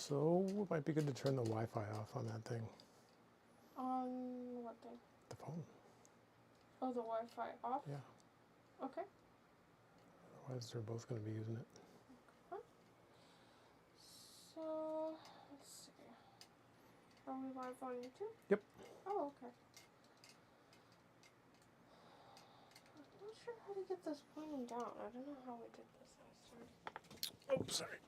Also, it might be good to turn the Wi-Fi off on that thing. On what thing? The phone. Oh, the Wi-Fi off? Yeah. Okay. Otherwise, they're both going to be using it. Okay. So, let's see. Are we live on YouTube? Yep. Oh, okay. I'm not sure how to get this pointing down. I don't know how we did this last time. Oh, sorry.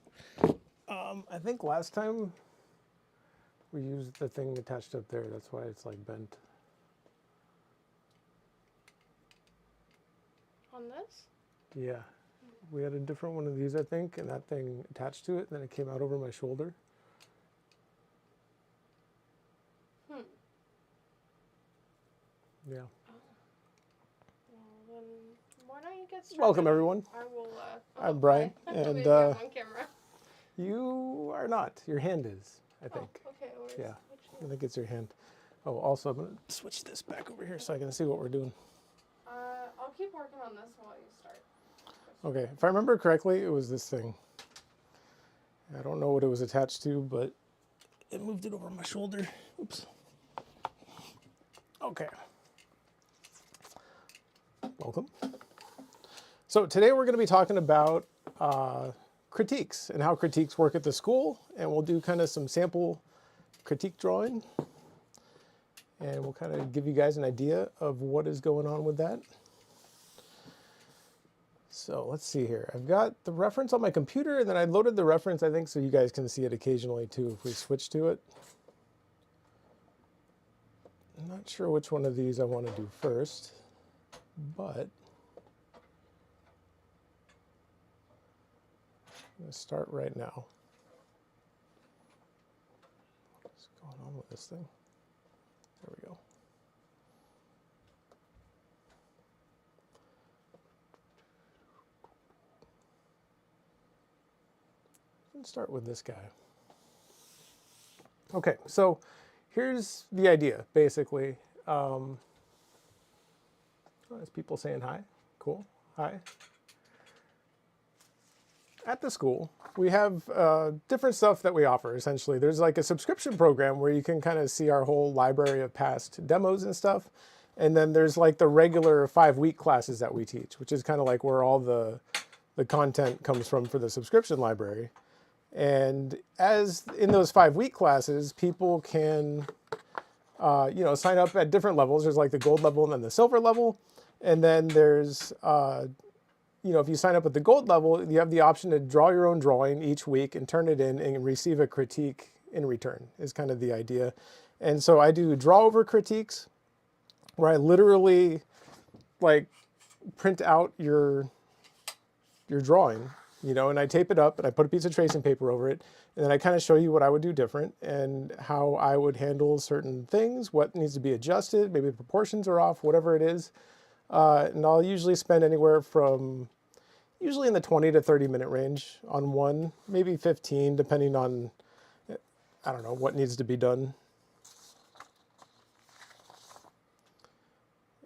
I think last time we used the thing attached up there. That's why it's like bent. On this? Yeah. We had a different one of these, I think, and that thing attached to it, and then it came out over my shoulder. Oh. Yeah. Well, then why don't you get started? Welcome, everyone. I will. I'm Brian, hi. and Maybe I'm on camera. You are not. Your hand is, I think. Oh, okay. Yeah, I think it's your hand. Oh, also, I'm going to switch this back over here so I can see what we're doing. I'll keep working on this while you start. Okay, if I remember correctly, it was this thing. I don't know what it was attached to, but it moved it over my shoulder. Oops. Okay. Welcome. So today we're going to be talking about critiques and how critiques work at the school, and we'll do kind of some sample critique drawing, and we'll kind of give you guys an idea of what is going on with that. So let's see here. I've got the reference on my computer, and then I loaded the reference, I think, so you guys can see it occasionally too if we switch to it. I'm not sure which one of these I want to do first, but I'm going to start right now. What's going on with this thing? There we go. Let's start with this guy. Okay, so here's the idea, basically. Oh, there's people saying hi. Cool. Hi. At the school, we have different stuff that we offer, essentially. There's like a subscription program where you can kind of see our whole library of past demos and stuff. And then there's like the regular 5-week classes that we teach, which is kind of like where all the content comes from for the subscription library. And as in those 5-week classes, people can sign up at different levels. There's like the gold level and then the silver level. And then there's, if you sign up at the gold level, you have the option to draw your own drawing each week and turn it in and receive a critique in return, is kind of the idea. And so I do draw over critiques where I literally like print out your drawing, and I tape it up and I put a piece of tracing paper over it. And then I kind of show you what I would do different and how I would handle certain things, what needs to be adjusted, maybe the proportions are off, whatever it is. And I'll usually spend anywhere from usually in the 20 to 30 minute range on one, maybe 15, depending on, I don't know, what needs to be done.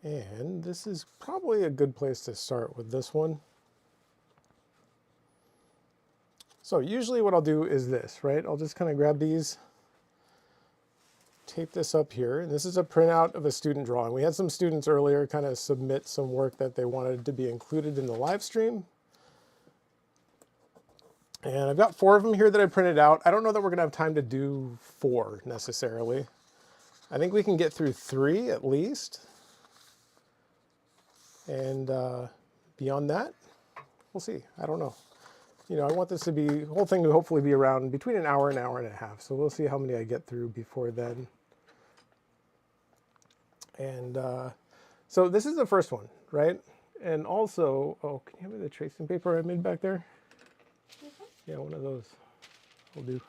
And this is probably a good place to start with this one. So usually what I'll do is this, right? I'll just kind of grab these, tape this up here, and this is a printout of a student drawing. We had some students earlier kind of submit some work that they wanted to be included in the live stream. And I've got 4 of them here that I printed out. I don't know that we're gonna have time to do 4 necessarily. I think we can get through 3 at least. And beyond that, we'll see, I don't know. I want this to be, the whole thing to hopefully be around between an hour and a half. So we'll see how many I get through before then. And so this is the first one, right? And also, oh, can you hand me the tracing paper I made back there? Mm-hmm. Yeah, one of those will do.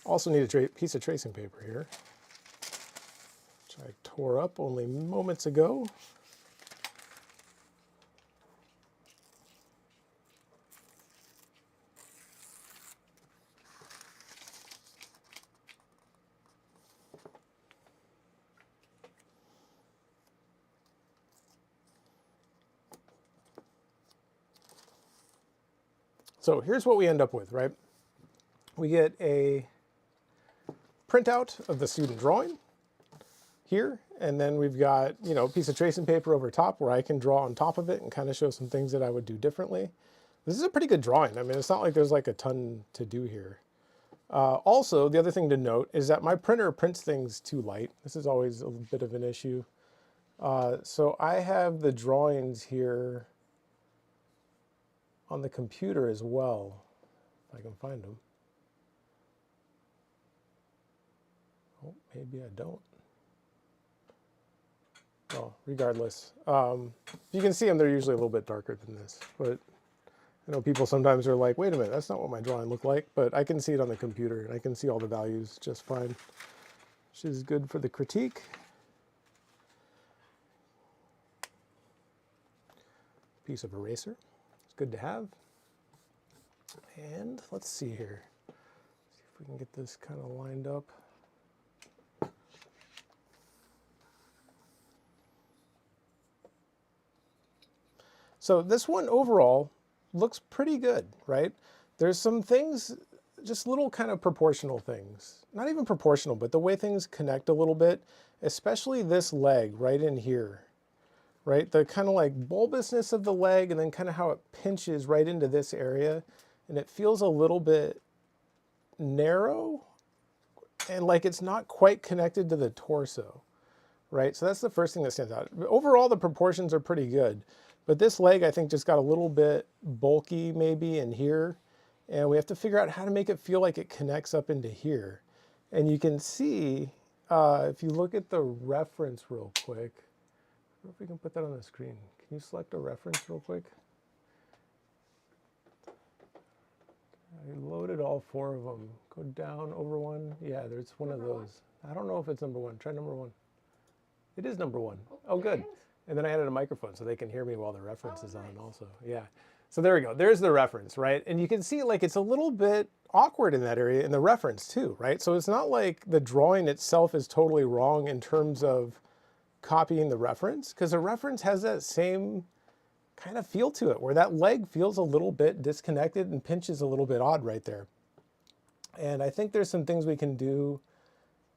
Also need a piece of tracing paper here, which I tore up only moments ago. So here's what we end up with, right? We get a printout of the student drawing here, and then we've got, you know, a piece of tracing paper over top where I can draw on top of it and kind of show some things that I would do differently. This is a pretty good drawing. I mean, it's not like there's like a ton to do here. Also, the other thing to note is that my printer prints things too light. This is always a bit of an issue. So I have the drawings here on the computer as well, if I can find them. Oh, maybe I don't. Well, regardless, you can see them, they're usually a little bit darker than this, but I know people sometimes are like, wait a minute, that's not what my drawing looked like, but I can see it on the computer and I can see all the values just fine, which is good for the critique. Piece of eraser, it's good to have. And let's see here, see if we can get this kind of lined up. So this one overall looks pretty good, right? There's some things, just little kind of proportional things. Not even proportional, but the way things connect a little bit, especially this leg right in here, right? The kind of like bulbousness of the leg and then kind of how it pinches right into this area. And it feels a little bit narrow and like it's not quite connected to the torso, right? So that's the first thing that stands out. Overall, the proportions are pretty good. But this leg, I think, just got a little bit bulky maybe in here. And we have to figure out how to make it feel like it connects up into here. And you can see, if you look at the reference real quick, I don't know if we can put that on the screen. Can you select a reference real quick? I loaded all 4 of them. Go down over one. Yeah, there's one of those. I don't know if it's number 1. Try number 1. It is number 1. Oh, good. And then I added a microphone so they can hear me while the reference is on also. Yeah. So there we go. There's the reference, right? And you can see like it's a little bit awkward in that area in the reference too, right? So it's not like the drawing itself is totally wrong in terms of copying the reference, because the reference has that same kind of feel to it where that leg feels a little bit disconnected and pinches a little bit odd right there. And I think there's some things we can do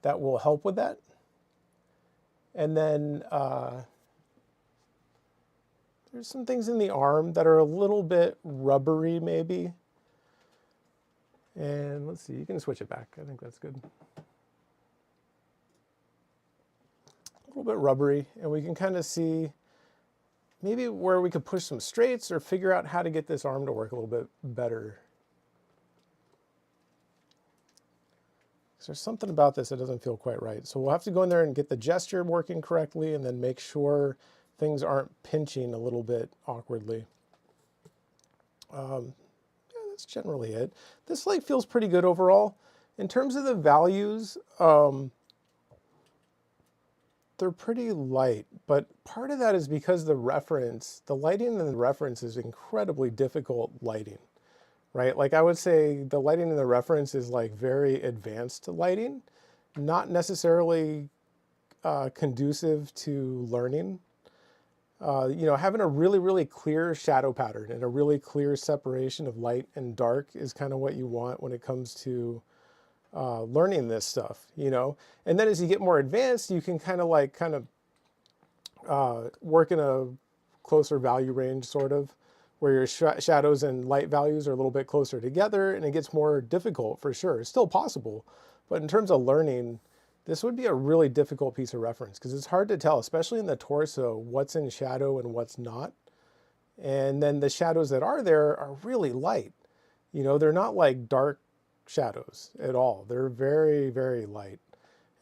that will help with that. And then there's some things in the arm that are a little bit rubbery maybe. And let's see, you can switch it back. I think that's good. A little bit rubbery, and we can kind of see maybe where we could push some straights or figure out how to get this arm to work a little bit better. So there's something about this that doesn't feel quite right. So we'll have to go in there and get the gesture working correctly and then make sure things aren't pinching a little bit awkwardly. Yeah, that's generally it. This like feels pretty good overall. In terms of the values, they're pretty light, but part of that is because the lighting in the reference is incredibly difficult lighting, right? Like I would say the lighting in the reference is like very advanced lighting, not necessarily conducive to learning. You know, having a really, really clear shadow pattern and a really clear separation of light and dark is kind of what you want when it comes to learning this stuff, you know. And then as you get more advanced, you can kind of work in a closer value range, sort of, where your shadows and light values are a little bit closer together, and it gets more difficult for sure. It's still possible, but in terms of learning, this would be a really difficult piece of reference because it's hard to tell, especially in the torso, what's in shadow and what's not. And then the shadows that are there are really light. You know, they're not like dark shadows at all. They're very, very light.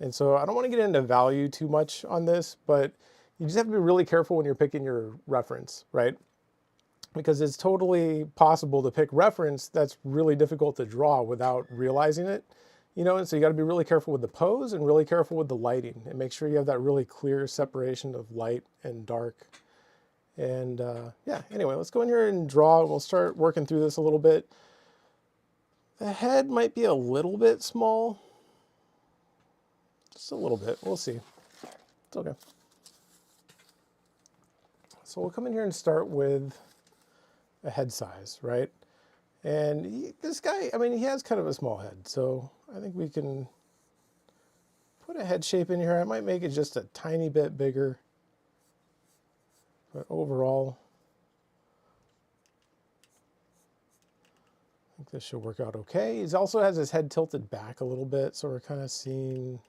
And so I don't want to get into value too much on this, but you just have to be really careful when you're picking your reference, right? Because it's totally possible to pick reference that's really difficult to draw without realizing it. You know, and so you got to be really careful with the pose and really careful with the lighting and make sure you have that really clear separation of light and dark. And yeah, anyway, let's go in here and draw. We'll start working through this a little bit. The head might be a little bit small. Just a little bit. We'll see. It's okay. So we'll come in here and start with a head size, right? And this guy, I mean, he has kind of a small head, so I think we can put a head shape in here. I might make it just a tiny bit bigger, but overall, I think this should work out okay. He also has his head tilted back a little bit, so we're kind of seeing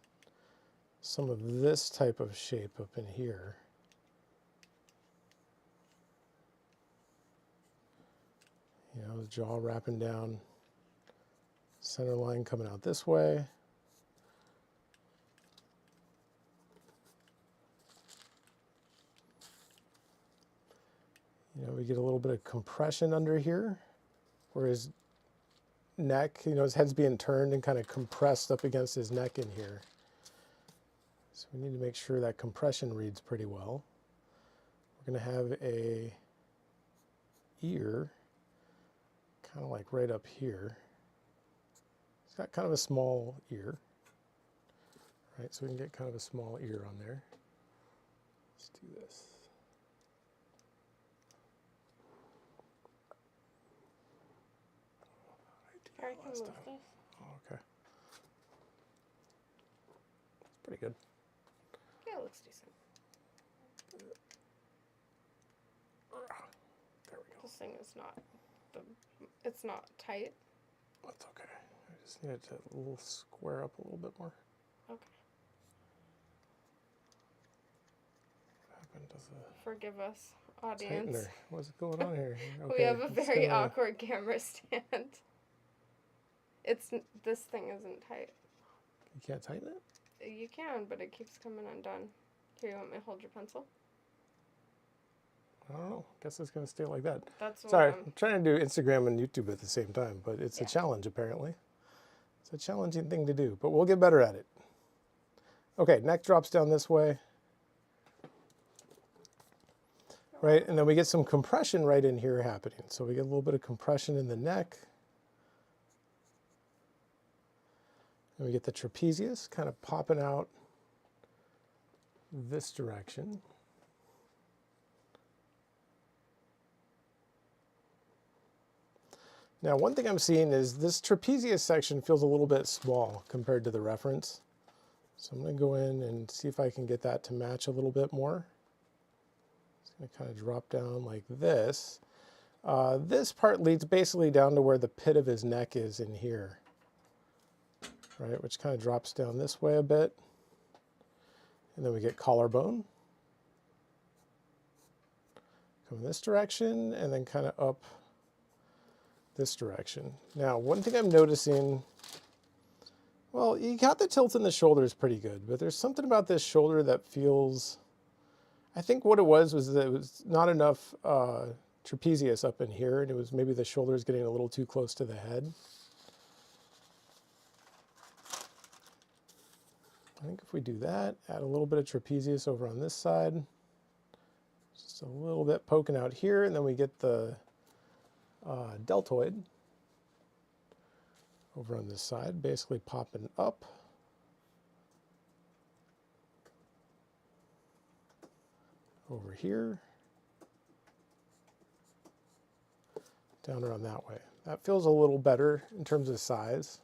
some of this type of shape up in here. You know, his jaw wrapping down, center line coming out this way. You know, we get a little bit of compression under here, where his neck, you know, his head's being turned and kind of compressed up against his neck in here. So we need to make sure that compression reads pretty well. We're going to have a ear kind of like right up here. It's got kind of a small ear, right? So we can get kind of a small ear on there. Let's do this. I can move this. Oh, okay. It's pretty good. Yeah, it looks decent. There we go. This thing is not, it's not tight. That's okay. I just need it to a little square up a little bit more. Okay. What happened to the Forgive us, audience. tightener? What's going on here? Okay, We have a it's very gonna- awkward camera stand. This thing isn't tight. You can't tighten it? You can, but it keeps coming undone. Here, you want me to hold your pencil? I don't know. Guess it's going to stay like that. That's what Sorry, I'm- I'm trying to do Instagram and YouTube at the same time, but it's Yeah. a challenge apparently. It's a challenging thing to do, but we'll get better at it. Okay, neck drops down this way. Right, and then we get some compression right in here happening. So we get a little bit of compression in the neck. And we get the trapezius kind of popping out this direction. Now, one thing I'm seeing is this trapezius section feels a little bit small compared to the reference. So I'm going to go in and see if I can get that to match a little bit more. It's going to kind of drop down like this. This part leads basically down to where the pit of his neck is in here, right? Which kind of drops down this way a bit. And then we get collarbone. Come in this direction and then kind of up this direction. Now, one thing I'm noticing, well, you got the tilt in the shoulders pretty good, but there's something about this shoulder that feels, I think what it was that it was not enough trapezius up in here, and it was maybe the shoulders getting a little too close to the head. I think if we do that, add a little bit of trapezius over on this side, just a little bit poking out here, and then we get the deltoid over on this side, basically popping up. Over here. Down around that way. That feels a little better in terms of size.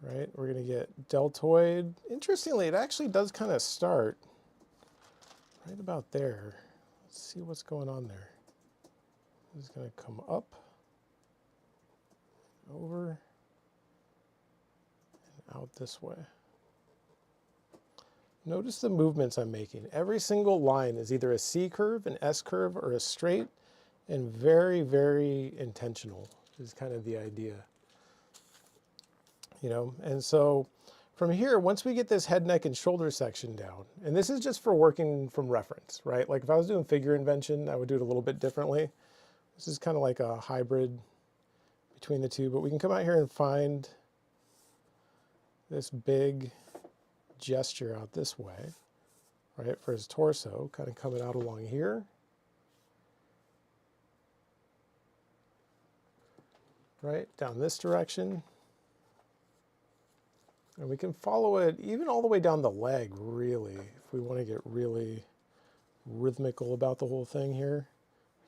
Right, we're going to get deltoid. Interestingly, it actually does kind of start right about there. Let's see what's going on there. It's going to come up, over, and out this way. Notice the movements I'm making. Every single line is either a C curve, an S curve, or a straight, and very, very intentional is kind of the idea. You know, and so from here, once we get this head, neck, and shoulder section down, and this is just for working from reference, right? Like if I was doing figure invention, I would do it a little bit differently. This is kind of like a hybrid between the two, but we can come out here and find this big gesture out this way, right? For his torso, kind of coming out along here. Right, down this direction. And we can follow it even all the way down the leg, really, if we want to get really rhythmical about the whole thing here.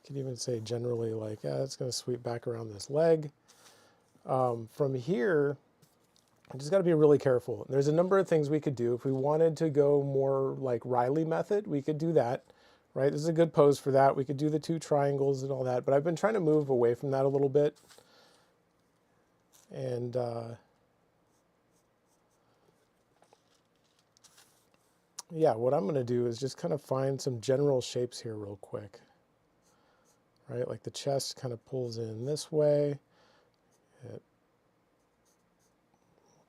I could even say generally like, yeah, it's going to sweep back around this leg. From here, I just got to be really careful. There's a number of things we could do. If we wanted to go more like Riley method, we could do that, right? This is a good pose for that. We could do the 2 triangles and all that, but I've been trying to move away from that a little bit. And yeah, what I'm going to do is just kind of find some general shapes here real quick, right? Like the chest kind of pulls in this way.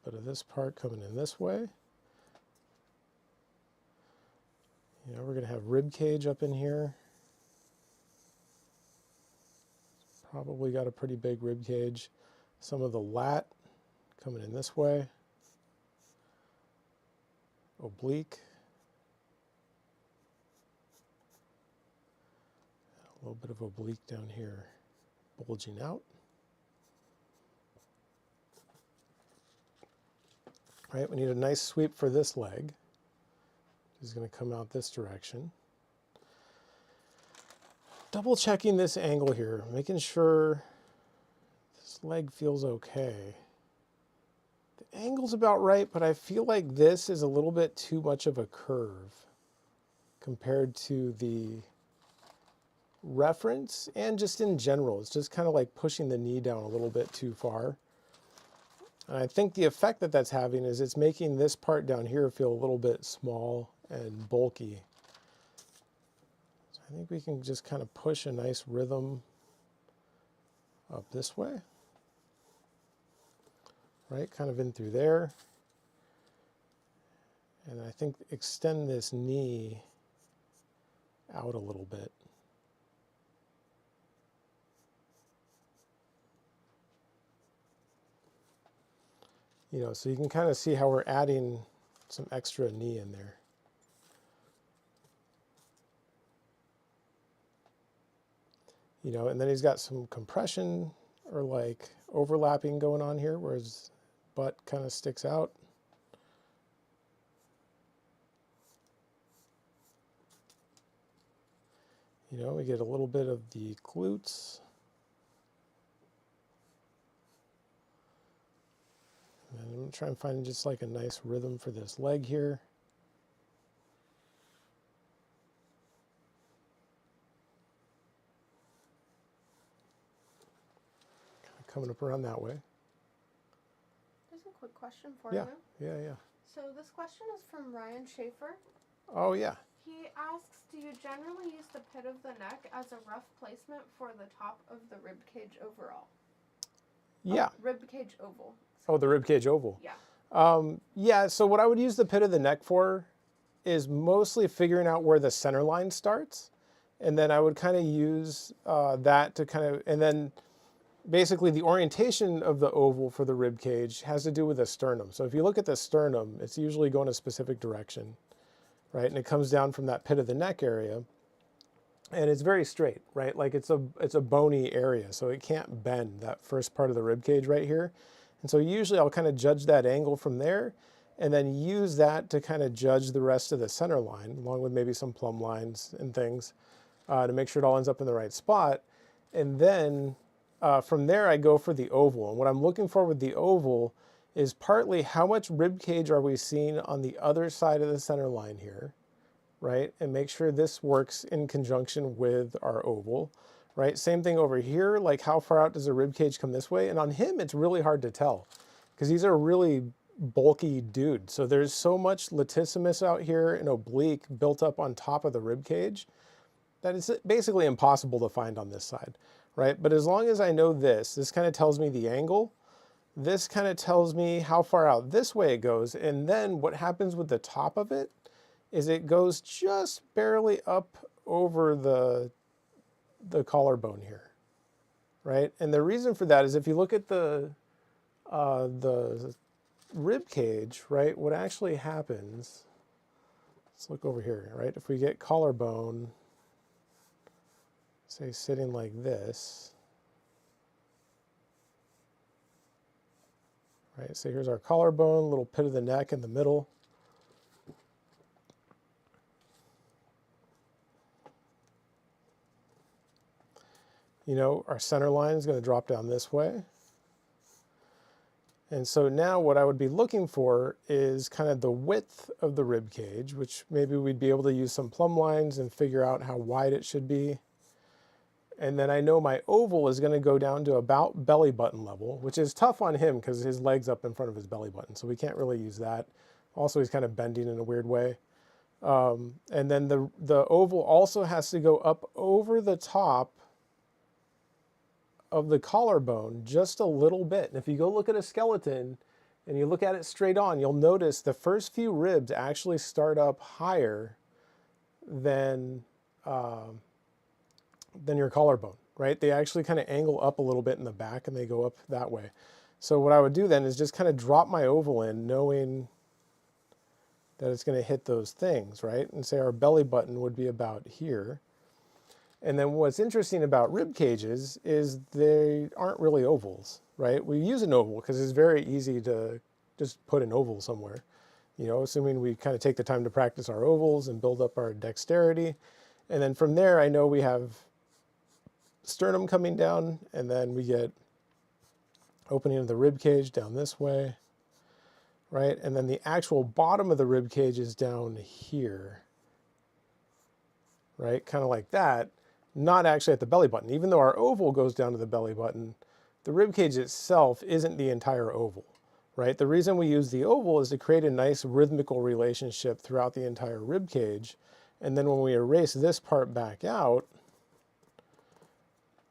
Bit of this part coming in this way. You know, we're going to have rib cage up in here. Probably got a pretty big rib cage. Some of the lat coming in this way. Oblique. A little bit of oblique down here, bulging out. Right, we need a nice sweep for this leg. It's going to come out this direction. Double checking this angle here, making sure this leg feels okay. The angle's about right, but I feel like this is a little bit too much of a curve compared to the reference and just in general. It's just kind of like pushing the knee down a little bit too far. And I think the effect that that's having is it's making this part down here feel a little bit small and bulky. So I think we can just kind of push a nice rhythm up this way. Right, kind of in through there. And I think extend this knee out a little bit. You know, so you can kind of see how we're adding some extra knee in there. You know, and then he's got some compression or like overlapping going on here where his butt kind of sticks out. You know, we get a little bit of the glutes. And I'm going to try and find just like a nice rhythm for this leg here. Kind of coming up around that way. There's a quick question for Yeah, you. yeah. So this question is from Ryan Schaefer. Oh, yeah. He asks, do you generally use the pit of the neck as a rough placement for the top of the rib cage overall? Yeah. Oh, rib cage oval. Oh, the rib cage oval. Yeah. Yeah, so what I would use the pit of the neck for is mostly figuring out where the center line starts. And then I would kind of use that to kind of, and then basically the orientation of the oval for the rib cage has to do with the sternum. So if you look at the sternum, it's usually going a specific direction, right? And it comes down from that pit of the neck area. And it's very straight, right? Like it's a bony area, so it can't bend, that first part of the rib cage right here. And so usually I'll kind of judge that angle from there and then use that to kind of judge the rest of the center line, along with maybe some plumb lines and things to make sure it all ends up in the right spot. And then from there I go for the oval. And what I'm looking for with the oval is partly how much rib cage are we seeing on the other side of the center line here, right? And make sure this works in conjunction with our oval. Right, same thing over here, like how far out does the rib cage come this way? And on him, it's really hard to tell because he's a really bulky dude. So there's so much latissimus out here and oblique built up on top of the rib cage that it's basically impossible to find on this side, right? But as long as I know this kind of tells me the angle. This kind of tells me how far out this way it goes. And then what happens with the top of it is it goes just barely up over the collarbone here, right? And the reason for that is if you look at the rib cage, right, what actually happens, let's look over here, right? If we get collarbone, say sitting like this, right? So here's our collarbone, little pit of the neck in the middle. you know, our center line is going to drop down this way. And so now what I would be looking for is kind of the width of the rib cage, which maybe we'd be able to use some plumb lines and figure out how wide it should be. And then I know my oval is going to go down to about belly button level, which is tough on him because his leg's up in front of his belly button. So we can't really use that. Also, he's kind of bending in a weird way. And then the oval also has to go up over the top of the collarbone just a little bit. And if you go look at a skeleton and you look at it straight on, you'll notice the first few ribs actually start up higher than your collarbone, right? They actually kind of angle up a little bit in the back and they go up that way. So what I would do then is just kind of drop my oval in, knowing that it's going to hit those things, right? And say our belly button would be about here. And then what's interesting about rib cages is they aren't really ovals, right? We use an oval because it's very easy to just put an oval somewhere, you know, assuming we kind of take the time to practice our ovals and build up our dexterity. And then from there, I know we have sternum coming down, and then we get opening of the rib cage down this way, right? And then the actual bottom of the rib cage is down here, right? Kind of like that. Not actually at the belly button. Even though our oval goes down to the belly button, the rib cage itself isn't the entire oval, right? The reason we use the oval is to create a nice rhythmical relationship throughout the entire rib cage. And then when we erase this part back out,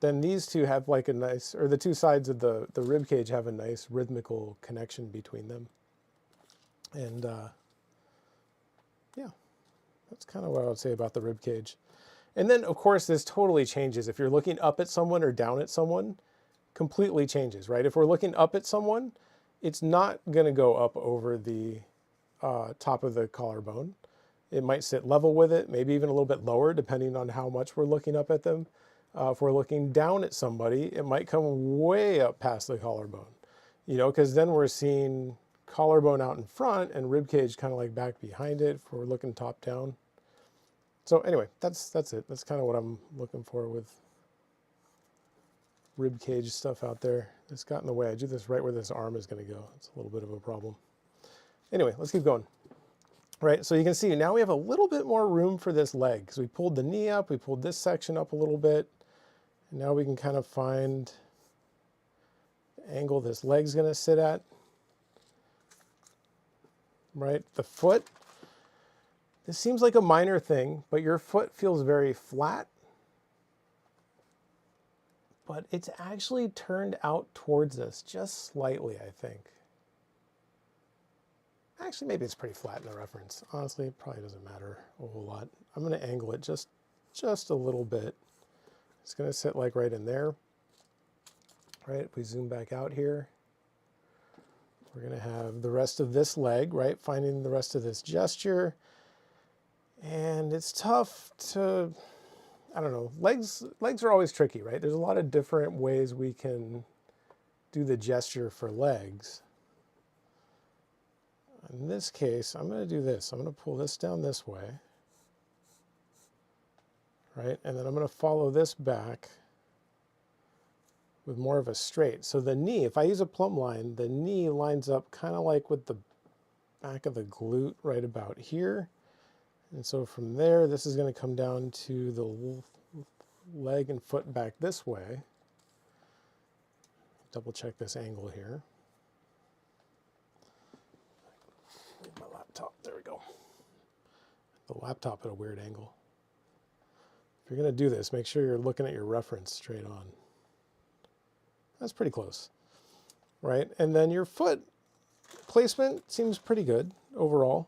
then these two have like a nice, or the two sides of the rib cage have a nice rhythmical connection between them. And yeah, that's kind of what I would say about the rib cage. And then, of course, this totally changes. If you're looking up at someone or down at someone, completely changes, right? If we're looking up at someone, it's not going to go up over the top of the collarbone. It might sit level with it, maybe even a little bit lower, depending on how much we're looking up at them. If we're looking down at somebody, it might come way up past the collarbone, you know, because then we're seeing collarbone out in front and rib cage kind of like back behind it if we're looking top down. So anyway, that's it. That's kind of what I'm looking for with rib cage stuff out there. It's got in the way. I do this right where this arm is going to go. It's a little bit of a problem. Anyway, let's keep going. Right, so you can see now we have a little bit more room for this leg because we pulled the knee up, we pulled this section up a little bit, and now we can kind of find the angle this leg's going to sit at. Right, the foot. This seems like a minor thing, but your foot feels very flat. But it's actually turned out towards us just slightly, I think. Actually, maybe it's pretty flat in the reference. Honestly, it probably doesn't matter a whole lot. I'm going to angle it just a little bit. It's going to sit like right in there. Right, if we zoom back out here, we're going to have the rest of this leg, right? Finding the rest of this gesture. And it's tough to, I don't know, legs are always tricky, right? There's a lot of different ways we can do the gesture for legs. In this case, I'm going to do this. I'm going to pull this down this way, right? And then I'm going to follow this back with more of a straight. So the knee, if I use a plumb line, the knee lines up kind of like with the back of the glute right about here. And so from there, this is going to come down to the leg and foot back this way. Double check this angle here. My laptop, there we go. The laptop at a weird angle. If you're going to do this, make sure you're looking at your reference straight on. That's pretty close, right? And then your foot placement seems pretty good overall.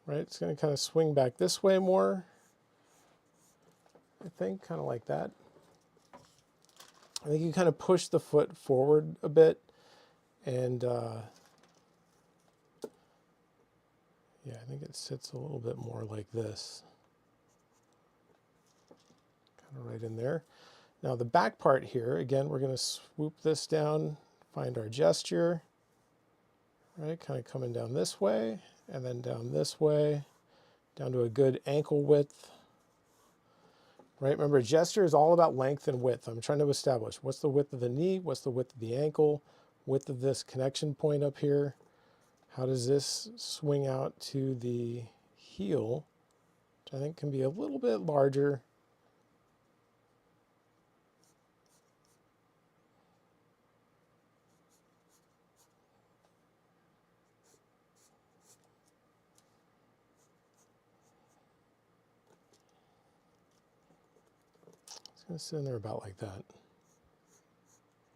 Right, it's going to kind of swing back this way more, I think, kind of like that. I think you kind of push the foot forward a bit, and yeah, I think it sits a little bit more like this, kind of right in there. Now the back part here, again, we're going to swoop this down, find our gesture, right, kind of coming down this way, and then down this way, down to a good ankle width. right? Remember, gesture is all about length and width. I'm trying to establish what's the width of the knee, what's the width of the ankle, width of this connection point up here. How does this swing out to the heel, which I think can be a little bit larger. It's going to sit in there about like that.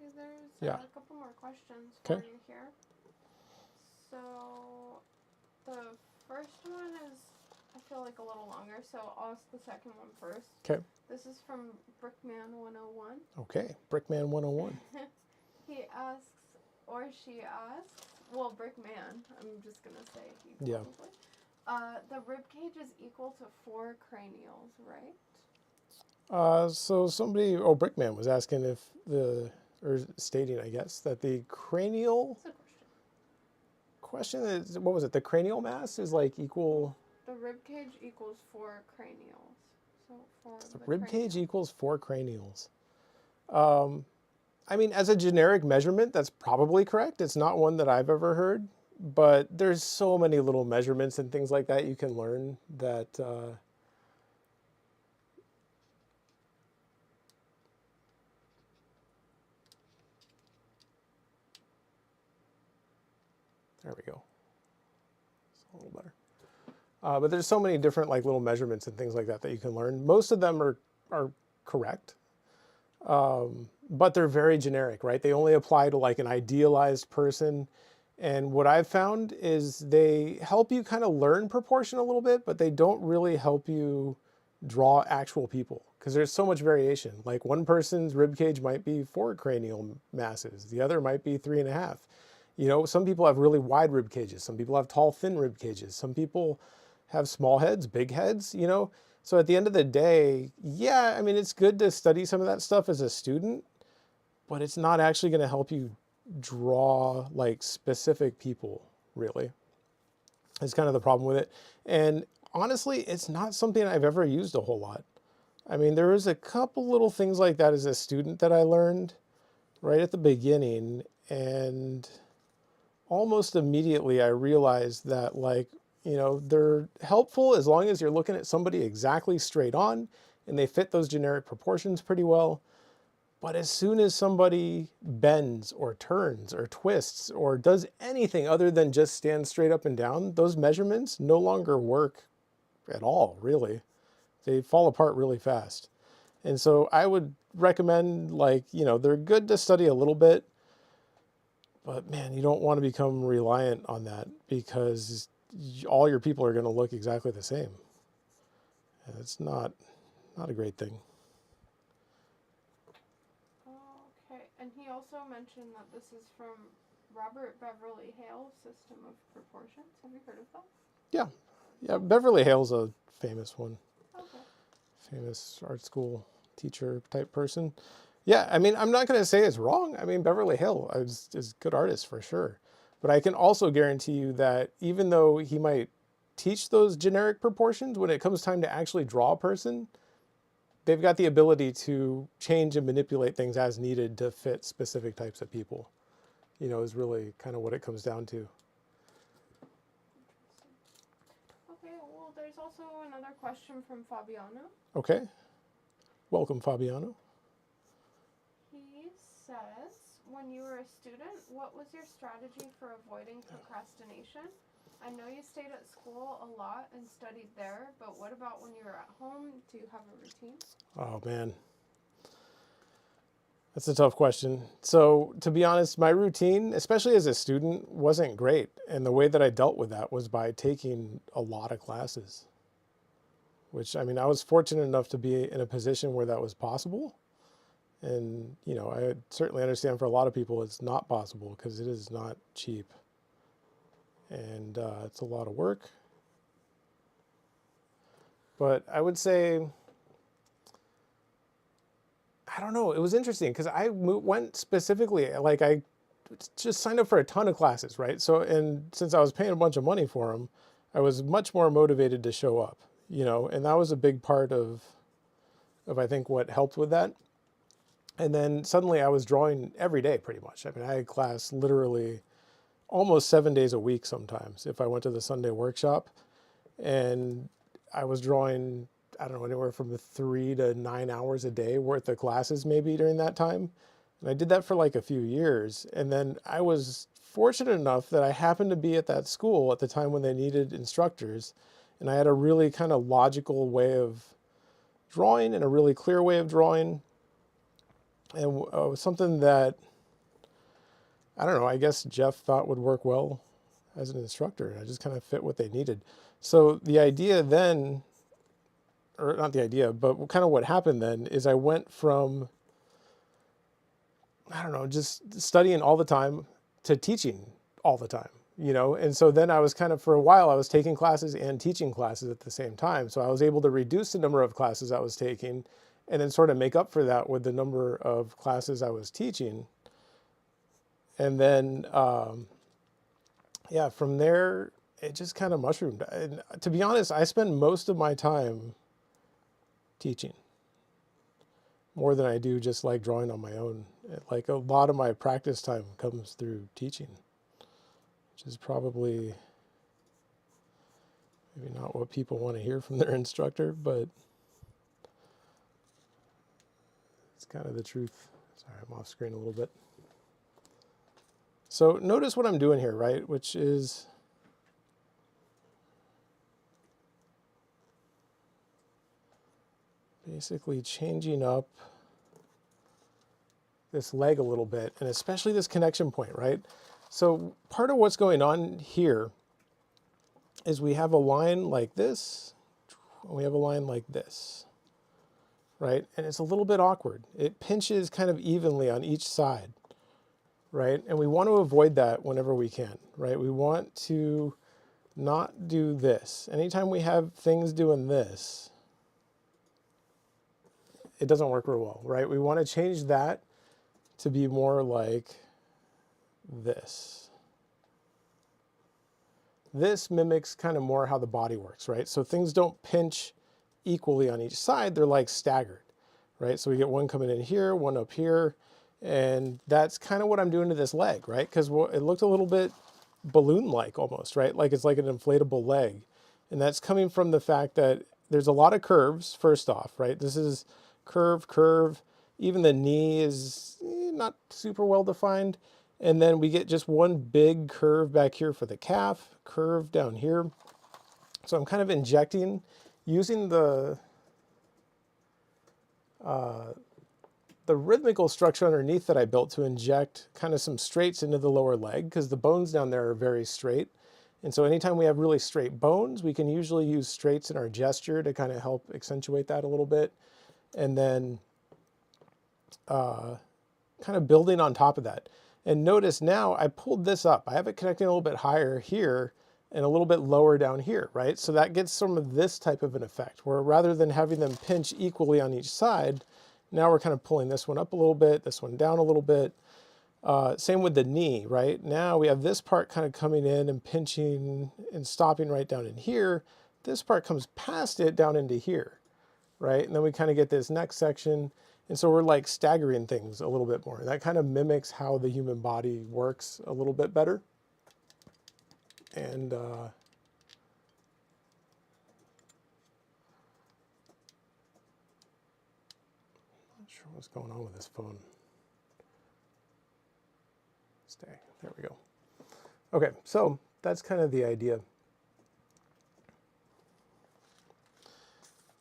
Okay, there's Yeah. a couple more questions for Okay. you here. So the first one is, I feel like, a little longer, so I'll ask the second one first. Okay. This is from Brickman101. Okay. Brickman 101. He asks, or she asks, well, Brickman, I'm just going to say he Yeah. probably. The rib cage is equal to 4 cranials, right? So somebody, Brickman was asking if or stating, I guess, that the cranial That's a question is, what was it? The cranial mass is like equal. The rib cage equals 4 cranials. So for The the rib cage cranial. equals 4 cranials. I mean, as a generic measurement, that's probably correct. It's not one that I've ever heard, but there's so many little measurements and things like that you can learn that. There we go. It's a little better. But there's so many different like little measurements and things like that that you can learn. Most of them are correct, but they're very generic, right? They only apply to like an idealized person. And what I've found is they help you kind of learn proportion a little bit, but they don't really help you draw actual people because there's so much variation. Like one person's rib cage might be 4 cranial masses, the other might be 3.5. You know, some people have really wide rib cages. Some people have tall, thin rib cages. Some people have small heads, big heads, you know. So at the end of the day, yeah, I mean, it's good to study some of that stuff as a student, but it's not actually going to help you draw like specific people, really. It's kind of the problem with it. And honestly, it's not something I've ever used a whole lot. I mean, there was a couple little things like that as a student that I learned right at the beginning, and almost immediately I realized that, like, you know, they're helpful as long as you're looking at somebody exactly straight on and they fit those generic proportions pretty well. But as soon as somebody bends or turns or twists or does anything other than just stand straight up and down, those measurements no longer work at all, really. They fall apart really fast. And so I would recommend, like, you know, they're good to study a little bit, but man, you don't want to become reliant on that because all your people are going to look exactly the same. And it's not a great thing. Okay, and he also mentioned that this is from Robert Beverly Hale's System of Proportions. Have you heard of that? Yeah, Beverly Hale's a famous one. Okay. Famous art school teacher type person. Yeah, I mean, I'm not going to say it's wrong. I mean, Beverly Hale is a good artist for sure. But I can also guarantee you that even though he might teach those generic proportions, when it comes time to actually draw a person, they've got the ability to change and manipulate things as needed to fit specific types of people. You know, is really kind of what it comes down to. Okay, well, there's also another question from Fabiano. Okay. Welcome, Fabiano. He says, when you were a student, what was your strategy for avoiding procrastination? I know you stayed at school a lot and studied there, but what about when you were at home? Do you have a routine? Oh, man. That's a tough question. So, to be honest, my routine, especially as a student, wasn't great. And the way that I dealt with that was by taking a lot of classes. Which, I mean, I was fortunate enough to be in a position where that was possible. And, you know, I certainly understand for a lot of people it's not possible because it is not cheap. And it's a lot of work. But I would say, I don't know, it was interesting because I went specifically, like I just signed up for a ton of classes, right? So, and since I was paying a bunch of money for them, I was much more motivated to show up, you know, and that was a big part of of I think what helped with that. And then suddenly I was drawing every day pretty much. I mean, I had class literally almost 7 days a week sometimes if I went to the Sunday workshop. And I was drawing, I don't know, anywhere from 3 to 9 hours a day worth of classes maybe during that time. And I did that for like a few years. And then I was fortunate enough that I happened to be at that school at the time when they needed instructors. And I had a really kind of logical way of drawing and a really clear way of drawing. And something that, I don't know, I guess Jeff thought would work well as an instructor. I just kind of fit what they needed. So the idea then, or not the idea, but kind of what happened then is I went from, I don't know, just studying all the time to teaching all the time, you know? And so then I was kind of, for a while, I was taking classes and teaching classes at the same time. So I was able to reduce the number of classes I was taking and then sort of make up for that with the number of classes I was teaching. And then, yeah, from there, it just kind of mushroomed. And to be honest, I spend most of my time teaching more than I do just like drawing on my own. Like a lot of my practice time comes through teaching, which is probably maybe not what people want to hear from their instructor, but it's kind of the truth. Sorry, I'm off screen a little bit. So notice what I'm doing here, right? Which is basically changing up this leg a little bit, and especially this connection point, right? So part of what's going on here is we have a line like this, and we have a line like this, right? And it's a little bit awkward. It pinches kind of evenly on each side, right? And we want to avoid that whenever we can, right? We want to not do this. Anytime we have things doing this, it doesn't work real well, right? We want to change that to be more like this. This mimics kind of more how the body works, right? So things don't pinch equally on each side, they're like staggered, right? So we get one coming in here, one up here, and that's kind of what I'm doing to this leg, right? Because it looked a little bit balloon-like almost, right? Like it's like an inflatable leg. And that's coming from the fact that there's a lot of curves, first off, right? This is curve, curve. Even the knee is not super well defined. And then we get just one big curve back here for the calf, curve down here. So I'm kind of injecting, using the rhythmical structure underneath that I built to inject kind of some straights into the lower leg, because the bones down there are very straight. And so anytime we have really straight bones, we can usually use straights in our gesture to kind of help accentuate that a little bit. And then kind of building on top of that. And notice now I pulled this up. I have it connecting a little bit higher here and a little bit lower down here, right? So that gets some of this type of an effect, where rather than having them pinch equally on each side, now we're kind of pulling this one up a little bit, this one down a little bit. Same with the knee, right? Now we have this part kind of coming in and pinching and stopping right down in here. This part comes past it down into here, right? And then we kind of get this next section. And so we're like staggering things a little bit more. That kind of mimics how the human body works a little bit better. And not sure what's going on with this phone. Stay. There we go. Okay, so that's kind of the idea.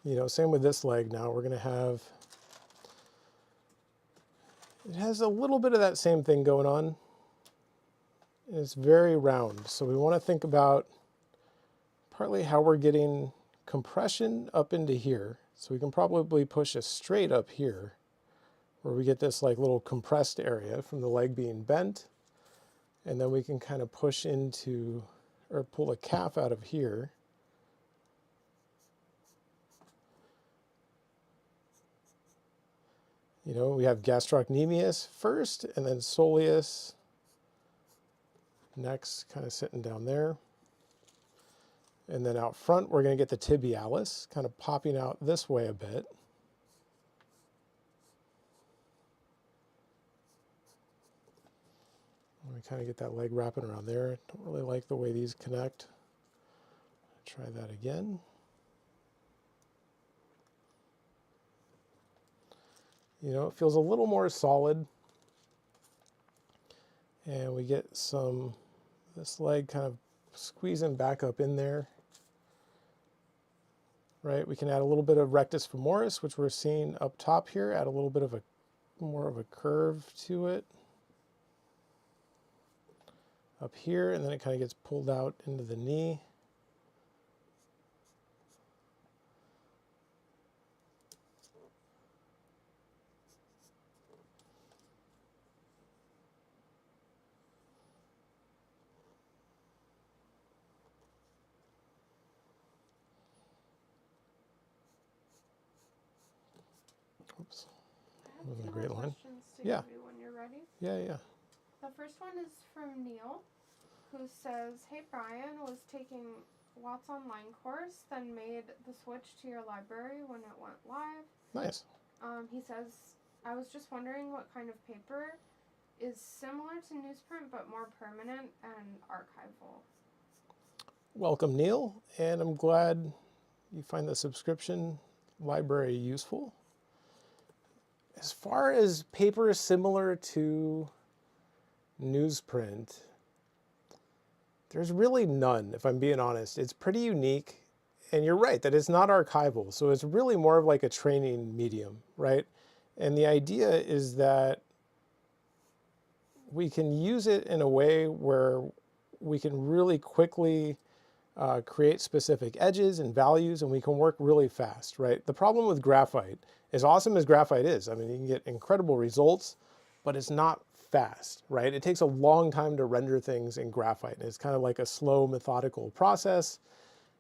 You know, same with this leg now. We're going to have, it has a little bit of that same thing going on. It's very round. So we want to think about partly how we're getting compression up into here. So we can probably push a straight up here, where we get this like little compressed area from the leg being bent. And then we can kind of push into, or pull a calf out of here. You know, we have gastrocnemius first, and then soleus next, kind of sitting down there. And then out front, we're going to get the tibialis kind of popping out this way a bit. kind of get that leg wrapping around there. Don't really like the way these connect. Try that again. You know, it feels a little more solid. And we get this leg kind of squeezing back up in there. Right, we can add a little bit of rectus femoris, which we're seeing up top here, add a little bit of more of a curve to it. Up here, and then it kind of gets pulled out into the knee. Oops. I have a few Great more line. questions to Yeah. give you when you're ready. Yeah. The first one is from Neil, who says, "Hey Brian, was taking Watt's online course, then made the switch to your library when it went live. Nice. He says, I was just wondering what kind of paper is similar to newsprint but more permanent and archival." Welcome, Neil, and I'm glad you find the subscription library useful. As far as paper similar to newsprint, there's really none, if I'm being honest. It's pretty unique, and you're right that it's not archival, so it's really more of like a training medium, right? And the idea is that we can use it in a way where we can really quickly create specific edges and values, and we can work really fast, right? The problem with graphite, as awesome as graphite is, I mean, you can get incredible results, but it's not fast, right? It takes a long time to render things in graphite. It's kind of like a slow, methodical process,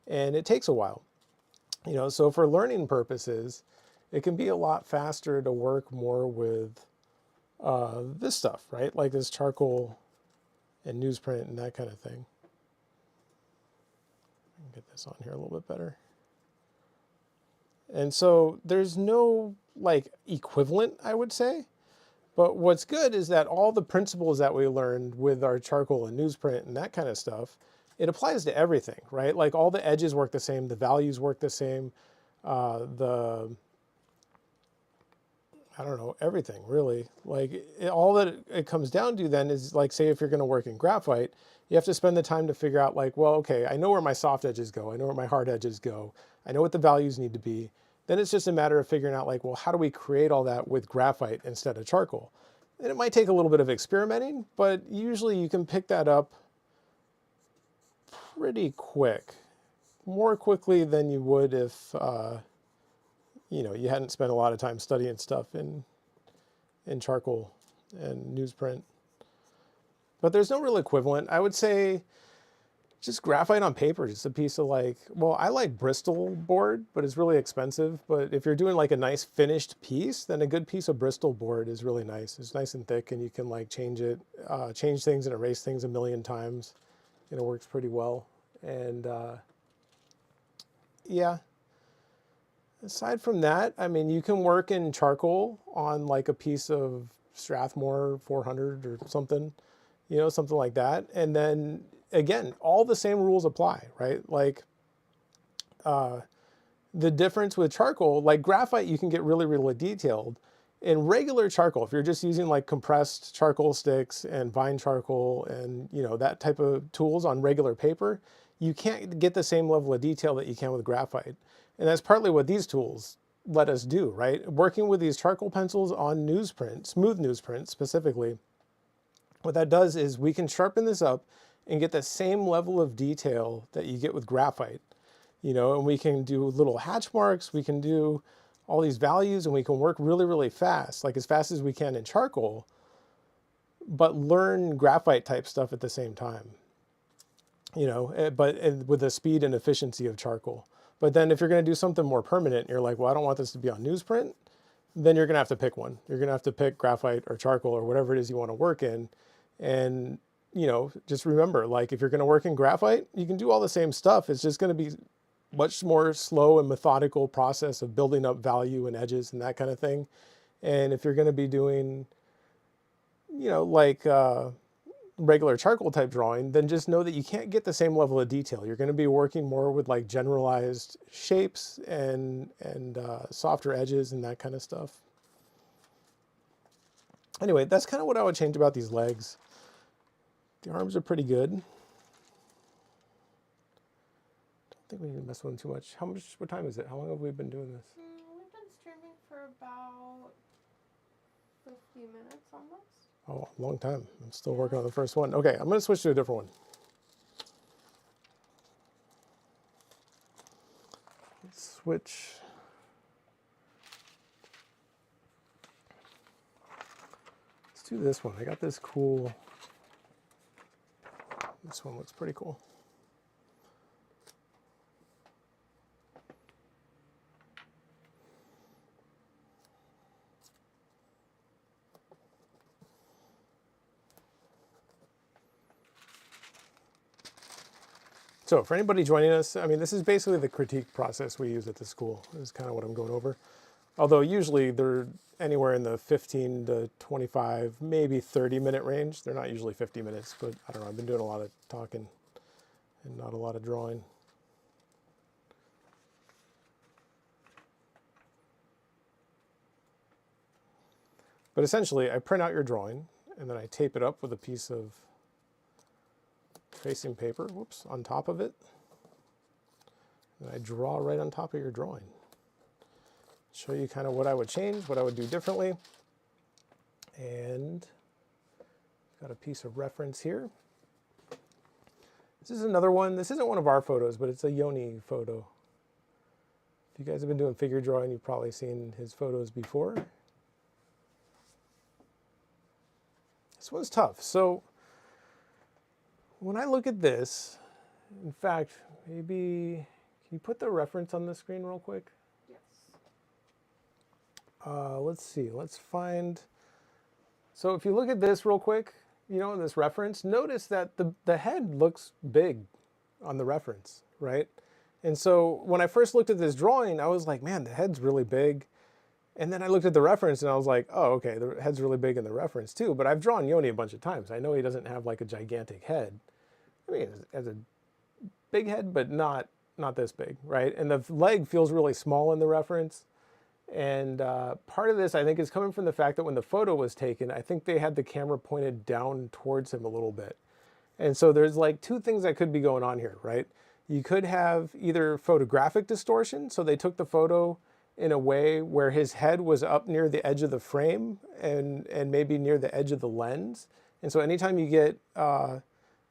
and it takes a while. You know, so for learning purposes, it can be a lot faster to work more with this stuff, right? Like this charcoal and newsprint and that kind of thing. Get this on here a little bit better. And so there's no like equivalent, I would say. But what's good is that all the principles that we learned with our charcoal and newsprint and that kind of stuff, it applies to everything, right? Like all the edges work the same, the values work the same, I don't know, everything really. Like all that it comes down to then is like, say if you're going to work in graphite, you have to spend the time to figure out like, well, okay, I know where my soft edges go. I know where my hard edges go. I know what the values need to be. Then it's just a matter of figuring out like, well, how do we create all that with graphite instead of charcoal? And it might take a little bit of experimenting, but usually you can pick that up pretty quick, more quickly than you would if, you know, you hadn't spent a lot of time studying stuff in charcoal and newsprint. But there's no real equivalent. I would say just graphite on paper, just a piece of like, well, I like Bristol board, but it's really expensive. But if you're doing like a nice finished piece, then a good piece of Bristol board is really nice. It's nice and thick, and you can like change it, change things and erase things a million times. And it works pretty well. And yeah. Aside from that, I mean, you can work in charcoal on like a piece of Strathmore 400 or something, you know, something like that. And then again, all the same rules apply, right? Like the difference with charcoal, like graphite, you can get really, really detailed. In regular charcoal, if you're just using like compressed charcoal sticks and vine charcoal and, you know, that type of tools on regular paper, you can't get the same level of detail that you can with graphite. And that's partly what these tools let us do, right? Working with these charcoal pencils on newsprint, smooth newsprint specifically, what that does is we can sharpen this up and get the same level of detail that you get with graphite, you know, and we can do little hatch marks, we can do all these values, and we can work really, really fast, like as fast as we can in charcoal, but learn graphite type stuff at the same time, you know, but with the speed and efficiency of charcoal. But then if you're going to do something more permanent, and you're like, well, I don't want this to be on newsprint, then you're going to have to pick one. You're going to have to pick graphite or charcoal or whatever it is you want to work in. And, you know, just remember, like if you're going to work in graphite, you can do all the same stuff. It's just going to be much more slow and methodical process of building up value and edges and that kind of thing. And if you're going to be doing, you know, like regular charcoal type drawing, then just know that you can't get the same level of detail. You're going to be working more with like generalized shapes and softer edges and that kind of stuff. Anyway, that's kind of what I would change about these legs. The arms are pretty good. Don't think we need to mess with them too much. What time is it? How long have we been doing this? We've been streaming for about 50 minutes almost. Oh, a long time. I'm still working on the first one. Okay, I'm going to switch to a different one. Let's switch. Let's do this one. I got this cool. This one looks pretty cool. So for anybody joining us, I mean, this is basically the critique process we use at the school. This is kind of what I'm going over. Although usually they're anywhere in the 15 to 25, maybe 30-minute range. They're not usually 50 minutes, but I don't know. I've been doing a lot of talking and not a lot of drawing. But essentially, I print out your drawing, and then I tape it up with a piece of tracing paper, whoops, on top of it. And I draw right on top of your drawing. Show you kind of what I would change, what I would do differently. And got a piece of reference here. This is another one. This isn't one of our photos, but it's a Yoni photo. If you guys have been doing figure drawing, you've probably seen his photos before. This one's tough. So when I look at this, in fact, maybe, can you put the reference on the screen real quick? Yes. Let's see, let's find, so if you look at this real quick, you know, in this reference, notice that the head looks big on the reference, right? And so when I first looked at this drawing, I was like, man, the head's really big. And then I looked at the reference and I was like, oh, okay, the head's really big in the reference too. But I've drawn Yoni a bunch of times. I know he doesn't have like a gigantic head. I mean, it has a big head, but not this big, right? And the leg feels really small in the reference. And part of this, I think, is coming from the fact that when the photo was taken, I think they had the camera pointed down towards him a little bit. And so there's like two things that could be going on here, right? You could have either photographic distortion, so they took the photo in a way where his head was up near the edge of the frame and maybe near the edge of the lens. And so anytime you get,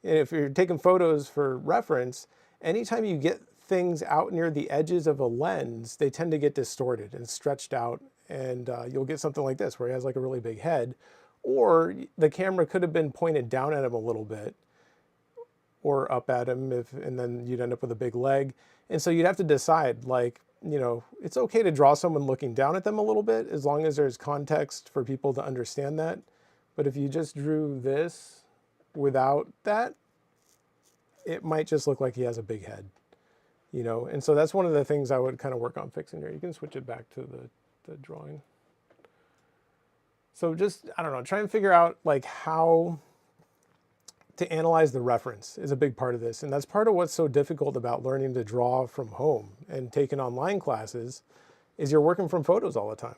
if you're taking photos for reference, anytime you get things out near the edges of a lens, they tend to get distorted and stretched out, and you'll get something like this where he has like a really big head, or the camera could have been pointed down at him a little bit or up at him, and then you'd end up with a big leg. And so you'd have to decide, like, you know, it's okay to draw someone looking down at them a little bit as long as there's context for people to understand that. But if you just drew this without that, it might just look like he has a big head, you know? And so that's one of the things I would kind of work on fixing here. You can switch it back to the drawing. So just, I don't know, try and figure out like how to analyze the reference is a big part of this. And that's part of what's so difficult about learning to draw from home and taking online classes is you're working from photos all the time,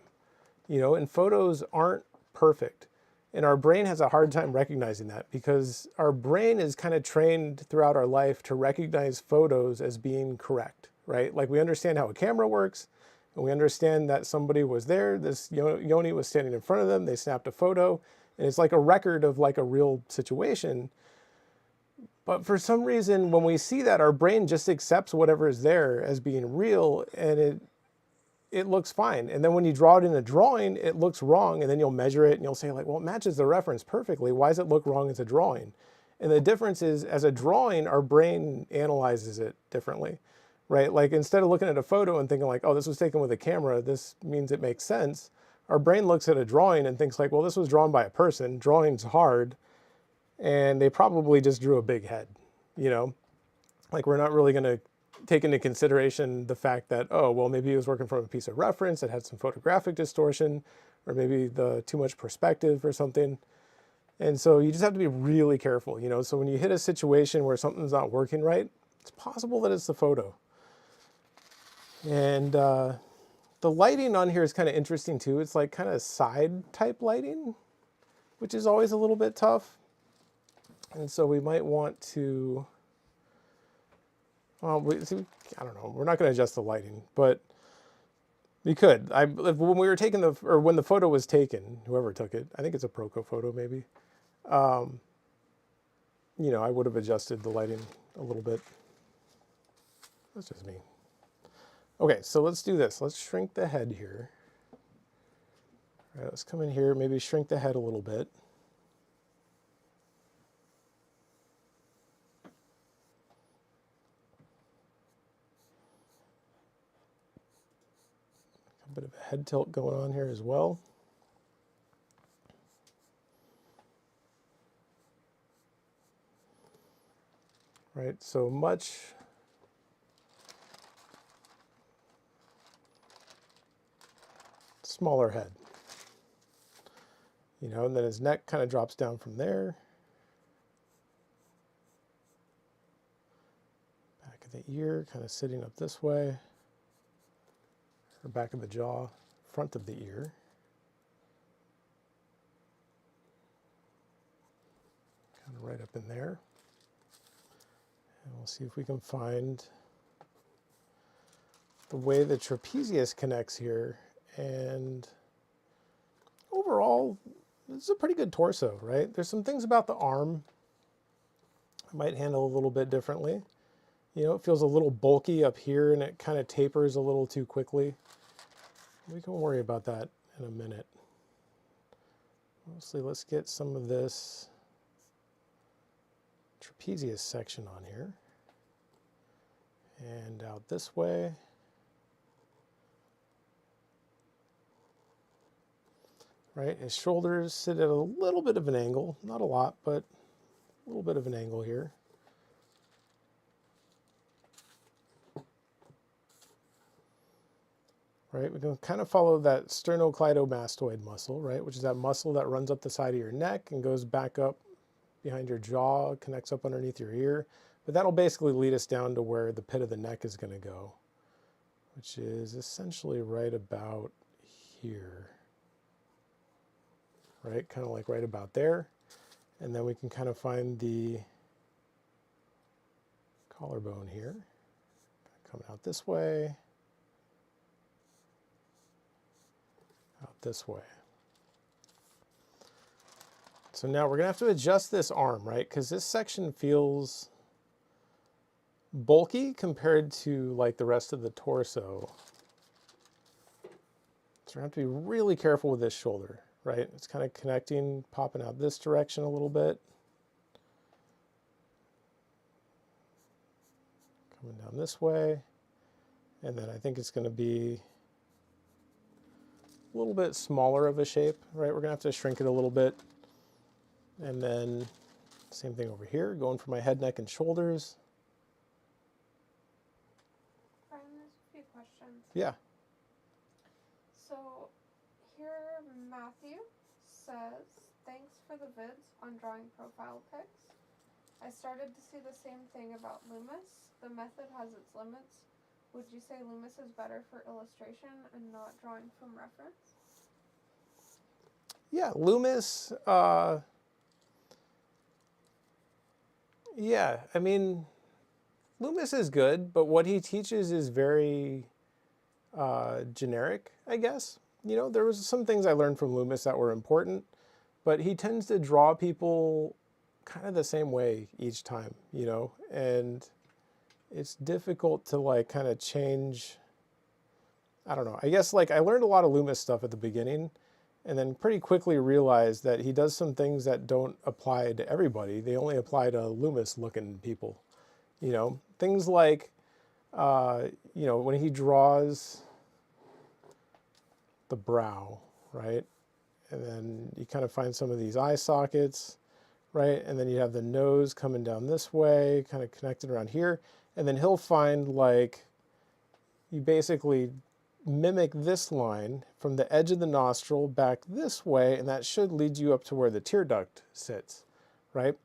you know, and photos aren't perfect. And our brain has a hard time recognizing that because our brain is kind of trained throughout our life to recognize photos as being correct, right? Like we understand how a camera works and we understand that somebody was there, this Yoni was standing in front of them, they snapped a photo, and it's like a record of like a real situation. But for some reason, when we see that, our brain just accepts whatever is there as being real, and it looks fine. And then when you draw it in a drawing, it looks wrong, and then you'll measure it, and you'll say, like, well, it matches the reference perfectly. Why does it look wrong as a drawing? And the difference is, as a drawing, our brain analyzes it differently, right? Like, instead of looking at a photo and thinking, like, oh, this was taken with a camera, this means it makes sense, our brain looks at a drawing and thinks, like, well, this was drawn by a person. Drawing's hard. And they probably just drew a big head, you know? Like, we're not really going to take into consideration the fact that, oh, well, maybe he was working from a piece of reference that had some photographic distortion, or maybe the too much perspective or something. And so you just have to be really careful, you know. So when you hit a situation where something's not working right, it's possible that it's the photo. And the lighting on here is kind of interesting too. It's like kind of side type lighting, which is always a little bit tough. And so we might want to, well, I don't know, we're not going to adjust the lighting, but we could. When we were taking when the photo was taken, whoever took it, I think it's a Proco photo maybe, you know, I would have adjusted the lighting a little bit. That's just me. Okay, so let's do this. Let's shrink the head here. All right, let's come in here, maybe shrink the head a little bit. A bit of a head tilt going on here as well. Right, so much smaller head. You know, and then his neck kind of drops down from there. Back of the ear kind of sitting up this way. Or back of the jaw, front of the ear. Kind of right up in there. And we'll see if we can find the way the trapezius connects here. And overall, this is a pretty good torso, right? There's some things about the arm I might handle a little bit differently. You know, it feels a little bulky up here and it kind of tapers a little too quickly. We can worry about that in a minute. Mostly, let's get some of this trapezius section on here. And out this way. Right, his shoulders sit at a little bit of an angle, not a lot, but a little bit of an angle here. Right, we can kind of follow that sternocleidomastoid muscle, right, which is that muscle that runs up the side of your neck and goes back up behind your jaw, connects up underneath your ear. But that'll basically lead us down to where the pit of the neck is going to go, which is essentially right about here. Right, kind of like right about there. And then we can kind of find the collarbone here, coming out this way, out this way. So now we're gonna have to adjust this arm, right? Because this section feels bulky compared to like the rest of the torso. So we're gonna have to be really careful with this shoulder. Right, it's kind of connecting, popping out this direction a little bit. Coming down this way. And then I think it's going to be a little bit smaller of a shape, right? We're going to have to shrink it a little bit. And then same thing over here, going for my head, neck, and shoulders. Brian, there's a few questions. Yeah. So here Matthew says, thanks for the vids on drawing profile pics. I started to see the same thing about Loomis. The method has its limits. Would you say Loomis is better for illustration and not drawing from reference? Yeah, Loomis, yeah, I mean, Loomis is good, but what he teaches is very generic, I guess. You know, there was some things I learned from Loomis that were important, but he tends to draw people kind of the same way each time, you know, and it's difficult to like kind of change. I don't know. I guess like I learned a lot of Loomis stuff at the beginning and then pretty quickly realized that he does some things that don't apply to everybody. They only apply to Loomis looking people, you know, things like, you know, when he draws the brow, right? And then you kind of find some of these eye sockets, right? And then you have the nose coming down this way, kind of connected around here. And then he'll find like, you basically mimic this line from the edge of the nostril back this way, and that should lead you up to where the tear duct sits, right?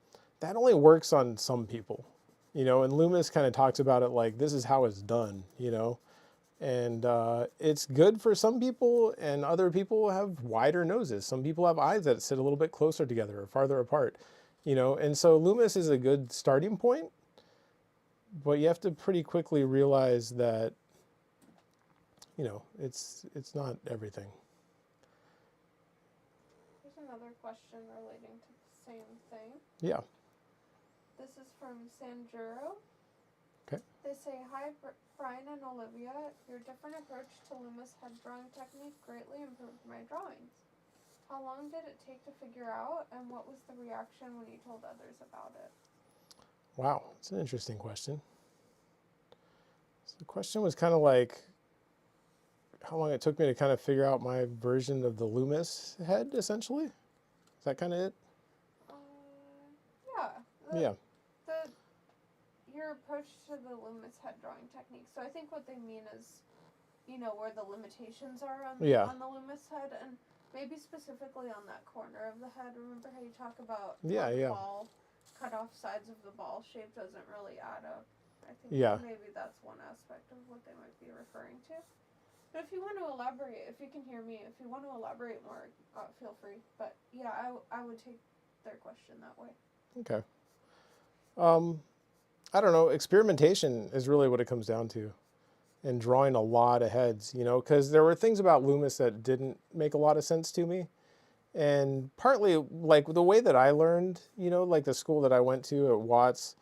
That only works on some people, you know, and Loomis kind of talks about it like this is how it's done, you know, and it's good for some people, and other people have wider noses. Some people have eyes that sit a little bit closer together or farther apart, you know, and so Loomis is a good starting point, but you have to pretty quickly realize that, you know, it's not everything. Here's another question relating to the same thing. Yeah. This is from Sanjuro. Okay. They say, hi, Brian and Olivia. Your different approach to Loomis head drawing technique greatly improved my drawings. How long did it take to figure out, and what was the reaction when you told others about it? Wow, it's an interesting question. So the question was kind of like how long it took me to kind of figure out my version of the Loomis head, essentially. Is that kind of it? Yeah. Yeah. Your approach to the Loomis head drawing technique. So I think what they mean is, you know, where the limitations are on the Loomis head, and maybe specifically on that corner of the head. Remember how you talk about how the ball, cut off sides of the ball shape doesn't really add up. I think maybe that's one aspect of what they might be referring to. But if you want to elaborate, if you can hear me, if you want to elaborate more, feel free. But yeah, I would take their question that way. Okay. I don't know. Experimentation is really what it comes down to, and drawing a lot of heads, you know, because there were things about Loomis that didn't make a lot of sense to me. And partly, like the way that I learned, you know, like the school that I went to at Watts,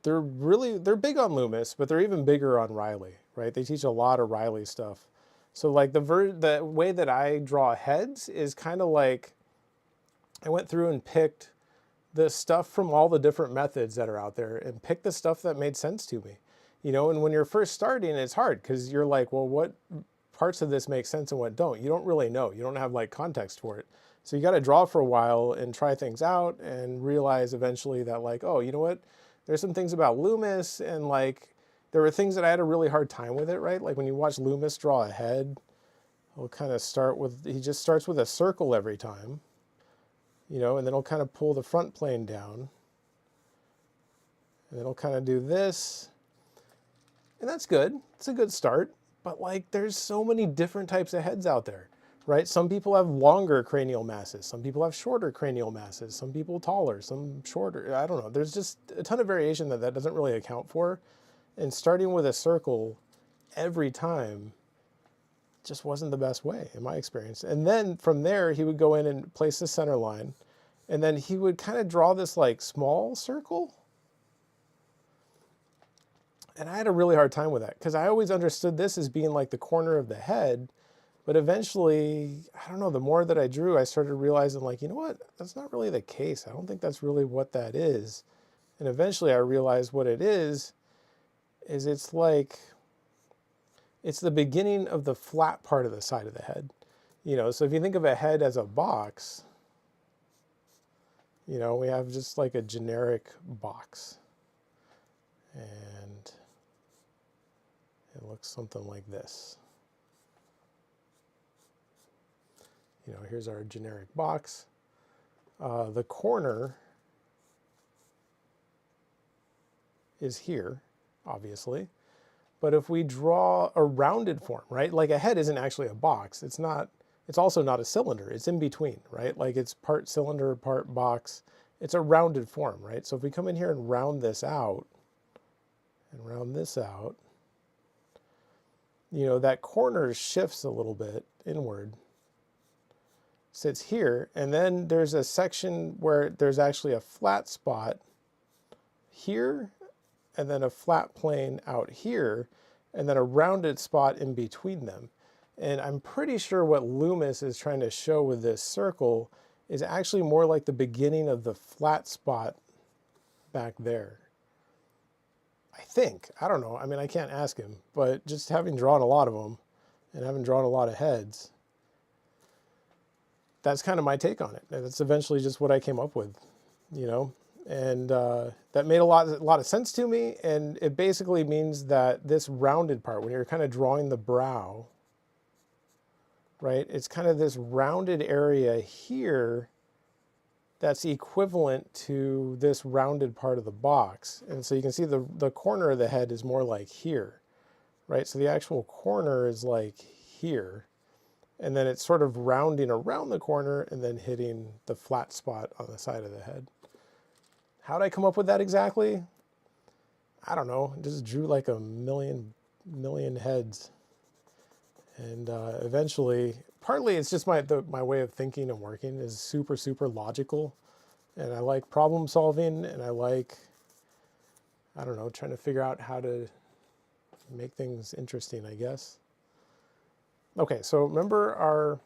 they're big on Loomis, but they're even bigger on Riley, right? They teach a lot of Riley stuff. So like the way that I draw heads is kind of like I went through and picked the stuff from all the different methods that are out there and picked the stuff that made sense to me, you know. And when you're first starting, it's hard because you're like, well, what parts of this make sense and what don't? You don't really know. You don't have like context for it. So you got to draw for a while and try things out and realize eventually that like, oh, you know what? There's some things about Loomis, and like there were things that I had a really hard time with it, right? Like when you watch Loomis draw a head, he'll kind of he just starts with a circle every time, you know, and then he'll kind of pull the front plane down, and then he'll kind of do this, and that's good. It's a good start, but like there's so many different types of heads out there, right? Some people have longer cranial masses, some people have shorter cranial masses, some people taller, some shorter. I don't know. There's just a ton of variation that doesn't really account for, and starting with a circle every time just wasn't the best way in my experience. And then from there, he would go in and place the center line, and then he would kind of draw this like small circle. And I had a really hard time with that because I always understood this as being like the corner of the head. But eventually, I don't know, the more that I drew, I started realizing like, you know what, that's not really the case. I don't think that's really what that is. And eventually I realized what it is it's like, it's the beginning of the flat part of the side of the head. You know, so if you think of a head as a box, you know, we have just like a generic box. And it looks something like this. You know, here's our generic box. The corner is here, obviously. But if we draw a rounded form, right? Like a head isn't actually a box. It's also not a cylinder. It's in between, right? Like it's part cylinder, part box. It's a rounded form, right? So if we come in here and round this out, and round this out, you know, that corner shifts a little bit inward, sits here, and then there's a section where there's actually a flat spot here, and then a flat plane out here, and then a rounded spot in between them. And I'm pretty sure what Loomis is trying to show with this circle is actually more like the beginning of the flat spot back there. I think. I don't know. I mean, I can't ask him, but just having drawn a lot of them and having drawn a lot of heads, that's kind of my take on it. That's eventually just what I came up with, you know? And that made a lot of sense to me. And it basically means that this rounded part, when you're kind of drawing the brow, right? It's kind of this rounded area here that's equivalent to this rounded part of the box. And so you can see the corner of the head is more like here, right? So the actual corner is like here. And then it's sort of rounding around the corner and then hitting the flat spot on the side of the head. How'd I come up with that exactly? I don't know. I just drew like a million heads. And eventually, partly it's just my way of thinking and working is super, super logical. And I like problem solving, and I like, I don't know, trying to figure out how to make things interesting, I guess. Okay, so remember our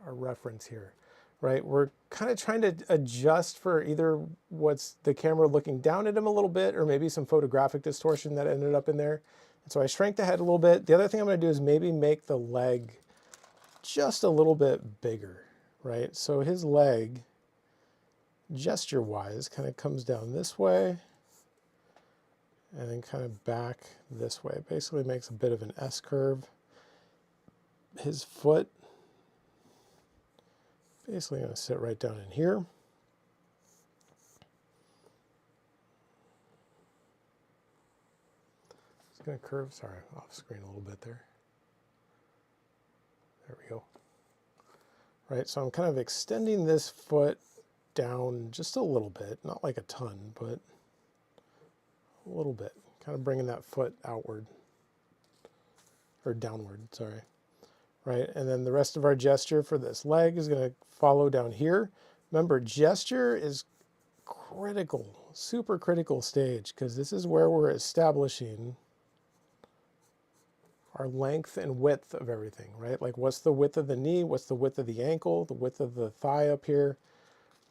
reference here, right? We're kind of trying to adjust for either what's the camera looking down at him a little bit, or maybe some photographic distortion that ended up in there. And so I shrank the head a little bit. The other thing I'm going to do is maybe make the leg just a little bit bigger, right? So his leg, gesture-wise, kind of comes down this way and then kind of back this way. It basically makes a bit of an S curve. His foot, basically going to sit right down in here. It's going to curve, sorry, off screen a little bit there. There we go. Right, so I'm kind of extending this foot down just a little bit, not like a ton, but a little bit. Kind of bringing that foot outward, or downward, sorry. Right, and then the rest of our gesture for this leg is going to follow down here. Remember, gesture is critical, super critical stage, because this is where we're establishing our length and width of everything, right? Like what's the width of the knee, what's the width of the ankle, the width of the thigh up here,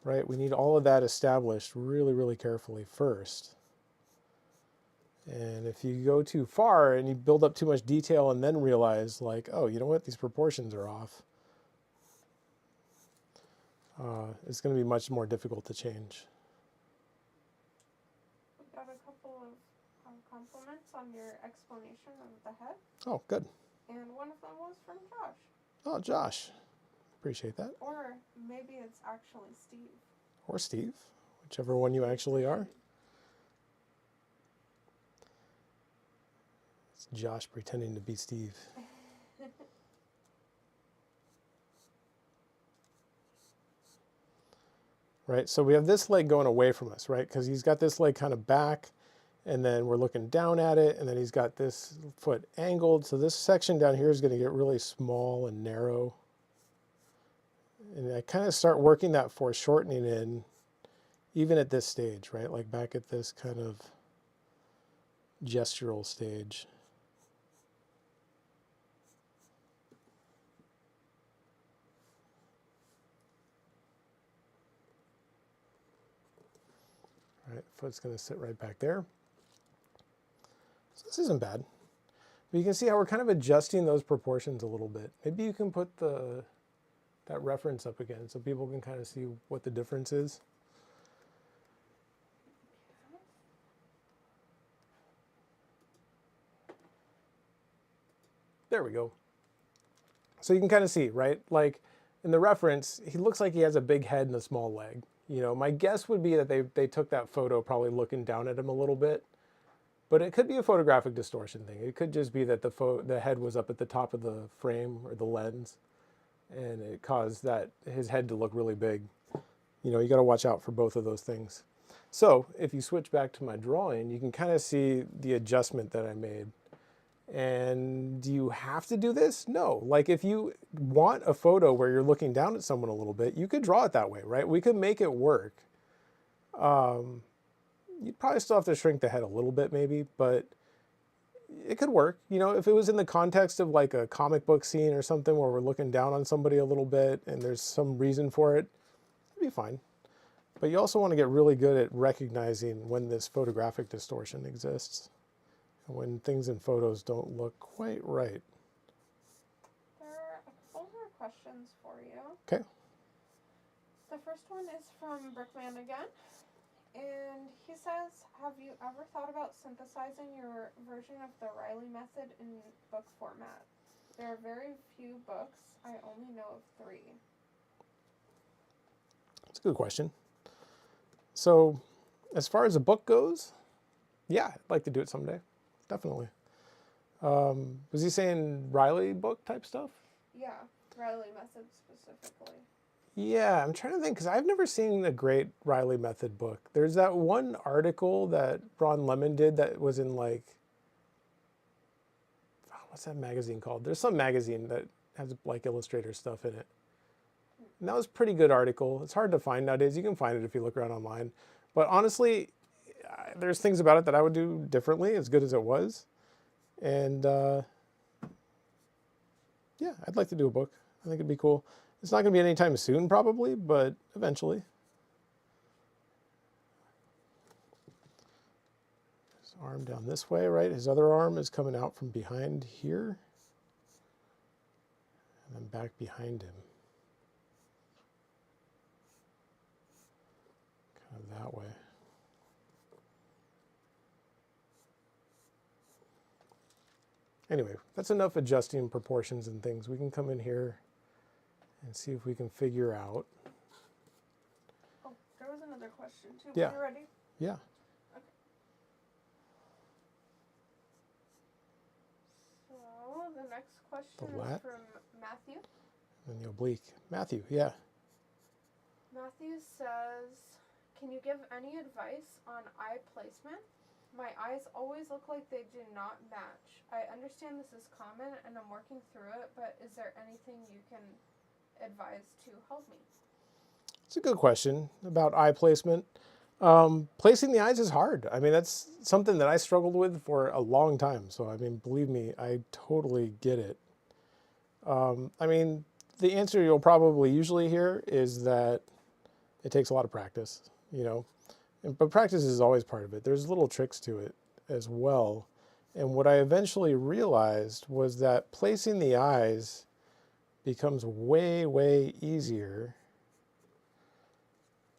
right? We need all of that established really, really carefully first. And if you go too far and you build up too much detail and then realize like, oh, you know what, these proportions are off, it's going to be much more difficult to change. We got a couple of compliments on your explanation of the head. Oh, good. And one of them was from Josh. Oh, Josh. Appreciate that. Or maybe it's actually Steve. Or Steve, whichever one you actually are. It's Josh pretending to be Steve. Right, so we have this leg going away from us, right? Because he's got this leg kind of back, and then we're looking down at it, and then he's got this foot angled. So this section down here is going to get really small and narrow. And I kind of start working that foreshortening in, even at this stage, right? Like back at this kind of gestural stage. All right, foot's going to sit right back there. So this isn't bad. But you can see how we're kind of adjusting those proportions a little bit. Maybe you can put that reference up again so people can kind of see what the difference is. There we go. So you can kind of see, right? Like in the reference, he looks like he has a big head and a small leg. You know, my guess would be that they took that photo probably looking down at him a little bit. But it could be a photographic distortion thing. It could just be that the head was up at the top of the frame or the lens, and it caused his head to look really big. You know, you got to watch out for both of those things. So if you switch back to my drawing, you can kind of see the adjustment that I made. And do you have to do this? No. Like if you want a photo where you're looking down at someone a little bit, you could draw it that way, right? We could make it work. You'd probably still have to shrink the head a little bit maybe, but it could work. You know, if it was in the context of like a comic book scene or something where we're looking down on somebody a little bit and there's some reason for it, it'd be fine. But you also want to get really good at recognizing when this photographic distortion exists and when things in photos don't look quite right. There are a couple more questions for you. Okay. The first one is from Brickman again. And he says, have you ever thought about synthesizing your version of the Riley method in book format? There are very few books. I only know of 3. That's a good question. So, as far as a book goes, yeah, I'd like to do it someday. Definitely. Was he saying Riley book type stuff? Yeah, Riley method specifically. Yeah, I'm trying to think because I've never seen a great Riley method book. There's that one article that Ron Lemon did that was in like, what's that magazine called? There's some magazine that has like Illustrator stuff in it. And that was a pretty good article. It's hard to find nowadays. You can find it if you look around online. But honestly, there's things about it that I would do differently, as good as it was. And yeah, I'd like to do a book. I think it'd be cool. It's not going to be anytime soon, probably, but eventually. His arm down this way, right? His other arm is coming out from behind here. And then back behind him. Kind of that way. Anyway, that's enough adjusting proportions and things. We can come in here and see if we can figure out. Oh, there was another question too. Yeah. Are you ready? Yeah. Okay. So the next question is from Matthew. And the oblique. Matthew, yeah. Matthew says, can you give any advice on eye placement? My eyes always look like they do not match. I understand this is common and I'm working through it, but is there anything you can advise to help me? It's a good question about eye placement. Placing the eyes is hard. I mean, that's something that I struggled with for a long time. So, I mean, believe me, I totally get it. I mean, the answer you'll probably usually hear is that it takes a lot of practice, you know. But practice is always part of it. There's little tricks to it as well. And what I eventually realized was that placing the eyes becomes way, way easier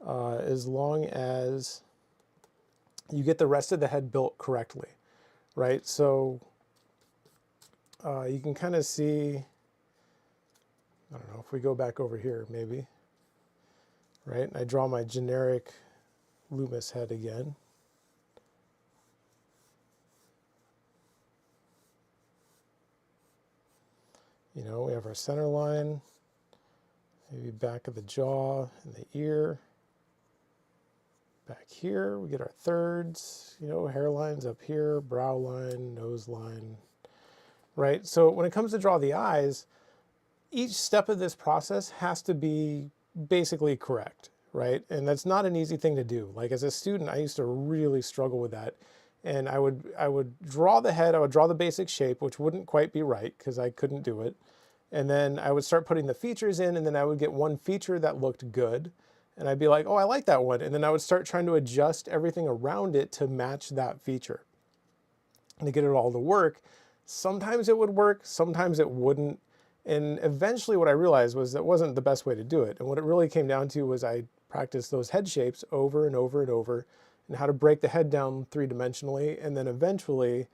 as long as you get the rest of the head built correctly, right? So you can kind of see, I don't know, if we go back over here maybe, right? I draw my generic Loomis head again. You know, we have our center line, maybe back of the jaw and the ear. Back here, we get our thirds, you know, hairlines up here, brow line, nose line, right? So when it comes to draw the eyes, each step of this process has to be basically correct, right? And that's not an easy thing to do. Like as a student, I used to really struggle with that. And I would draw the head, I would draw the basic shape, which wouldn't quite be right because I couldn't do it. And then I would start putting the features in, and then I would get one feature that looked good. And I'd be like, oh, I like that one. And then I would start trying to adjust everything around it to match that feature and to get it all to work. Sometimes it would work, sometimes it wouldn't. And eventually what I realized was that wasn't the best way to do it. And what it really came down to was I practiced those head shapes over and over and over and how to break the head down three-dimensionally. And then eventually,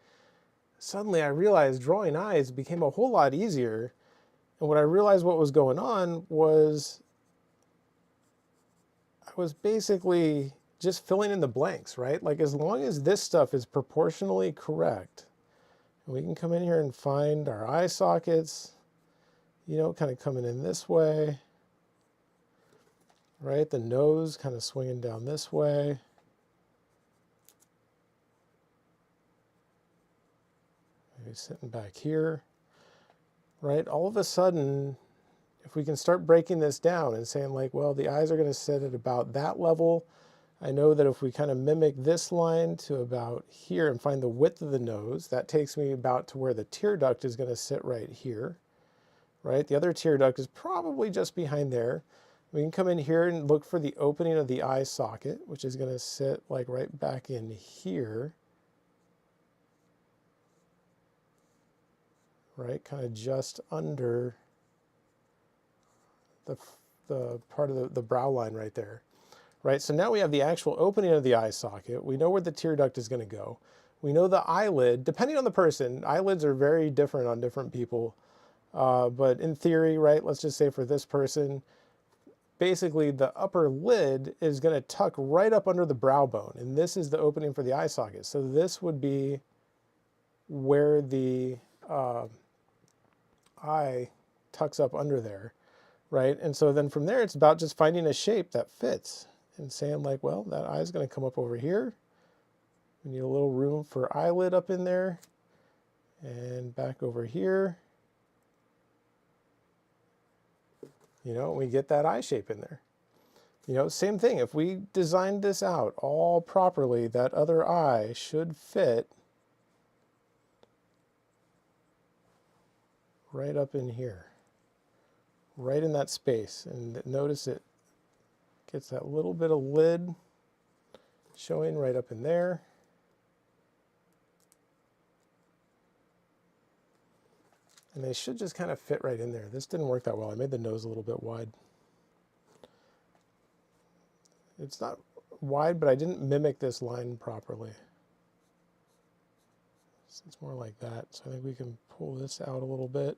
suddenly I realized drawing eyes became a whole lot easier. And what I realized what was going on was I was basically just filling in the blanks, right? Like as long as this stuff is proportionally correct, we can come in here and find our eye sockets, you know, kind of coming in this way, right? The nose kind of swinging down this way. Maybe sitting back here, right? All of a sudden, if we can start breaking this down and saying like, well, the eyes are going to sit at about that level. I know that if we kind of mimic this line to about here and find the width of the nose, that takes me about to where the tear duct is going to sit right here. Right? The other tear duct is probably just behind there. We can come in here and look for the opening of the eye socket, which is going to sit like right back in here. Right? Kind of just under the part of the brow line right there. Right? So now we have the actual opening of the eye socket. We know where the tear duct is going to go. We know the eyelid, depending on the person, eyelids are very different on different people. But in theory, right, let's just say for this person, basically the upper lid is going to tuck right up under the brow bone, and this is the opening for the eye socket. So this would be where the eye tucks up under there, right? And so then from there, it's about just finding a shape that fits and saying like, well, that eye is going to come up over here. We need a little room for eyelid up in there and back over here. You know, we get that eye shape in there. You know, same thing. If we designed this out all properly, that other eye should fit right up in here, right in that space. And notice it gets that little bit of lid showing right up in there. And they should just kind of fit right in there. This didn't work that well. I made the nose a little bit wide. It's not wide, but I didn't mimic this line properly. So it's more like that. So I think we can pull this out a little bit.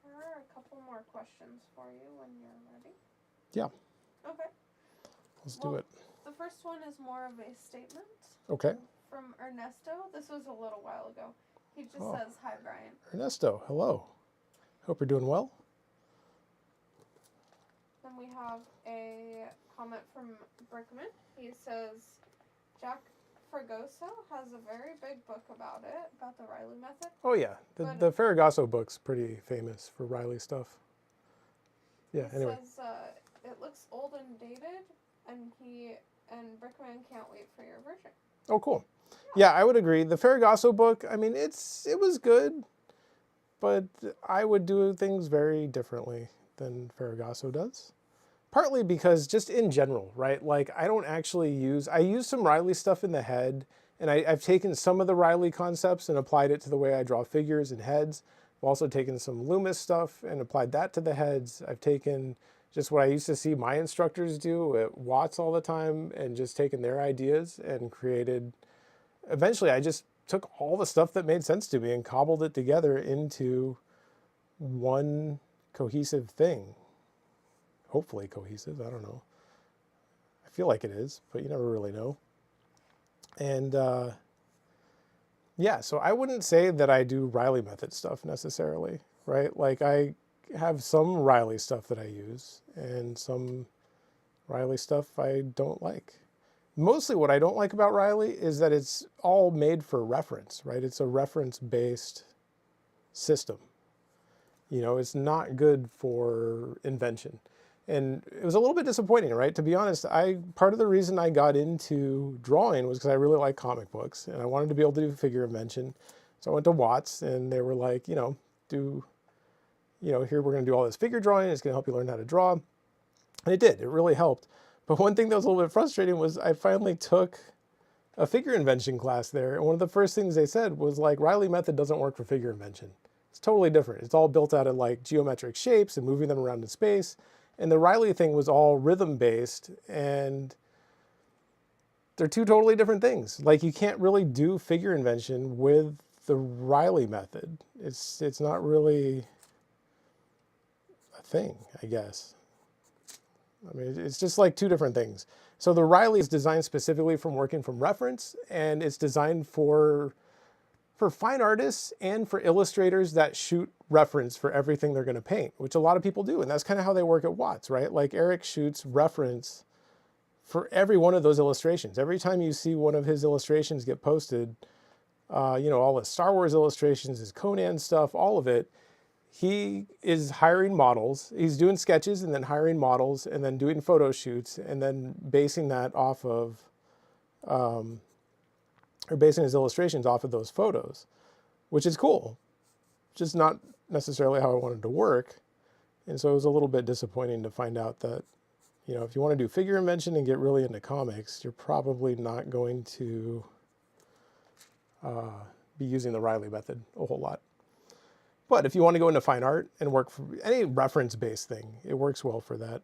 There are a couple more questions for you when you're ready. Yeah. Okay. Let's do it. The first one is more of a statement. Okay. From Ernesto. This was a little while ago. He just says, "Hi, Brian." Ernesto, hello. Hope you're doing well. Then we have a comment from Brickman. He says, "Jack Fragoso has a very big book about it, about the Riley method." Oh yeah, the Ferragasso book's pretty famous for Riley stuff. Yeah. He Anyway. says it looks old and dated, and Brickman can't wait for your version. Oh, cool. Yeah, I would agree. The Ferragasso book, I mean, it was good, but I would do things very differently than Ferragasso does. Partly because just in general, right? Like I don't actually I use some Riley stuff in the head, and I've taken some of the Riley concepts and applied it to the way I draw figures and heads. I've also taken some Loomis stuff and applied that to the heads. I've taken just what I used to see my instructors do at Watts all the time and just taken their ideas and created. Eventually, I just took all the stuff that made sense to me and cobbled it together into one cohesive thing. Hopefully cohesive, I don't know. I feel like it is, but you never really know. And yeah, so I wouldn't say that I do Riley method stuff necessarily, right? Like I have some Riley stuff that I use and some Riley stuff I don't like. Mostly what I don't like about Riley is that it's all made for reference, right? It's a reference-based system. You know, it's not good for invention. And it was a little bit disappointing, right? To be honest, part of the reason I got into drawing was because I really like comic books and I wanted to be able to do figure invention. So I went to Watts and they were like, here we're going to do all this figure drawing. It's going to help you learn how to draw. And it did. It really helped. But one thing that was a little bit frustrating was I finally took a figure invention class there. And one of the first things they said was like, Riley method doesn't work for figure invention. It's totally different. It's all built out of like geometric shapes and moving them around in space. And the Riley thing was all rhythm based, and they're two totally different things. Like you can't really do figure invention with the Riley method. It's not really a thing, I guess. I mean, it's just like two different things. So the Riley is designed specifically from working from reference, and it's designed for fine artists and for illustrators that shoot reference for everything they're going to paint, which a lot of people do. And that's kind of how they work at Watts, right? Like Eric shoots reference for every one of those illustrations. Every time you see one of his illustrations get posted, all his Star Wars illustrations, his Conan stuff, all of it, he is hiring models. He's doing sketches and then hiring models and then doing photo shoots and then basing that off of, or basing his illustrations off of those photos, which is cool. Just not necessarily how I wanted to work. And so it was a little bit disappointing to find out that, if you want to do figure invention and get really into comics, you're probably not going to be using the Riley method a whole lot. But if you want to go into fine art and work for any reference-based thing, it works well for that.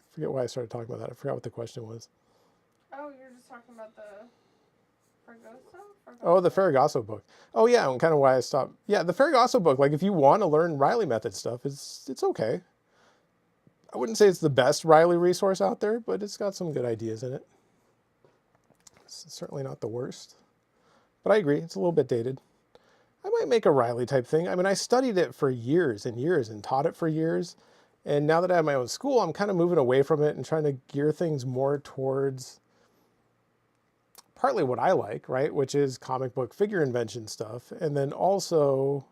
I forget why I started talking about that. I forgot what the question was. Oh, you're just talking about the Oh, the Ferragasso book. Oh yeah, and kind of why I stopped. Yeah, the Ferragasso book. Like if you want to learn Riley method stuff, it's okay. I wouldn't say it's the best Riley resource out there, but it's got some good ideas in it. It's certainly not the worst. But I agree, it's a little bit dated. I might make a Riley type thing. I mean, I studied it for years and years and taught it for years. And now that I have my own school, I'm kind of moving away from it and trying to gear things more towards partly what I like, right? Which is comic book figure invention stuff. And then also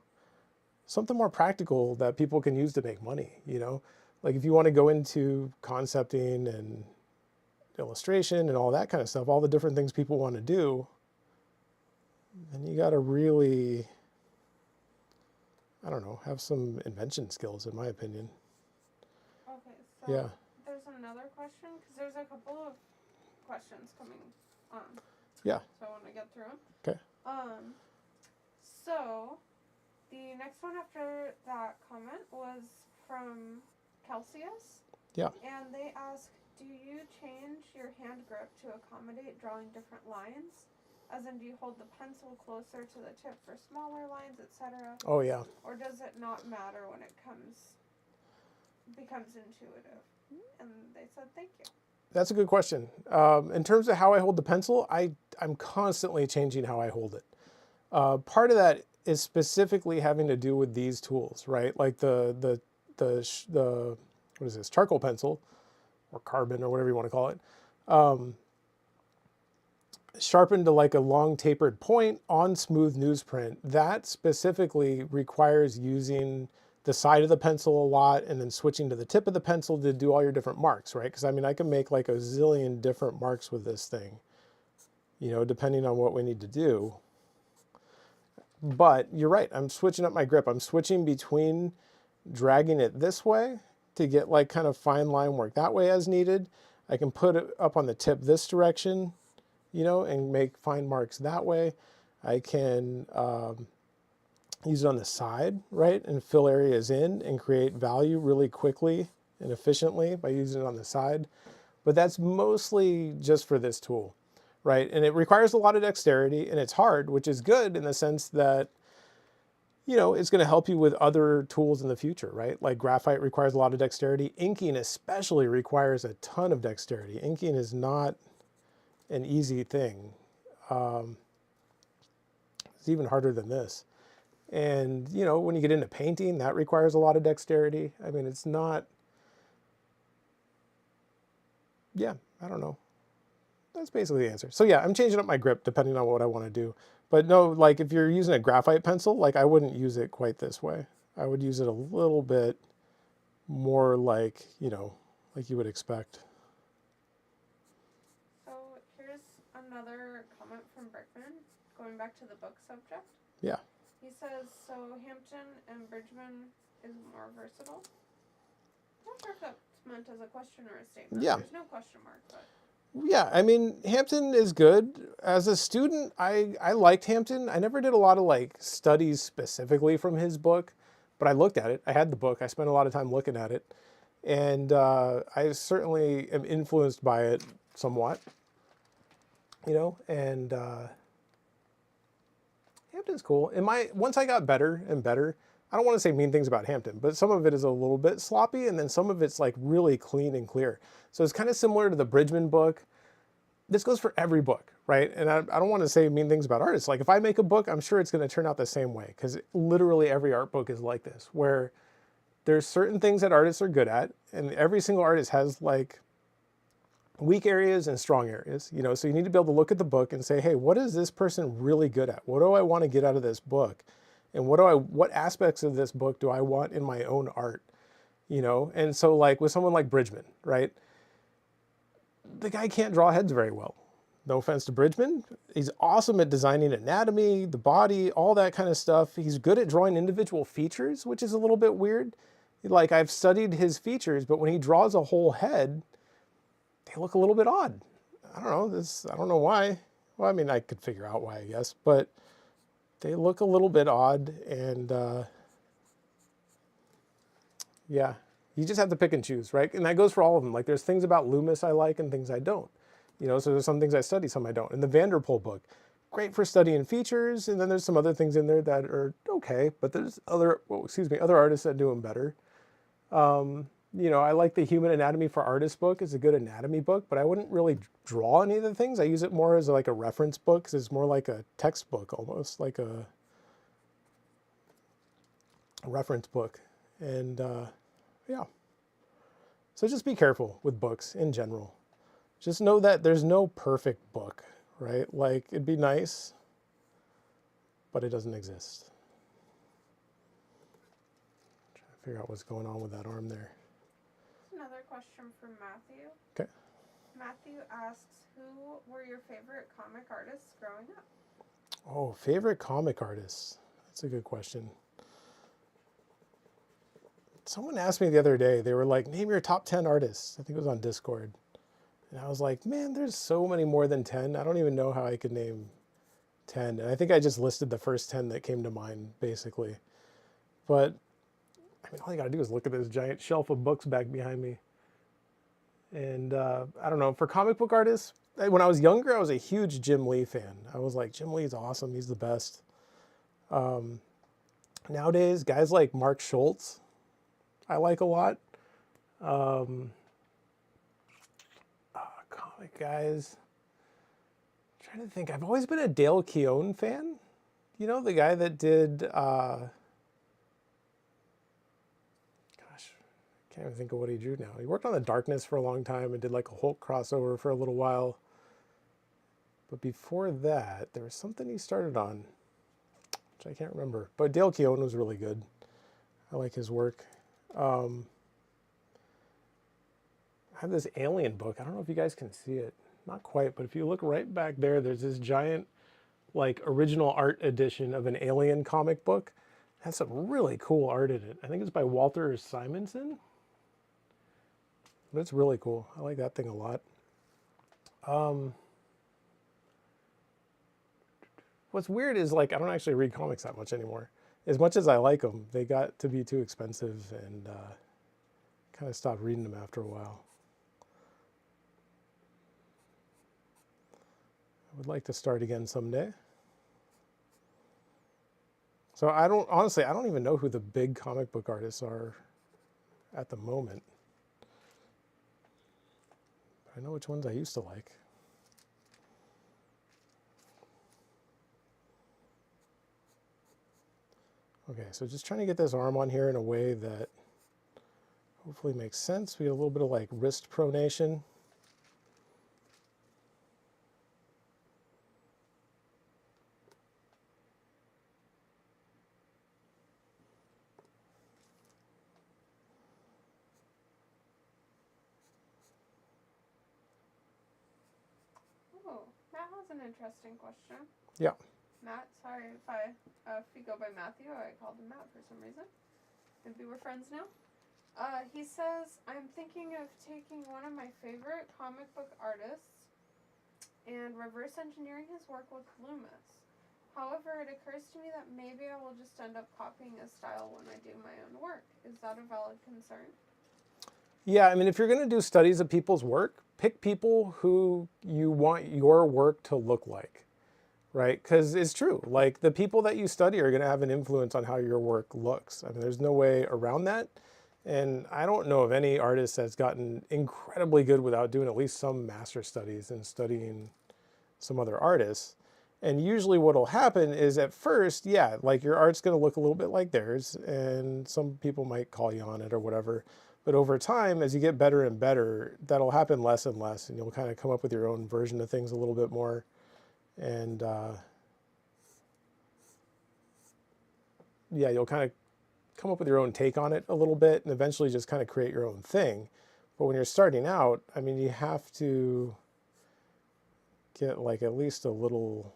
something more practical that people can use to make money, you know? Like if you want to go into concepting and illustration and all that kind of stuff, all the different things people want to do, then you got to really, I don't know, have some invention skills, in my opinion. Okay, so Yeah. there's another question, because there's a couple of questions coming on. Yeah. So I want to get through them. Okay. So the next one after that comment was from Celsius. Yeah. And they ask, do you change your hand grip to accommodate drawing different lines? As in, do you hold the pencil closer to the tip for smaller lines, etc.? Oh, yeah. Or does it not matter when it becomes intuitive? And they said, thank you. That's a good question. In terms of how I hold the pencil, I'm constantly changing how I hold it. Part of that is specifically having to do with these tools, right? Like the what is this, charcoal pencil, or carbon, or whatever you want to call it, sharpened to like a long tapered point on smooth newsprint. That specifically requires using the side of the pencil a lot and then switching to the tip of the pencil to do all your different marks, right? Because I mean, I can make like a zillion different marks with this thing, you know, depending on what we need to do. But you're right, I'm switching up my grip. I'm switching between dragging it this way to get like kind of fine line work that way as needed. I can put it up on the tip this direction, you know, and make fine marks that way. I can use it on the side, right, and fill areas in and create value really quickly and efficiently by using it on the side. But that's mostly just for this tool, right? And it requires a lot of dexterity, and it's hard, which is good in the sense that, you know, it's going to help you with other tools in the future, right? Like graphite requires a lot of dexterity. Inking especially requires a ton of dexterity. Inking is not an easy thing. It's even harder than this. And, you know, when you get into painting, that requires a lot of dexterity. I mean, it's not, yeah, I don't know. That's basically the answer. So yeah, I'm changing up my grip depending on what I want to do. But no, like if you're using a graphite pencil, like I wouldn't use it quite this way. I would use it a little bit more like, you know, like you would expect. So here's another comment from Brickman, going back to the book subject. Yeah. He says, so Hampton and Bridgman is more versatile? I'm not sure if that's meant as a question or a statement. Yeah. There's no question mark, but... Yeah, I mean, Hampton is good. As a student, I liked Hampton. I never did a lot of like studies specifically from his book, but I looked at it. I had the book. I spent a lot of time looking at it. And I certainly am influenced by it somewhat, you know, and Hampton's cool. Once I got better and better, I don't want to say mean things about Hampton, but some of it is a little bit sloppy, and then some of it's like really clean and clear. So it's kind of similar to the Bridgman book. This goes for every book, right? And I don't want to say mean things about artists. Like if I make a book, I'm sure it's going to turn out the same way, because literally every art book is like this, where there's certain things that artists are good at, and every single artist has like weak areas and strong areas, you know, so you need to be able to look at the book and say, hey, what is this person really good at? What do I want to get out of this book? And what aspects of this book do I want in my own art? You know, and so like with someone like Bridgman, right? The guy can't draw heads very well. No offense to Bridgman. He's awesome at designing anatomy, the body, all that kind of stuff. He's good at drawing individual features, which is a little bit weird. Like I've studied his features, but when he draws a whole head, they look a little bit odd. I don't know. I don't know why. Well, I mean, I could figure out why, I guess, but they look a little bit odd, and yeah, you just have to pick and choose, right? And that goes for all of them. Like there's things about Loomis I like and things I don't. You know, so there's some things I study, some I don't. In the Vanderpool book, great for studying features, and then there's some other things in there that are okay, but there's other, other artists that do them better. I like the Human Anatomy for Artists book. It's a good anatomy book, but I wouldn't really draw any of the things. I use it more as like a reference book because it's more like a textbook almost, like a reference book. And yeah. So just be careful with books in general. Just know that there's no perfect book, right? Like, it'd be nice, but it doesn't exist. I'm trying to figure out what's going on with that arm there. Another question from Matthew. Okay. Matthew asks, who were your favorite comic artists growing up? Oh, favorite comic artists. That's a good question. Someone asked me the other day, they were like, name your top 10 artists. I think it was on Discord. And I was like, man, there's so many more than 10. I don't even know how I could name 10. And I think I just listed the first 10 that came to mind, basically. But, I mean, all you got to do is look at this giant shelf of books back behind me. And I don't know, for comic book artists, when I was younger, I was a huge Jim Lee fan. I was like, Jim Lee's awesome. He's the best. Nowadays, guys like Mark Schultz, I like a lot. Comic guys. I'm trying to think. I've always been a Dale Keown fan. You know, the guy that did, gosh, can't even think of what he drew now. He worked on The Darkness for a long time and did like a Hulk crossover for a little while. But before that, there was something he started on, which I can't remember. But Dale Keown was really good. I like his work. I have this Alien book. I don't know if you guys can see it. Not quite, but if you look right back there, there's this giant, like, original art edition of an Alien comic book. It has some really cool art in it. I think it's by Walter Simonson. But it's really cool. I like that thing a lot. What's weird is, like, I don't actually read comics that much anymore. As much as I like them, they got to be too expensive, and kind of stopped reading them after a while. I would like to start again someday. So honestly, I don't even know who the big comic book artists are at the moment. I know which ones I used to like. Okay, so just trying to get this arm on here in a way that hopefully makes sense. We get a little bit of like wrist pronation. Oh, Matt has an interesting question. Yeah. Matt, sorry if you go by Matthew, I called him Matt for some reason. Maybe we're friends now. He says, I'm thinking of taking one of my favorite comic book artists and reverse engineering his work with Loomis. However, it occurs to me that maybe I will just end up copying his style when I do my own work. Is that a valid concern? Yeah, I mean, if you're going to do studies of people's work, pick people who you want your work to look like, right? Because it's true. Like, the people that you study are going to have an influence on how your work looks. I mean, there's no way around that. And I don't know of any artist that's gotten incredibly good without doing at least some master studies and studying some other artists. And usually what will happen is at first, yeah, like your art's going to look a little bit like theirs, and some people might call you on it or whatever. But over time, as you get better and better, that'll happen less and less, and you'll kind of come up with your own version of things a little bit more. And yeah, you'll kind of come up with your own take on it a little bit and eventually just kind of create your own thing. But when you're starting out, I mean, you have to get like at least a little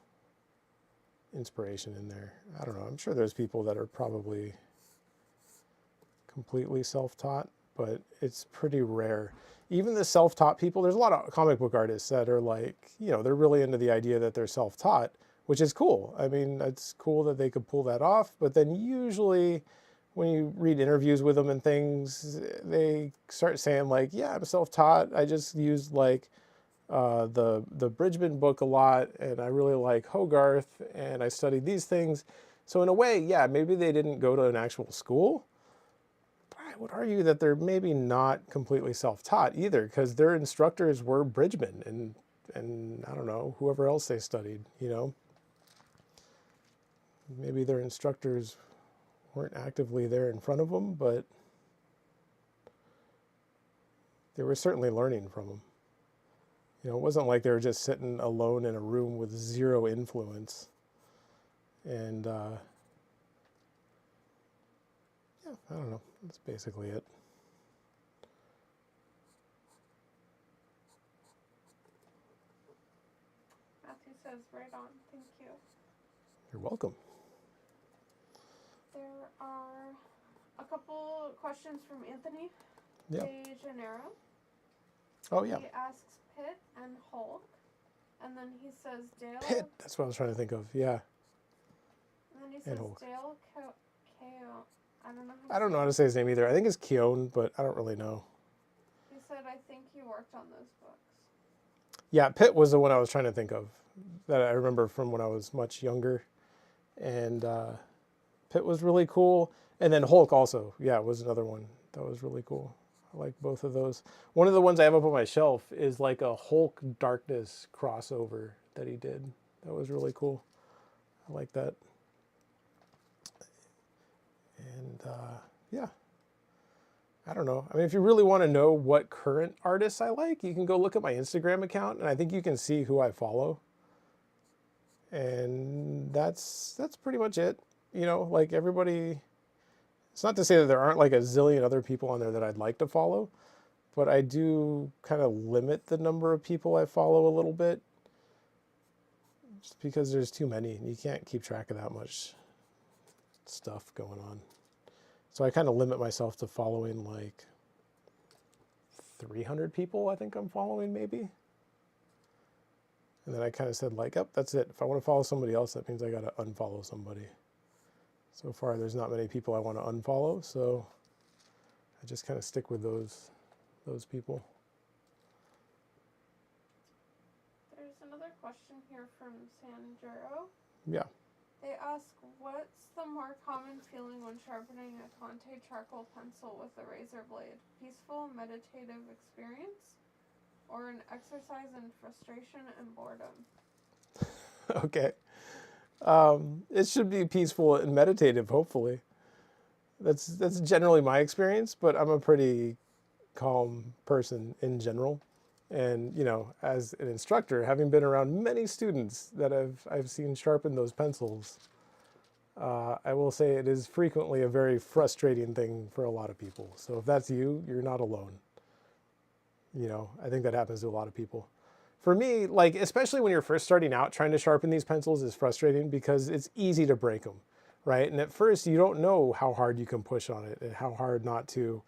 inspiration in there. I don't know. I'm sure there's people that are probably completely self-taught, but it's pretty rare. Even the self-taught people, there's a lot of comic book artists that are like, you know, they're really into the idea that they're self-taught, which is cool. I mean, it's cool that they could pull that off, but then usually when you read interviews with them and things, they start saying like, yeah, I'm self-taught. I just used like the Bridgman book a lot, and I really like Hogarth, and I studied these things. So in a way, yeah, maybe they didn't go to an actual school, but I would argue that they're maybe not completely self-taught either, because their instructors were Bridgman and I don't know, whoever else they studied, you know. Maybe their instructors weren't actively there in front of them, but they were certainly learning from them. You know, it wasn't like they were just sitting alone in a room with zero influence. And yeah, I don't know. That's basically it. Matthew says, right on. Thank you. You're welcome. There are a couple questions from Anthony Yeah. De Janeiro. Oh, yeah. He asks Pitt and Hulk. And then he says Dale. Pitt. That's what I was trying to think of. Yeah. And then he says Hulk. Dale Keown. I don't know how to say his name either. I think it's Keown, but I don't really know. He said, I think you worked on those books. Yeah, Pitt was the one I was trying to think of that I remember from when I was much younger. And Pitt was really cool. And then Hulk also, yeah, was another one that was really cool. I like both of those. One of the ones I have up on my shelf is like a Hulk Darkness crossover that he did. That was really cool. I like that. And yeah, I don't know. I mean, if you really want to know what current artists I like, you can go look at my Instagram account, and I think you can see who I follow. And that's pretty much it. You know, like everybody, it's not to say that there aren't like a zillion other people on there that I'd like to follow, but I do kind of limit the number of people I follow a little bit just because there's too many and you can't keep track of that much stuff going on. So I kind of limit myself to following like 300 people, I think I'm following maybe. And then I kind of said like, yep, that's it. If I want to follow somebody else, that means I got to unfollow somebody. So far, there's not many people I want to unfollow, so I just kind of stick with those people. There's another question here from Sanjuro. Yeah. They ask, what's the more common feeling when sharpening a Conte charcoal pencil with a razor blade? Peaceful, meditative experience? Or an exercise in frustration and boredom? Okay. It should be peaceful and meditative, hopefully. That's generally my experience, but I'm a pretty calm person in general. And, you know, as an instructor, having been around many students that I've seen sharpen those pencils, I will say it is frequently a very frustrating thing for a lot of people. So if that's you, you're not alone. You know, I think that happens to a lot of people. For me, like, especially when you're first starting out, trying to sharpen these pencils is frustrating because it's easy to break them, right? And at first you don't know how hard you can push on it and how hard not to.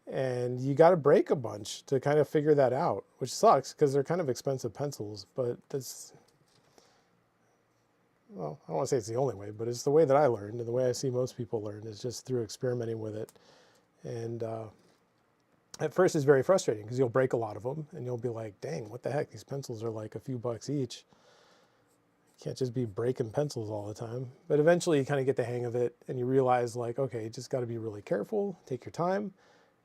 And you got to break a bunch to kind of figure that out, which sucks because they're kind of expensive pencils, but that's, well, I don't want to say it's the only way, but it's the way that I learned and the way I see most people learn is just through experimenting with it. And at first it's very frustrating because you'll break a lot of them and you'll be like, dang, what the heck? These pencils are like a few bucks each. You can't just be breaking pencils all the time. But eventually you kind of get the hang of it and you realize like, okay, you just got to be really careful, take your time.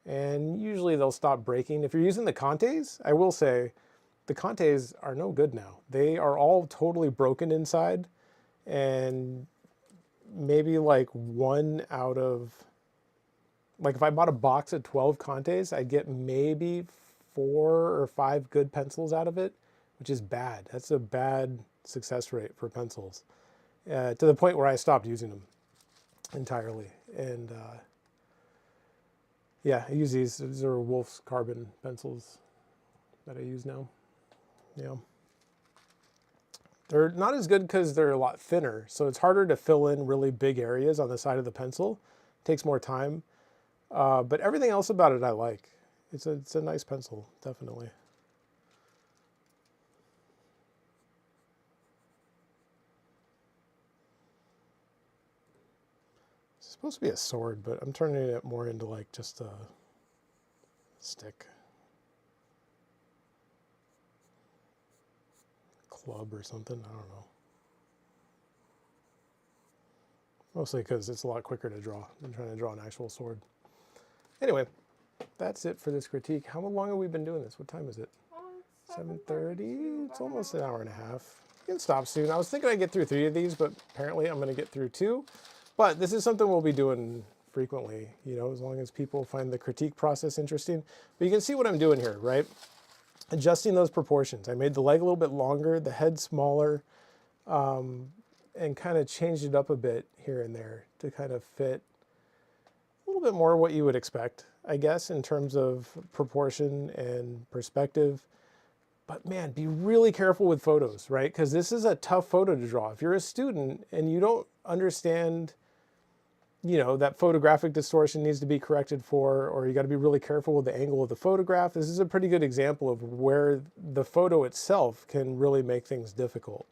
And usually they'll stop breaking. If you're using the Contes, I will say the Contes are no good now. They are all totally broken inside. And maybe like one out of, like if I bought a box of 12 Contes, I'd get maybe 4 or 5 good pencils out of it, which is bad. That's a bad success rate for pencils. To the point where I stopped using them entirely. And yeah, I use these. These are Wolf's Carbon pencils that I use now. Yeah. They're not as good because they're a lot thinner, so it's harder to fill in really big areas on the side of the pencil. It takes more time. But everything else about it I like. It's a nice pencil, definitely. It's supposed to be a sword, but I'm turning it more into like just a stick. club or something. I don't know. Mostly because it's a lot quicker to draw than trying to draw an actual sword. Anyway, that's it for this critique. How long have we been doing this? What time is it? 7:30. It's almost an hour and a half. We can stop soon. I was thinking I'd get through 3 of these, but apparently I'm going to get through 2. But this is something we'll be doing frequently, you know, as long as people find the critique process interesting. But you can see what I'm doing here, right? Adjusting those proportions. I made the leg a little bit longer, the head smaller, and kind of changed it up a bit here and there to kind of fit a little bit more what you would expect, I guess, in terms of proportion and perspective. But man, be really careful with photos, right? Because this is a tough photo to draw. If you're a student and you don't understand, you know, that photographic distortion needs to be corrected for, or you got to be really careful with the angle of the photograph. This is a pretty good example of where the photo itself can really make things difficult,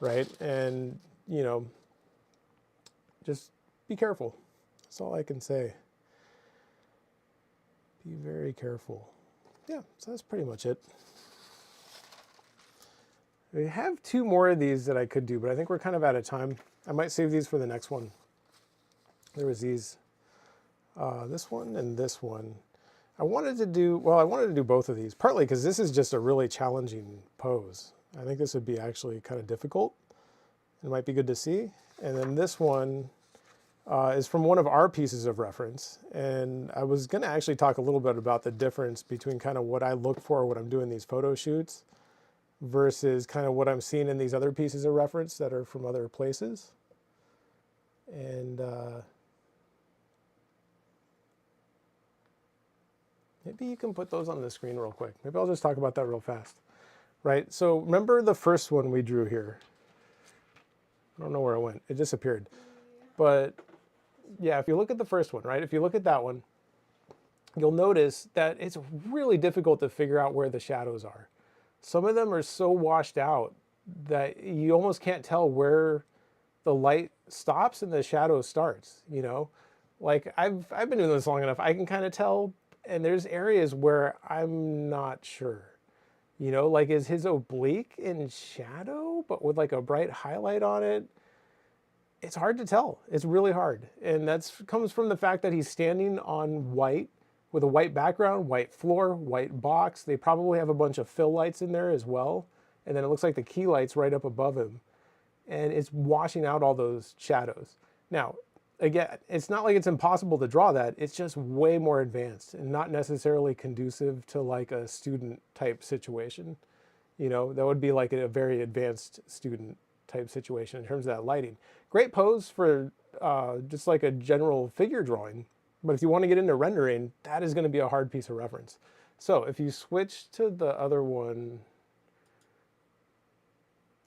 right? And, you know, just be careful. That's all I can say. Be very careful. Yeah, so that's pretty much it. We have 2 more of these that I could do, but I think we're kind of out of time. I might save these for the next one. There was these, this one and this one. I wanted to do both of these, partly because this is just a really challenging pose. I think this would be actually kind of difficult. It might be good to see. And then this one is from one of our pieces of reference. And I was going to actually talk a little bit about the difference between kind of what I look for when I'm doing these photo shoots versus kind of what I'm seeing in these other pieces of reference that are from other places. And maybe you can put those on the screen real quick. Maybe I'll just talk about that real fast. Right, so remember the first one we drew here? I don't know where it went. It disappeared. But yeah, if you look at the first one, right? If you look at that one, you'll notice that it's really difficult to figure out where the shadows are. Some of them are so washed out that you almost can't tell where the light stops and the shadow starts, you know? Like I've been doing this long enough, I can kind of tell, and there's areas where I'm not sure. You know, like is his oblique in shadow, but with like a bright highlight on it? It's hard to tell. It's really hard. And that comes from the fact that he's standing on white with a white background, white floor, white box. They probably have a bunch of fill lights in there as well. And then it looks like the key light's right up above him. And it's washing out all those shadows. Now, again, it's not like it's impossible to draw that. It's just way more advanced and not necessarily conducive to like a student type situation. You know, that would be like a very advanced student type situation in terms of that lighting. Great pose for just like a general figure drawing. But if you want to get into rendering, that is going to be a hard piece of reference. So if you switch to the other one,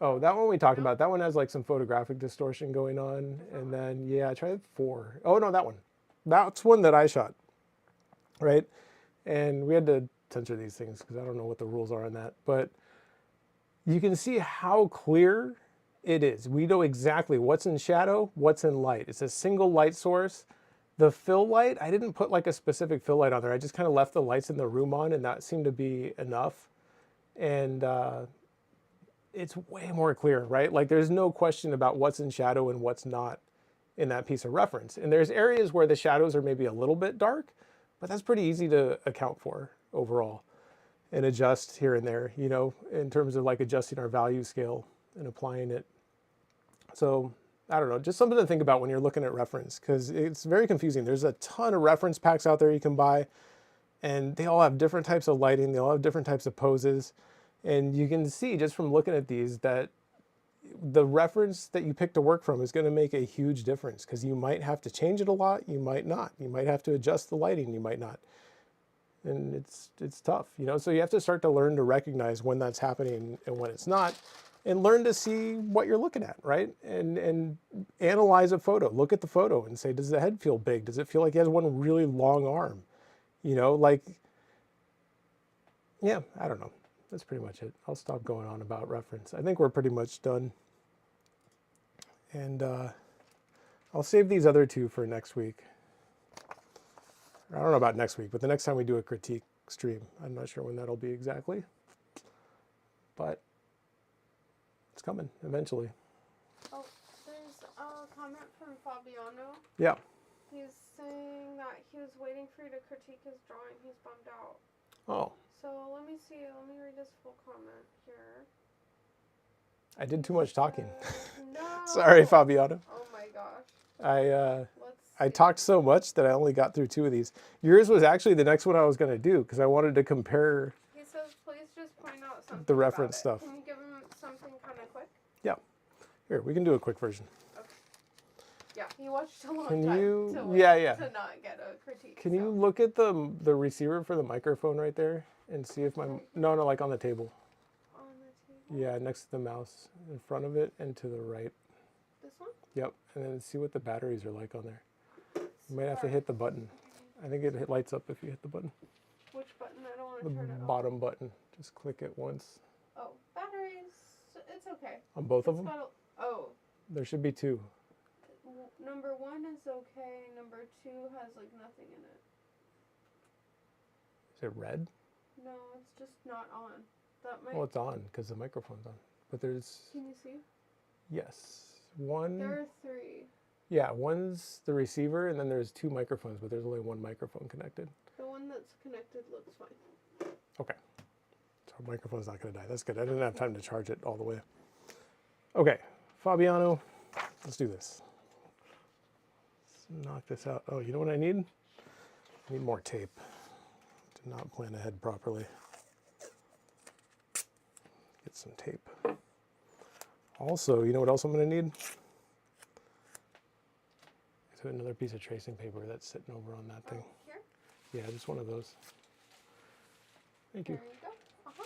oh, that one we talked about. That one has like some photographic distortion going on. And then, yeah, try 4. Oh, no, that one. That's one that I shot, right? And we had to censor these things because I don't know what the rules are on that. But you can see how clear it is. We know exactly what's in shadow, what's in light. It's a single light source. The fill light, I didn't put like a specific fill light on there. I just kind of left the lights in the room on, and that seemed to be enough. And it's way more clear, right? Like there's no question about what's in shadow and what's not in that piece of reference. And there's areas where the shadows are maybe a little bit dark, but that's pretty easy to account for overall and adjust here and there, you know, in terms of like adjusting our value scale and applying it. So I don't know, just something to think about when you're looking at reference, because it's very confusing. There's a ton of reference packs out there you can buy, and they all have different types of lighting. They all have different types of poses. And you can see just from looking at these that the reference that you pick to work from is going to make a huge difference, because you might have to change it a lot. You might not. You might have to adjust the lighting. You might not. And it's tough, you know, so you have to start to learn to recognize when that's happening and when it's not, and learn to see what you're looking at, right? And analyze a photo. Look at the photo and say, does the head feel big? Does it feel like he has one really long arm? You know, like, yeah, I don't know. That's pretty much it. I'll stop going on about reference. I think we're pretty much done. And I'll save these other 2 for next week. I don't know about next week, but the next time we do a critique stream, I'm not sure when that'll be exactly. But It's coming eventually. Oh, there's a comment from Fabiano. Yeah. He's saying that he was waiting for you to critique his drawing. He's bummed out. Oh. So let me see. Let me read his full comment here. I did too much talking. No. Sorry, Fabiano. Oh my gosh. I talked so much that I only got through 2 of these. Yours was actually the next one I was going to do because I wanted to compare. He says, please just point out something the reference about it. stuff. Can you give him something kind of quick? Yeah. Here, we can do a quick version. Okay. Yeah, he watched a long Can time you? to not get a critique. Can you look at the receiver for the microphone right there and see if my no like on the table. On the table? Yeah, next to the mouse, in front of it and to the right. This one? Yep, and then see what the batteries are like on there. You might have to hit the button. I think it lights up if you hit the button. Which button? I don't want to The turn it off. bottom button. Just click it once. Oh, batteries. It's okay. On both of them? Oh. There should be 2. Number 1 is okay. Number 2 has like nothing in it. Is it red? No, it's just not on. That might. Well, it's on because the microphone's on. But there's. Can you see? Yes. One. There are 3. Yeah, one's the receiver, and then there's 2 microphones, but there's only 1 microphone connected. The one that's connected looks fine. Okay. So our microphone's not going to die. That's good. I didn't have time to charge it all the way. Okay, Fabiano, let's do this. Let's knock this out. Oh, you know what I need? I need more tape. Did not plan ahead properly. Get some tape. Also, you know what else I'm going to need? So another piece of tracing paper that's sitting over on that thing. Here? Yeah, just one of those. Thank you. There you go. Uh-huh.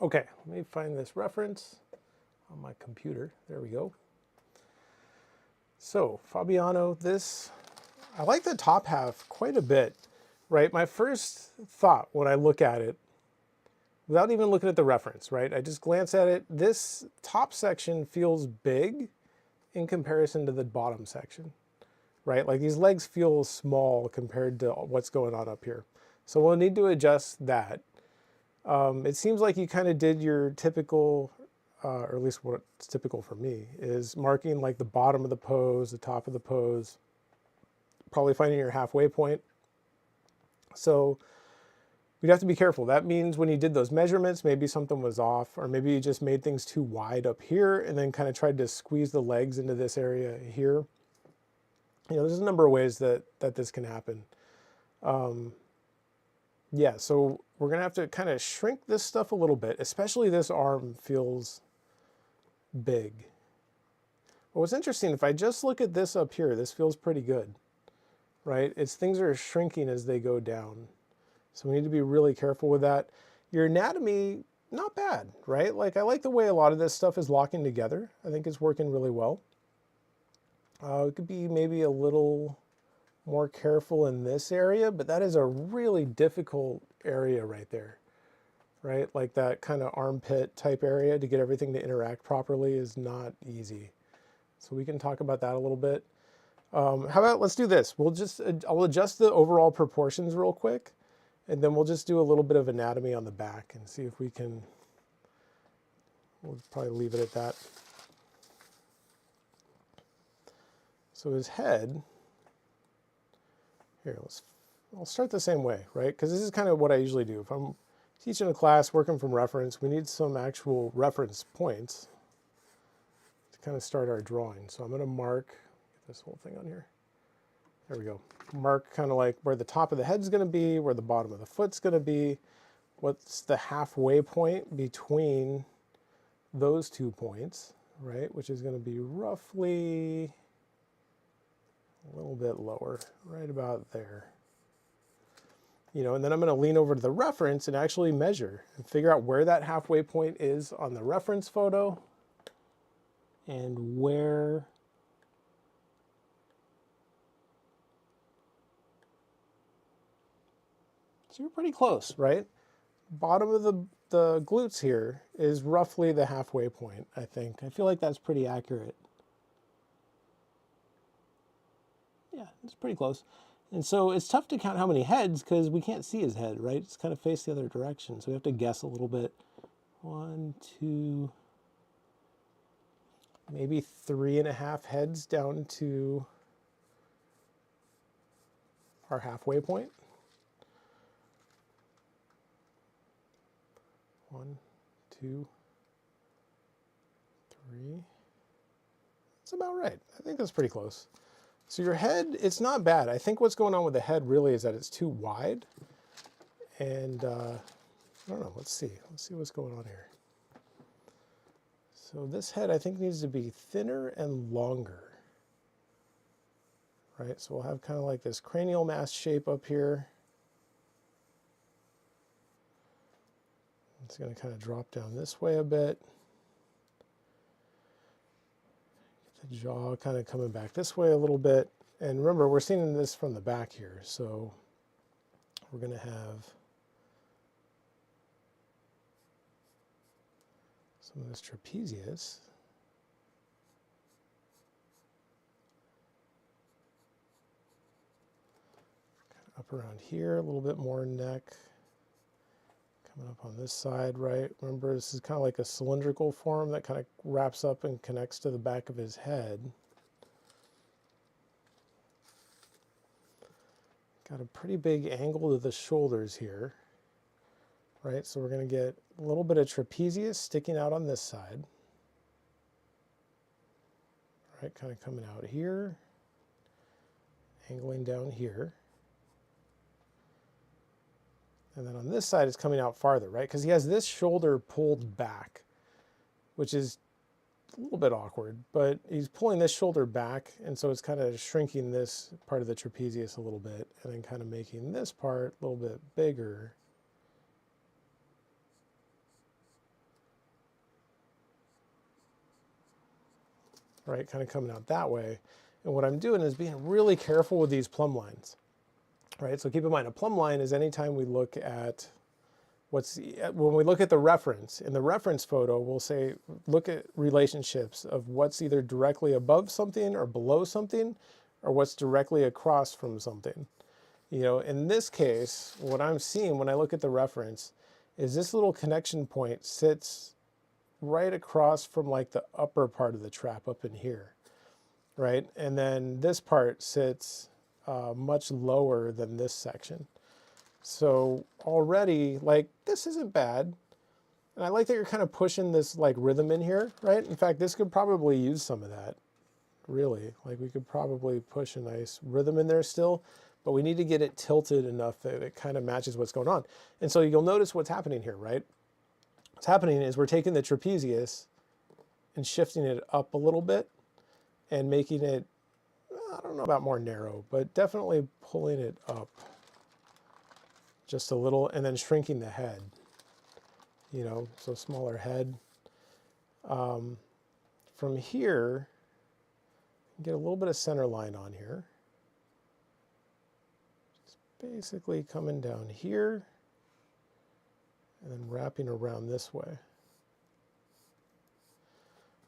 Okay, let me find this reference on my computer. There we go. So, Fabiano, I like the top half quite a bit, right? My first thought when I look at it, without even looking at the reference, right? I just glance at it. This top section feels big in comparison to the bottom section, right? Like these legs feel small compared to what's going on up here. So we'll need to adjust that. It seems like you kind of did your typical, or at least what's typical for me, is marking like the bottom of the pose, the top of the pose, probably finding your halfway point. So we'd have to be careful. That means when you did those measurements, maybe something was off, or maybe you just made things too wide up here and then kind of tried to squeeze the legs into this area here. You know, there's a number of ways that this can happen. Yeah, so we're going to have to kind of shrink this stuff a little bit, especially this arm feels big. But what's interesting, if I just look at this up here, this feels pretty good, right? Things are shrinking as they go down. So we need to be really careful with that. Your anatomy, not bad, right? Like I like the way a lot of this stuff is locking together. I think it's working really well. It could be maybe a little more careful in this area, but that is a really difficult area right there, right? Like that kind of armpit type area to get everything to interact properly is not easy. So we can talk about that a little bit. How about, let's do this. I'll adjust the overall proportions real quick, and then we'll just do a little bit of anatomy on the back and see if we can, we'll probably leave it at that. So his head, here, I'll start the same way, right? Because this is kind of what I usually do. If I'm teaching a class, working from reference, we need some actual reference points to kind of start our drawing. So I'm going to mark, get this whole thing on here. There we go. Mark kind of like where the top of the head's going to be, where the bottom of the foot's going to be, what's the halfway point between those 2 points, right? Which is going to be roughly a little bit lower, right about there. You know, and then I'm going to lean over to the reference and actually measure and figure out where that halfway point is on the reference photo and where so you're pretty close, right? Bottom of the glutes here is roughly the halfway point, I think. I feel like that's pretty accurate. Yeah, it's pretty close. And so it's tough to count how many heads because we can't see his head, right? It's kind of faced the other direction. So we have to guess a little bit. 1, 2, maybe 3.5 heads down to our halfway point. 1, 2, 3. That's about right. I think that's pretty close. So your head, it's not bad. I think what's going on with the head really is that it's too wide. And I don't know, let's see. Let's see what's going on here. So this head I think needs to be thinner and longer. Right, so we'll have kind of like this cranial mass shape up here. It's going to kind of drop down this way a bit. Get the jaw kind of coming back this way a little bit. And remember, we're seeing this from the back here, so we're going to have some of this trapezius. Up around here, a little bit more neck. Coming up on this side, right? Remember, this is kind of like a cylindrical form that kind of wraps up and connects to the back of his head. Got a pretty big angle to the shoulders here, right? So we're going to get a little bit of trapezius sticking out on this side. Right, kind of coming out here, angling down here. And then on this side, it's coming out farther, right? Because he has this shoulder pulled back, which is a little bit awkward, but he's pulling this shoulder back, and so it's kind of shrinking this part of the trapezius a little bit, and then kind of making this part a little bit bigger. Right, kind of coming out that way. And what I'm doing is being really careful with these plumb lines. Right, so keep in mind, a plumb line is anytime we look at when we look at the reference. In the reference photo, we'll say, look at relationships of what's either directly above something or below something, or what's directly across from something. You know, in this case, what I'm seeing when I look at the reference is this little connection point sits right across from like the upper part of the trap up in here, right? And then this part sits much lower than this section. So already, like, this isn't bad. And I like that you're kind of pushing this like rhythm in here, right? In fact, this could probably use some of that, really. Like, we could probably push a nice rhythm in there still, but we need to get it tilted enough that it kind of matches what's going on. And so you'll notice what's happening here, right? What's happening is we're taking the trapezius and shifting it up a little bit and making it, I don't know about more narrow, but definitely pulling it up just a little and then shrinking the head, you know, so smaller head. From here, get a little bit of center line on here. Just basically coming down here and then wrapping around this way.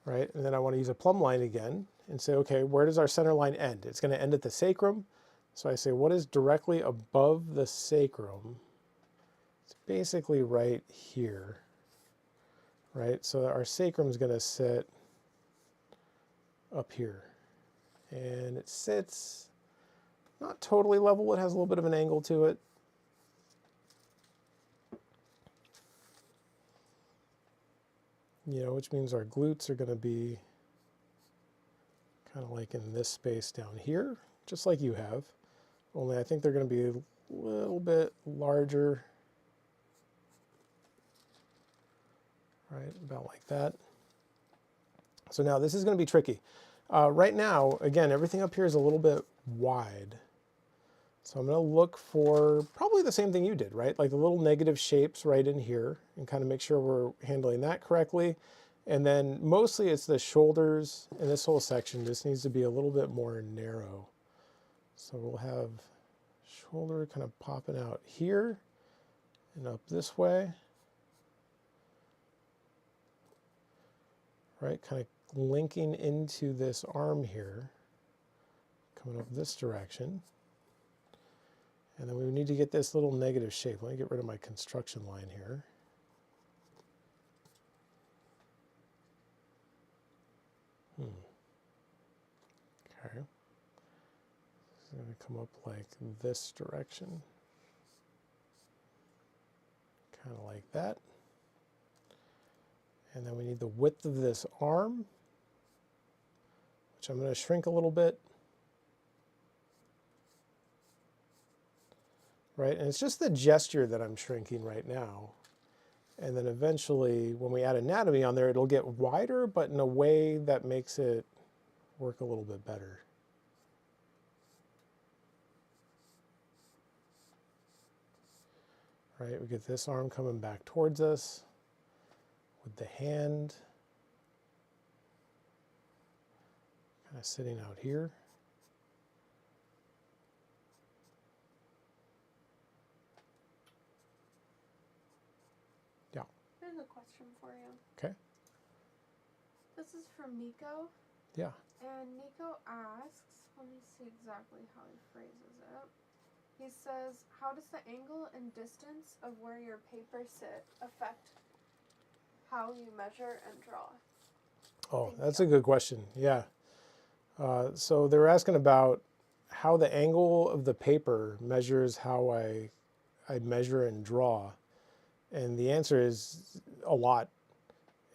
Right, and then I want to use a plumb line again and say, okay, where does our center line end? It's going to end at the sacrum. So I say, what is directly above the sacrum? It's basically right here, right? So our sacrum is going to sit up here. And it sits not totally level. It has a little bit of an angle to it. You know, which means our glutes are going to be kind of like in this space down here, just like you have. Only I think they're going to be a little bit larger. Right, about like that. So now this is going to be tricky. Right now, again, everything up here is a little bit wide. So I'm going to look for probably the same thing you did, right? Like the little negative shapes right in here and kind of make sure we're handling that correctly. And then mostly it's the shoulders, and this whole section just needs to be a little bit more narrow. So we'll have shoulder kind of popping out here and up this way, right? Kind of linking into this arm here, coming up this direction. And then we need to get this little negative shape. Let me get rid of my construction line here. Okay. It's going to come up like this direction. Kind of like that. And then we need the width of this arm, which I'm going to shrink a little bit. Right, and it's just the gesture that I'm shrinking right now. And then eventually, when we add anatomy on there, it'll get wider, but in a way that makes it work a little bit better. Right, we get this arm coming back towards us with the hand kind of sitting out here. Yeah. Here's a question for you. Okay. This is from Nico. Yeah. And Nico asks, let me see exactly how he phrases it. He says, how does the angle and distance of where your paper sit affect how you measure and draw? Oh, that's a good question. Yeah. So they were asking about how the angle of the paper measures how I measure and draw. And the answer is a lot.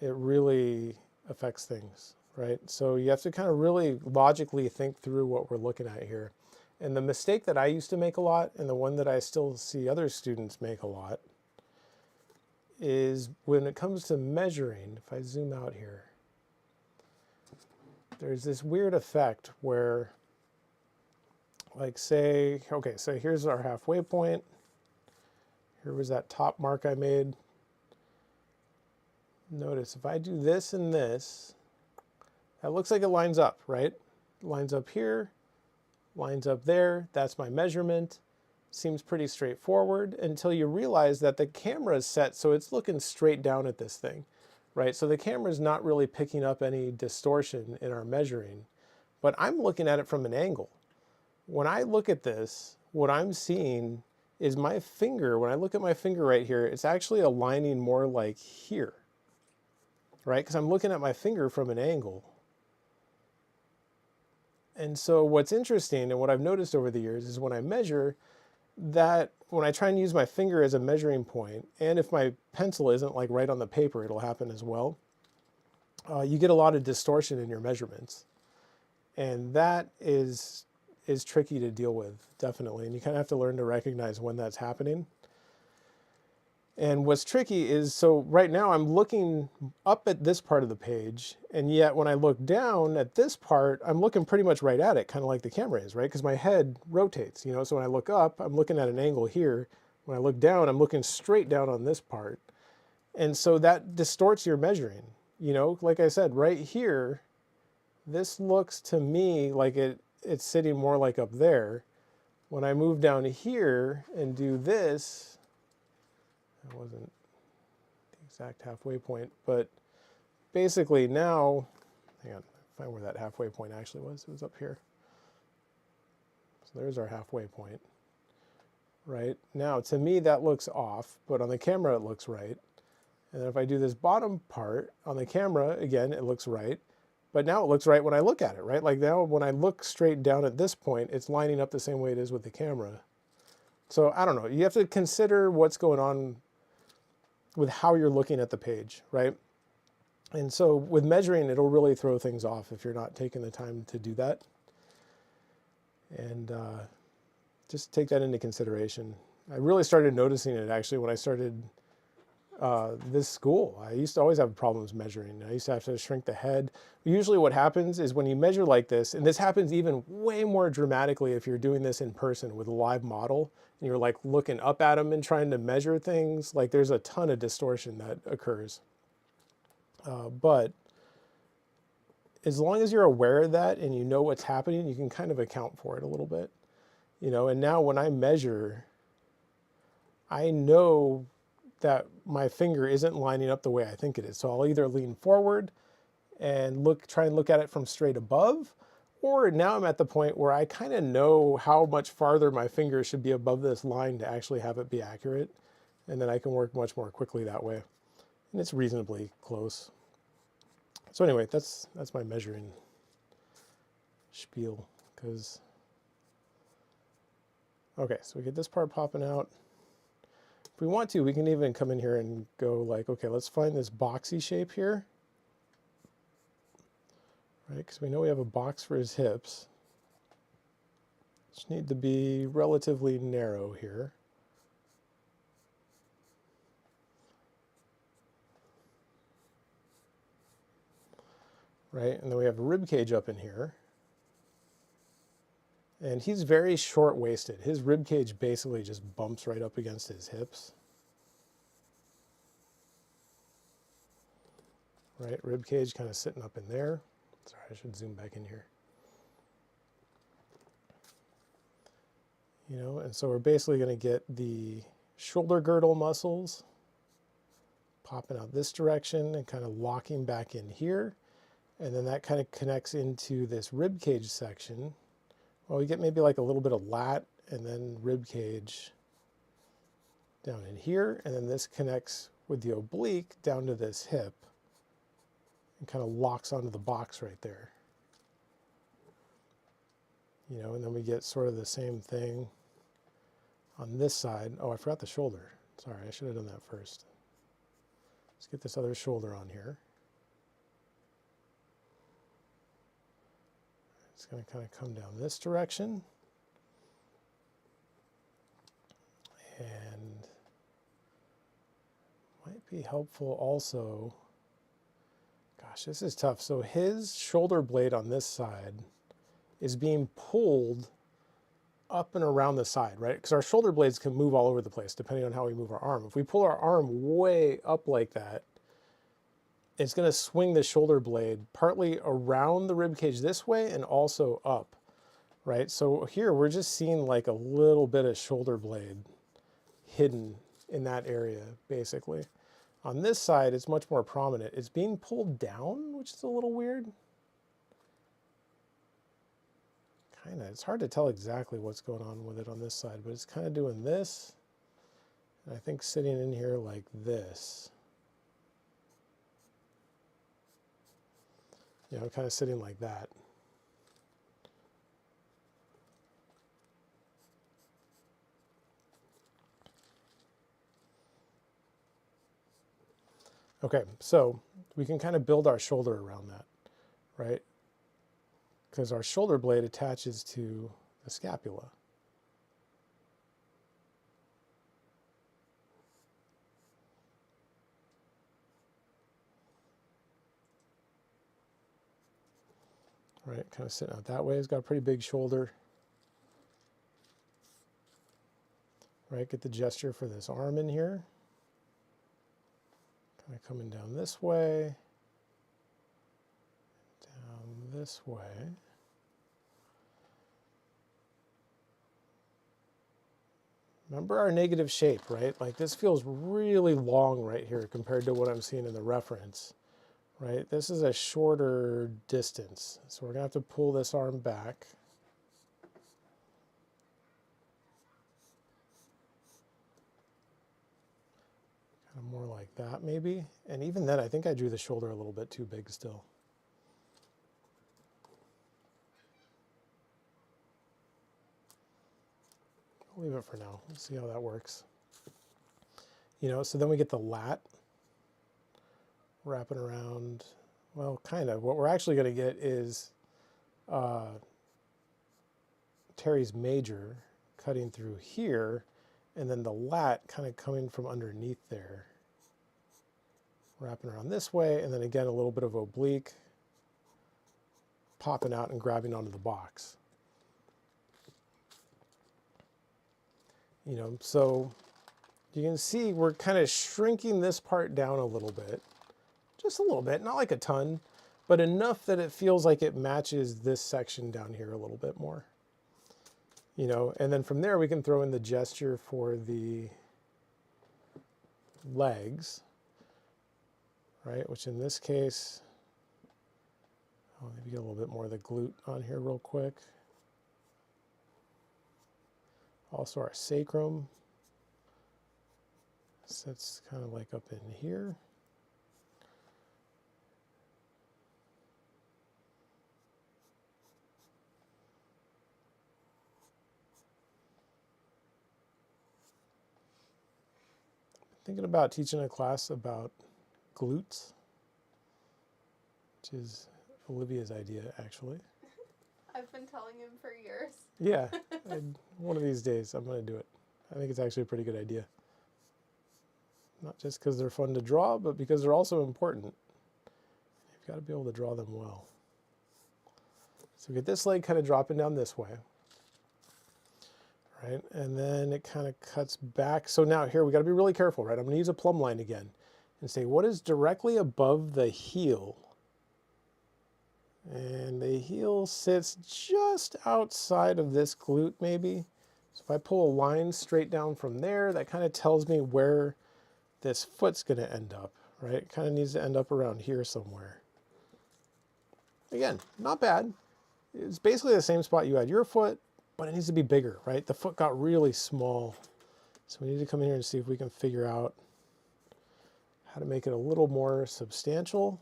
It really affects things, right? So you have to kind of really logically think through what we're looking at here. And the mistake that I used to make a lot, and the one that I still see other students make a lot, is when it comes to measuring, if I zoom out here, there's this weird effect where, like say, okay, so here's our halfway point. Here was that top mark I made. Notice if I do this and this, that looks like it lines up, right? It lines up here, lines up there. That's my measurement. Seems pretty straightforward until you realize that the camera is set so it's looking straight down at this thing, right? So the camera is not really picking up any distortion in our measuring, but I'm looking at it from an angle. When I look at this, what I'm seeing is my finger. When I look at my finger right here, it's actually aligning more like here, right? Because I'm looking at my finger from an angle. And so what's interesting and what I've noticed over the years is when I measure that, when I try and use my finger as a measuring point, and if my pencil isn't like right on the paper, it'll happen as well, you get a lot of distortion in your measurements. And that is tricky to deal with, definitely. And you kind of have to learn to recognize when that's happening. And what's tricky is, so right now I'm looking up at this part of the page, and yet when I look down at this part, I'm looking pretty much right at it, kind of like the camera is, right? Because my head rotates, you know, so when I look up, I'm looking at an angle here. When I look down, I'm looking straight down on this part. And so that distorts your measuring, you know, like I said, right here, this looks to me like it's sitting more like up there. When I move down here and do this, that wasn't the exact halfway point, but basically now, hang on, find where that halfway point actually was. It was up here. So there's our halfway point, right? Now, to me, that looks off, but on the camera, it looks right. And then if I do this bottom part on the camera, again, it looks right. But now it looks right when I look at it, right? Like now, when I look straight down at this point, it's lining up the same way it is with the camera. So I don't know. You have to consider what's going on with how you're looking at the page, right? And so with measuring, it'll really throw things off if you're not taking the time to do that. And just take that into consideration. I really started noticing it actually when I started this school. I used to always have problems measuring. I used to have to shrink the head. Usually what happens is when you measure like this, and this happens even way more dramatically if you're doing this in person with a live model, and you're like looking up at them and trying to measure things, like there's a ton of distortion that occurs. But as long as you're aware of that and you know what's happening, you can kind of account for it a little bit. You know, and now when I measure, I know that my finger isn't lining up the way I think it is. So I'll either lean forward and try and look at it from straight above, or now I'm at the point where I kind of know how much farther my finger should be above this line to actually have it be accurate. And then I can work much more quickly that way. And it's reasonably close. So anyway, that's my measuring spiel. Okay, so we get this part popping out. If we want to, we can even come in here and go like, okay, let's find this boxy shape here. Right, because we know we have a box for his hips. Just need to be relatively narrow here. Right, and then we have a rib cage up in here. And he's very short-waisted. His rib cage basically just bumps right up against his hips. Right, rib cage kind of sitting up in there. Sorry, I should zoom back in here. You know, and so we're basically going to get the shoulder girdle muscles popping out this direction and kind of locking back in here. And then that kind of connects into this rib cage section. Well, we get maybe like a little bit of lat and then rib cage down in here. And then this connects with the oblique down to this hip and kind of locks onto the box right there. You know, and then we get sort of the same thing on this side. Oh, I forgot the shoulder. Sorry, I should have done that first. Let's get this other shoulder on here. It's going to kind of come down this direction. And might be helpful also. Gosh, this is tough. So his shoulder blade on this side is being pulled up and around the side, right? Because our shoulder blades can move all over the place depending on how we move our arm. If we pull our arm way up like that, it's going to swing the shoulder blade partly around the rib cage this way and also up, right? So here we're just seeing like a little bit of shoulder blade hidden in that area, basically. On this side, it's much more prominent. It's being pulled down, which is a little weird. Kind of, it's hard to tell exactly what's going on with it on this side, but it's kind of doing this. And I think sitting in here like this. You know, kind of sitting like that. Okay, so we can kind of build our shoulder around that, right? Because our shoulder blade attaches to the scapula. Right, kind of sitting out that way. He's got a pretty big shoulder. Right, get the gesture for this arm in here. Kind of coming down this way. Down this way. Remember our negative shape, right? Like this feels really long right here compared to what I'm seeing in the reference. Right, this is a shorter distance, so we're going to have to pull this arm back. Kind of more like that maybe, and even then I think I drew the shoulder a little bit too big still. I'll leave it for now, let's see how that works. You know, so then we get the lat. Wrapping around, well, kind of. What we're actually going to get is teres major cutting through here, and then the lat kind of coming from underneath there. Wrapping around this way, and then again a little bit of oblique, popping out and grabbing onto the box. You know, so you can see we're kind of shrinking this part down a little bit. just a little bit, not like a ton, but enough that it feels like it matches this section down here a little bit more. You know, and then from there we can throw in the gesture for the legs, right? Which in this case, I'll maybe get a little bit more of the glute on here real quick. Also our sacrum sits kind of like up in here. Thinking about teaching a class about glutes, which is Olivia's idea, actually. I've been telling him for years. Yeah, one of these days I'm going to do it. I think it's actually a pretty good idea. Not just because they're fun to draw, but because they're also important. You've got to be able to draw them well. So we get this leg kind of dropping down this way. Right, and then it kind of cuts back. So now here we got to be really careful, right? I'm going to use a plumb line again and say what is directly above the heel. And the heel sits just outside of this glute maybe. So if I pull a line straight down from there, that kind of tells me where this foot's going to end up, right? It kind of needs to end up around here somewhere. Again, not bad. It's basically the same spot you had your foot, but it needs to be bigger, right? The foot got really small. So we need to come in here and see if we can figure out how to make it a little more substantial.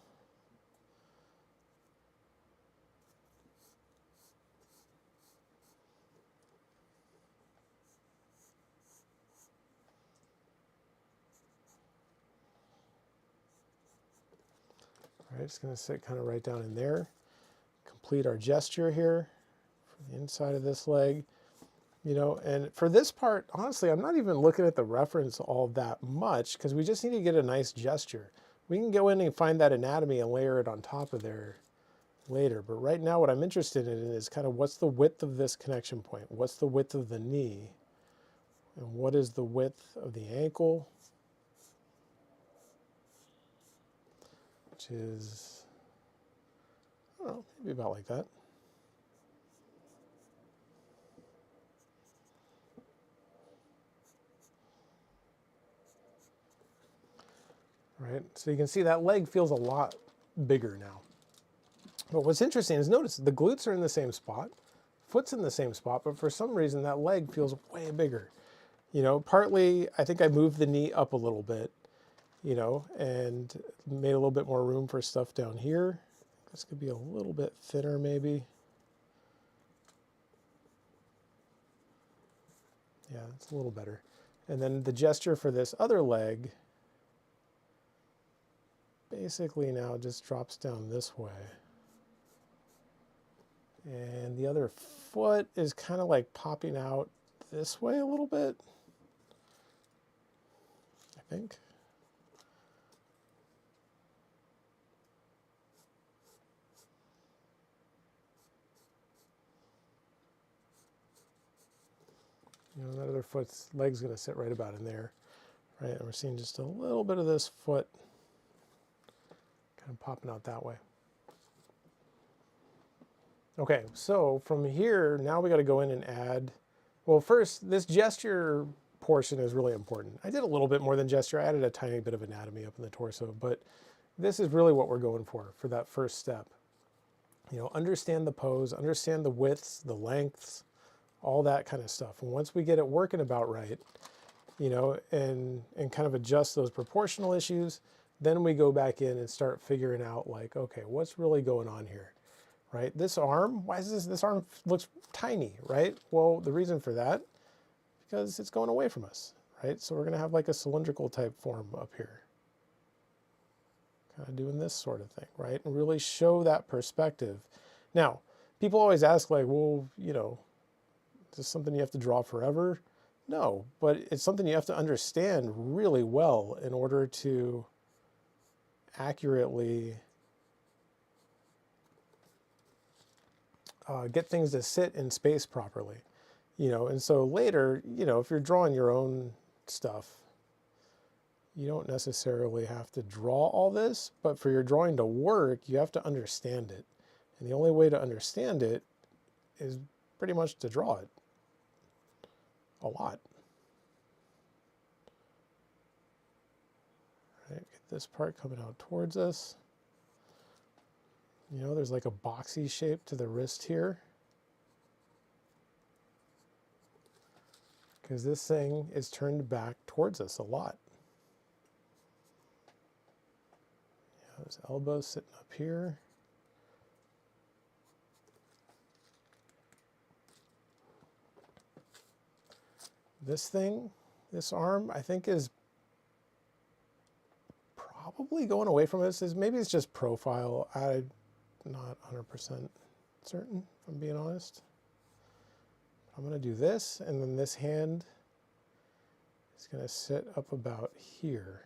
All right, it's going to sit kind of right down in there. Complete our gesture here for the inside of this leg. You know, and for this part, honestly, I'm not even looking at the reference all that much because we just need to get a nice gesture. We can go in and find that anatomy and layer it on top of there later. But right now what I'm interested in is kind of what's the width of this connection point? What's the width of the knee? And what is the width of the ankle? Which is, I don't know, maybe about like that. Right, so you can see that leg feels a lot bigger now. But what's interesting is notice the glutes are in the same spot, foot's in the same spot, but for some reason that leg feels way bigger. You know, partly I think I moved the knee up a little bit, you know, and made a little bit more room for stuff down here. This could be a little bit thinner maybe. Yeah, it's a little better. And then the gesture for this other leg basically now just drops down this way. And the other foot is kind of like popping out this way a little bit, I think. You know, that other foot's leg's going to sit right about in there, right? And we're seeing just a little bit of this foot kind of popping out that way. Okay, so from here, now we got to go in and add, well, first, this gesture portion is really important. I did a little bit more than gesture. I added a tiny bit of anatomy up in the torso, but this is really what we're going for that first step. You know, understand the pose, understand the widths, the lengths, all that kind of stuff. And once we get it working about right, you know, and kind of adjust those proportional issues, then we go back in and start figuring out like, okay, what's really going on here, right? This arm, why is this arm looks tiny, right? Well, the reason for that, because it's going away from us, right? So we're gonna have like a cylindrical type form up here. Kind of doing this sort of thing, right? And really show that perspective. Now, people always ask like, well, you know, is this something you have to draw forever? No, but it's something you have to understand really well in order to accurately get things to sit in space properly, you know. And so later, you know, if you're drawing your own stuff, you don't necessarily have to draw all this, but for your drawing to work, you have to understand it. And the only way to understand it is pretty much to draw it a lot. All right, get this part coming out towards us. You know, there's like a boxy shape to the wrist here, because this thing is turned back towards us a lot. Yeah, his elbow sitting up here. This thing, this arm, I think is probably going away from us. Maybe it's just profile. I'm not 100% certain, if I'm being honest. I'm going to do this, and then this hand is going to sit up about here.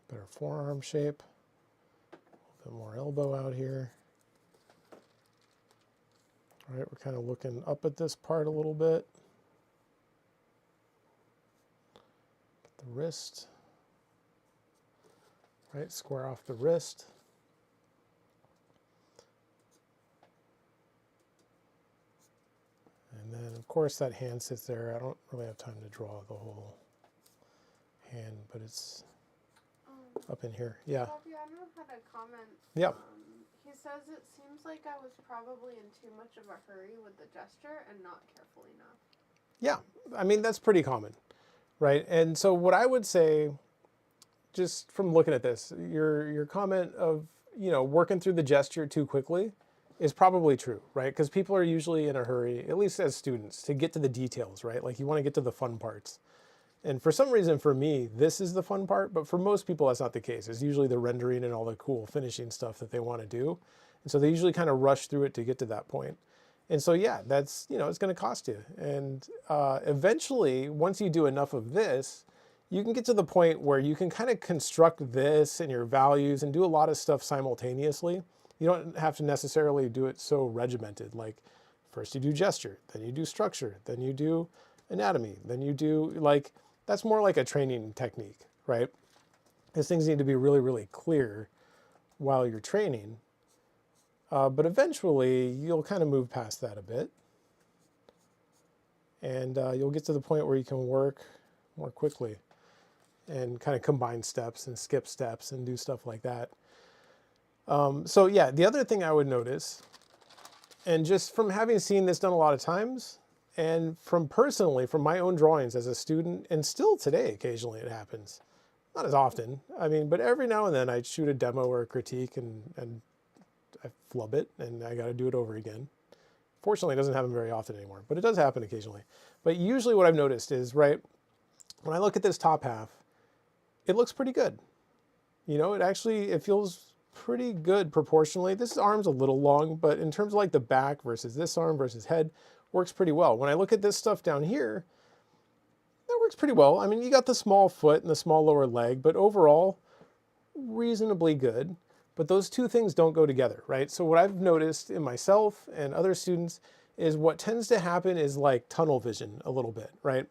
Better forearm shape. A little bit more elbow out here. All right, we're kind of looking up at this part a little bit. Get the wrist. Right, square off the wrist. And then, of course, that hand sits there. I don't really have time to draw the whole hand, but it's up in here. Yeah. Fabiano had a comment. Yep. He says it seems like I was probably in too much of a hurry with the gesture and not careful enough. Yeah, I mean, that's pretty common, right? And so what I would say, just from looking at this, your comment of, you know, working through the gesture too quickly is probably true, right? Because people are usually in a hurry, at least as students, to get to the details, right? Like you want to get to the fun parts. And for some reason, for me, this is the fun part, but for most people, that's not the case. It's usually the rendering and all the cool finishing stuff that they want to do. And so they usually kind of rush through it to get to that point. And so, yeah, that's, you know, it's going to cost you. And eventually, once you do enough of this, you can get to the point where you can kind of construct this and your values and do a lot of stuff simultaneously. You don't have to necessarily do it so regimented. Like first you do gesture, then you do structure, then you do anatomy, then you do like, that's more like a training technique, right? Because things need to be really, really clear while you're training. But eventually you'll kind of move past that a bit. And you'll get to the point where you can work more quickly and kind of combine steps and skip steps and do stuff like that. So yeah, the other thing I would notice, and just from having seen this done a lot of times, and from personally, from my own drawings as a student, and still today occasionally it happens, not as often, I mean, but every now and then I shoot a demo or a critique and I flub it and I got to do it over again. Fortunately, it doesn't happen very often anymore, but it does happen occasionally. But usually what I've noticed is, right, when I look at this top half, it looks pretty good. You know, it feels pretty good proportionally. This arm's a little long, but in terms of like the back versus this arm versus head, works pretty well. When I look at this stuff down here, that works pretty well. I mean, you got the small foot and the small lower leg, but overall, reasonably good. But those two things don't go together, right? So what I've noticed in myself and other students is what tends to happen is like tunnel vision a little bit, right?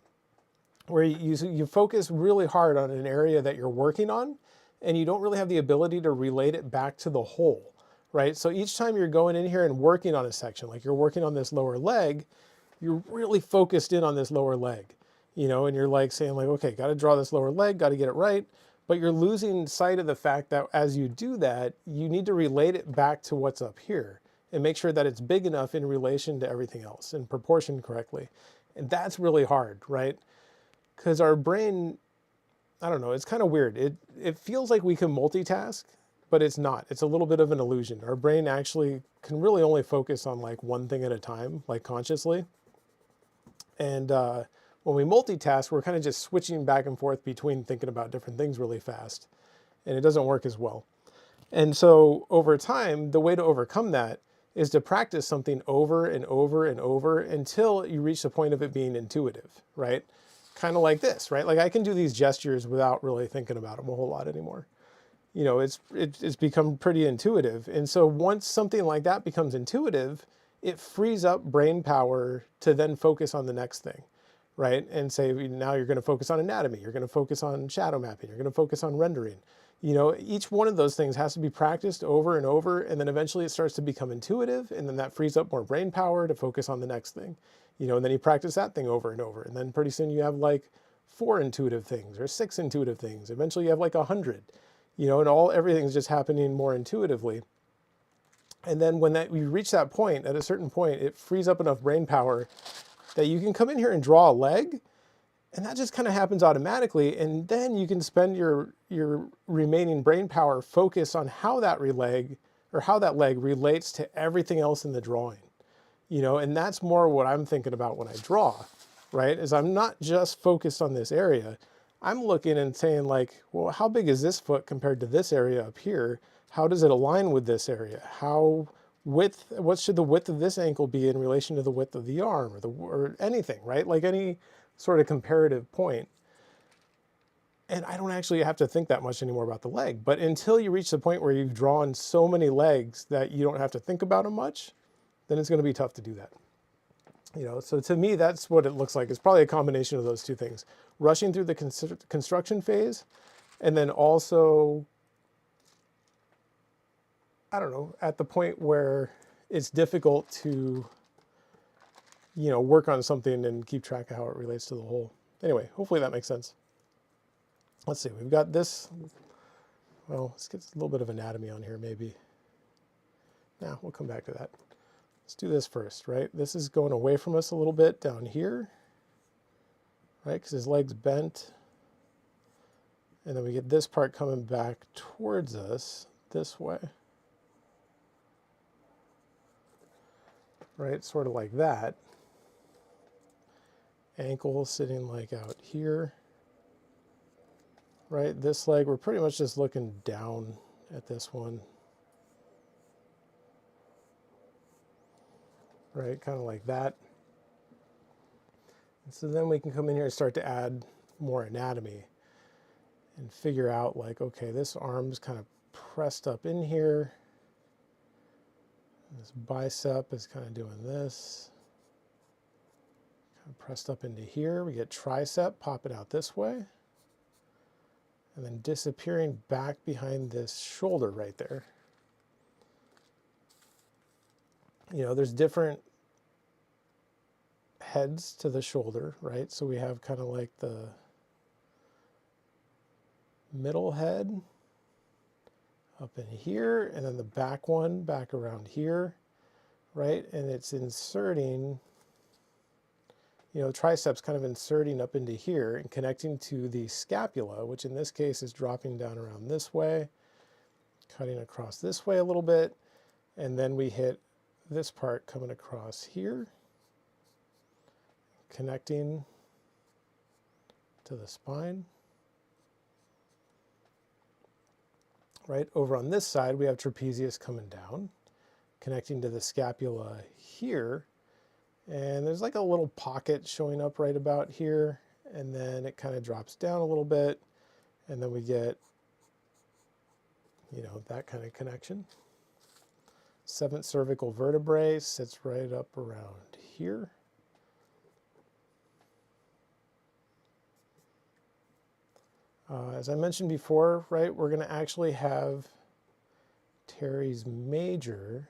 Where you focus really hard on an area that you're working on, and you don't really have the ability to relate it back to the whole, right? So each time you're going in here and working on a section, like you're working on this lower leg, you're really focused in on this lower leg, you know, and you're like saying like, okay, got to draw this lower leg, got to get it right. But you're losing sight of the fact that as you do that, you need to relate it back to what's up here and make sure that it's big enough in relation to everything else and proportioned correctly. And that's really hard, right? Because our brain, I don't know, it's kind of weird. It feels like we can multitask, but it's not. It's a little bit of an illusion. Our brain actually can really only focus on like one thing at a time, like consciously. And when we multitask, we're kind of just switching back and forth between thinking about different things really fast. And it doesn't work as well. And so over time, the way to overcome that is to practice something over and over and over until you reach the point of it being intuitive, right? Kind of like this, right? Like I can do these gestures without really thinking about them a whole lot anymore. you know, it's become pretty intuitive. And so once something like that becomes intuitive, it frees up brain power to then focus on the next thing, right? And say, now you're going to focus on anatomy, you're going to focus on shadow mapping, you're going to focus on rendering. You know, each one of those things has to be practiced over and over, and then eventually it starts to become intuitive, and then that frees up more brain power to focus on the next thing. You know, and then you practice that thing over and over, and then pretty soon you have like 4 intuitive things or 6 intuitive things. Eventually you have like 100, you know, and everything's just happening more intuitively. And then when you reach that point, at a certain point, it frees up enough brain power that you can come in here and draw a leg, and that just kind of happens automatically. And then you can spend your remaining brain power focus on how that leg relates to everything else in the drawing. You know, and that's more what I'm thinking about when I draw, right? Is I'm not just focused on this area. I'm looking and saying like, well, how big is this foot compared to this area up here? How does it align with this area? What should the width of this ankle be in relation to the width of the arm or anything, right? Like any sort of comparative point. And I don't actually have to think that much anymore about the leg. But until you reach the point where you've drawn so many legs that you don't have to think about them much, then it's going to be tough to do that. You know, so to me, that's what it looks like. It's probably a combination of those two things. Rushing through the construction phase, and then also, I don't know, at the point where it's difficult to, you know, work on something and keep track of how it relates to the whole. Anyway, hopefully that makes sense. Let's see, we've got this. Well, let's get a little bit of anatomy on here maybe. Nah, we'll come back to that. Let's do this first, right? This is going away from us a little bit down here, right? Because his leg's bent. And then we get this part coming back towards us this way. Right, sort of like that. Ankle sitting like out here. Right, this leg, we're pretty much just looking down at this one. Right, kind of like that. And so then we can come in here and start to add more anatomy and figure out like, okay, this arm's kind of pressed up in here. This bicep is kind of doing this. Kind of pressed up into here. We get tricep, pop it out this way. And then disappearing back behind this shoulder right there. You know, there's different heads to the shoulder, right? So we have kind of like the middle head up in here, and then the back one back around here, right? And it's inserting, you know, triceps kind of inserting up into here and connecting to the scapula, which in this case is dropping down around this way, cutting across this way a little bit, and then we hit this part coming across here, connecting to the spine. Right, over on this side, we have trapezius coming down, connecting to the scapula here. And there's like a little pocket showing up right about here. And then it kind of drops down a little bit. And then we get, you know, that kind of connection. 7th cervical vertebrae sits right up around here. As I mentioned before, right, we're going to actually have teres major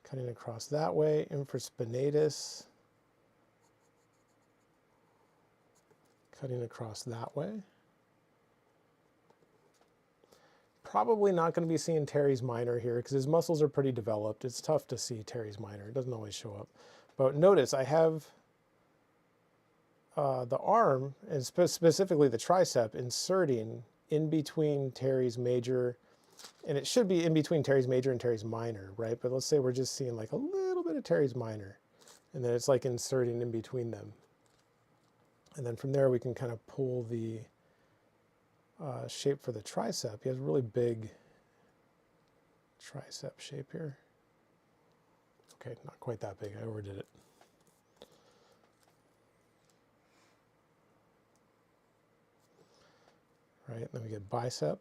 cutting across that way, infraspinatus cutting across that way. Probably not going to be seeing teres minor here because his muscles are pretty developed. It's tough to see teres minor. It doesn't always show up. But notice I have the arm, and specifically the tricep, inserting in between teres major, and it should be in between teres major and teres minor, right? But let's say we're just seeing like a little bit of teres minor, and then it's like inserting in between them. And then from there we can kind of pull the shape for the tricep. He has a really big tricep shape here. Okay, not quite that big, I overdid it. Right, then we get bicep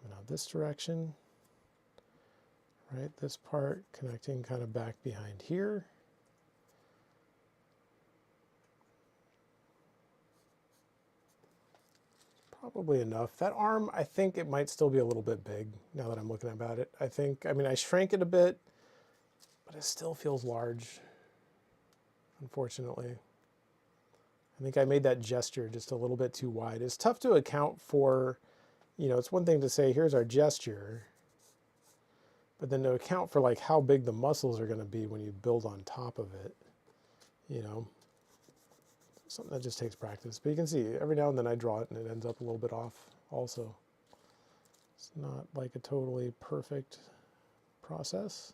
coming out this direction, right? This part connecting kind of back behind here. Probably enough. That arm, I think it might still be a little bit big now that I'm looking about it. I mean, I shrank it a bit, but it still feels large, unfortunately. I think I made that gesture just a little bit too wide. It's tough to account for, you know, it's one thing to say, here's our gesture, but then to account for like how big the muscles are going to be when you build on top of it, you know. Something that just takes practice. But you can see every now and then I draw it and it ends up a little bit off also. It's not like a totally perfect process.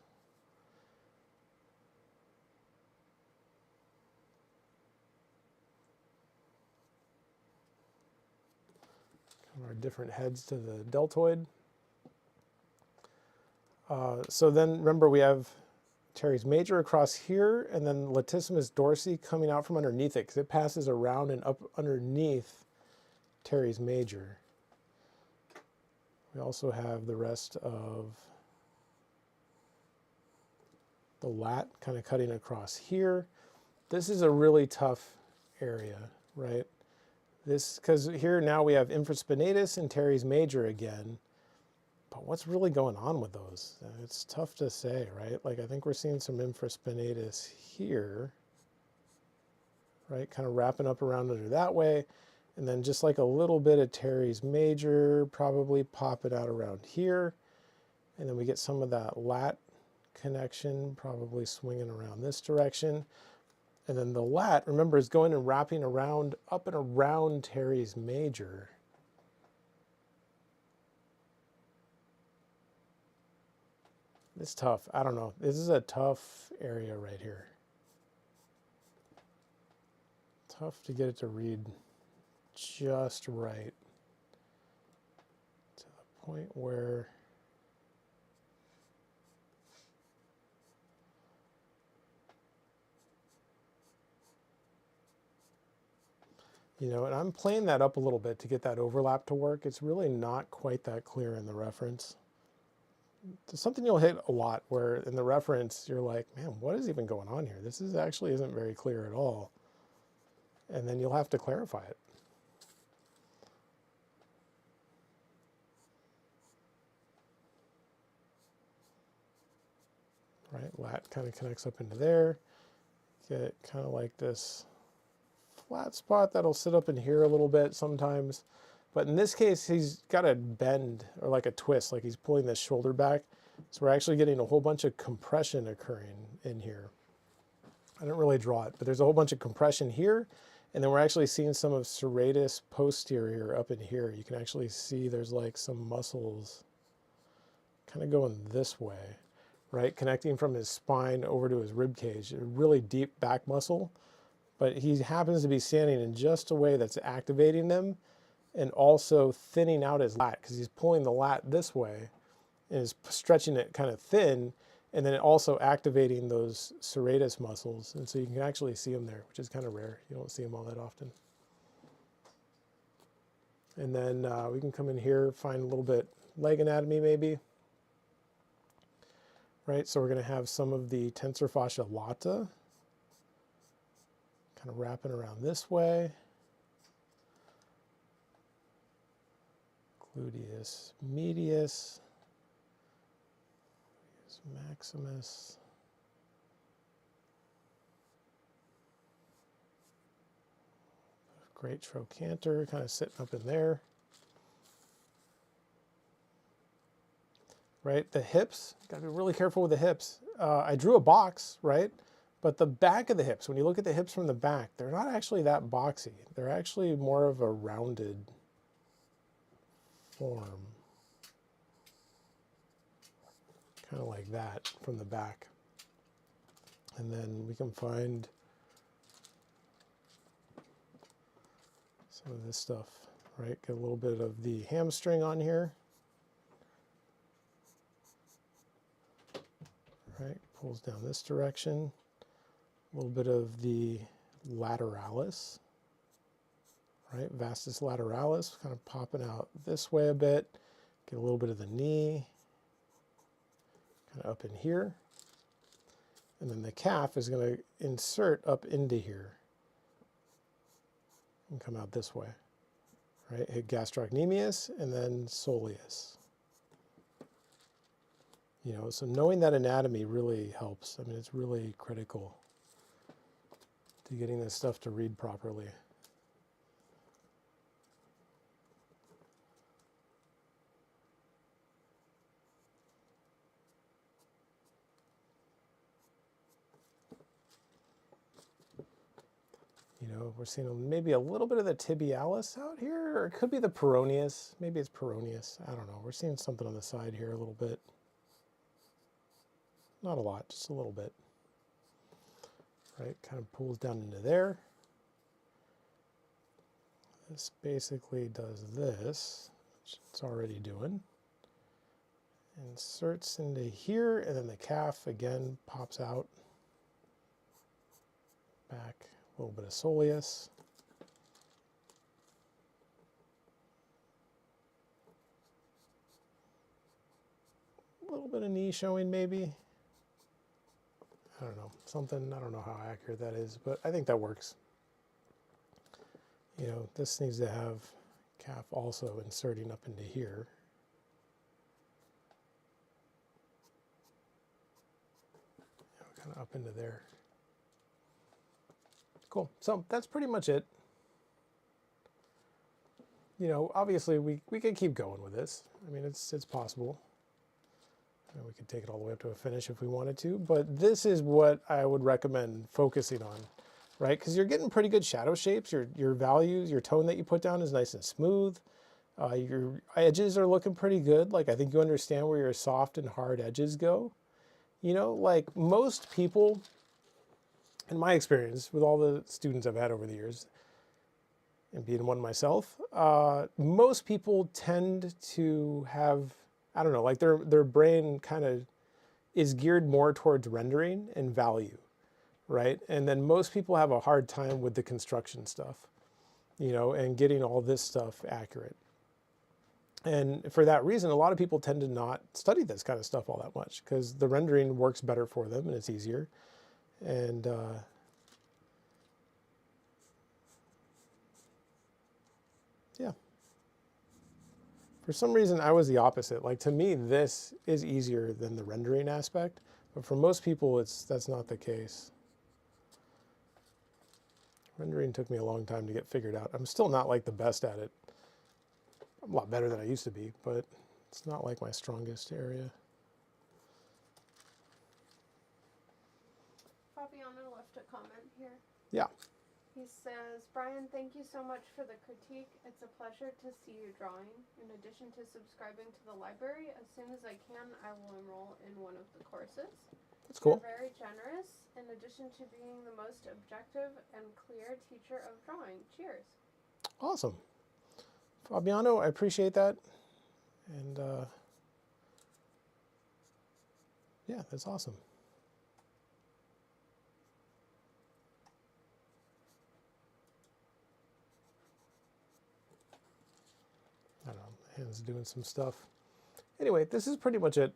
Kind of our different heads to the deltoid. So then remember we have teres major across here, and then latissimus dorsi coming out from underneath it, because it passes around and up underneath teres major. We also have the rest of the lat kind of cutting across here. This is a really tough area, right? This, because here now we have infraspinatus and teres major again. But what's really going on with those? It's tough to say, right? Like I think we're seeing some infraspinatus here, right? Kind of wrapping up around under that way. And then just like a little bit of teres major, probably pop it out around here. And then we get some of that lat connection, probably swinging around this direction. And then the lat, remember, is going and wrapping around, up and around teres major. It's tough. I don't know. This is a tough area right here. Tough to get it to read just right to the point where you know, and I'm playing that up a little bit to get that overlap to work. It's really not quite that clear in the reference. It's something you'll hit a lot where in the reference you're like, man, what is even going on here? This is actually isn't very clear at all. And then you'll have to clarify it. Right, lat kind of connects up into there. Get kind of like this flat spot that'll sit up in here a little bit sometimes. But in this case, he's got a bend or like a twist, like he's pulling this shoulder back. So we're actually getting a whole bunch of compression occurring in here. I didn't really draw it, but there's a whole bunch of compression here. And then we're actually seeing some of serratus posterior up in here. You can actually see there's like some muscles kind of going this way, right? Connecting from his spine over to his rib cage, a really deep back muscle. But he happens to be standing in just a way that's activating them and also thinning out his lat, because he's pulling the lat this way and is stretching it kind of thin, and then also activating those serratus muscles. And so you can actually see them there, which is kind of rare. You don't see them all that often. And then we can come in here, find a little bit leg anatomy maybe. Right, so we're going to have some of the tensor fascia lata kind of wrapping around this way. Gluteus medius, gluteus maximus. Great trochanter kind of sitting up in there. Right, the hips, got to be really careful with the hips. I drew a box, right? But the back of the hips, when you look at the hips from the back, they're not actually that boxy. They're actually more of a rounded form. Kind of like that from the back. And then we can find some of this stuff, right? Get a little bit of the hamstring on here. Right, pulls down this direction. A little bit of the lateralis, right? Vastus lateralis, kind of popping out this way a bit. Get a little bit of the knee, kind of up in here. And then the calf is going to insert up into here and come out this way, right? Hit gastrocnemius and then soleus. You know, so knowing that anatomy really helps. I mean, it's really critical to getting this stuff to read properly. You know, we're seeing maybe a little bit of the tibialis out here, or it could be the peroneus. Maybe it's peroneus. I don't know. We're seeing something on the side here a little bit. Not a lot, just a little bit. Right, kind of pulls down into there. This basically does this, which it's already doing. Inserts into here, and then the calf again pops out. Back, a little bit of soleus. A little bit of knee showing maybe. I don't know, something, I don't know how accurate that is, but I think that works. You know, this needs to have calf also inserting up into here. Kind of up into there. Cool, so that's pretty much it. You know, obviously we can keep going with this. I mean, it's possible. And we could take it all the way up to a finish if we wanted to, but this is what I would recommend focusing on, right? Because you're getting pretty good shadow shapes. Your values, your tone that you put down is nice and smooth. Your edges are looking pretty good. Like, I think you understand where your soft and hard edges go. You know, like most people, in my experience with all the students I've had over the years, and being one myself, most people tend to have, I don't know, like their brain kind of is geared more towards rendering and value, right? And then most people have a hard time with the construction stuff, you know, and getting all this stuff accurate. And for that reason, a lot of people tend to not study this kind of stuff all that much because the rendering works better for them and it's easier. And yeah. For some reason, I was the opposite. Like, to me, this is easier than the rendering aspect, but for most people, that's not the case. Rendering took me a long time to get figured out. I'm still not like the best at it. I'm a lot better than I used to be, but it's not like my strongest area. Fabiano left a comment here. Yeah. He says, Brian, thank you so much for the critique. It's a pleasure to see you drawing. In addition to subscribing to the library, as soon as I can, I will enroll in one of the courses. That's cool. You're very generous, in addition to being the most objective and clear teacher of drawing. Cheers. Awesome. Fabiano, I appreciate that. And yeah, that's awesome. I don't know, my hand's doing some stuff. Anyway, this is pretty much it.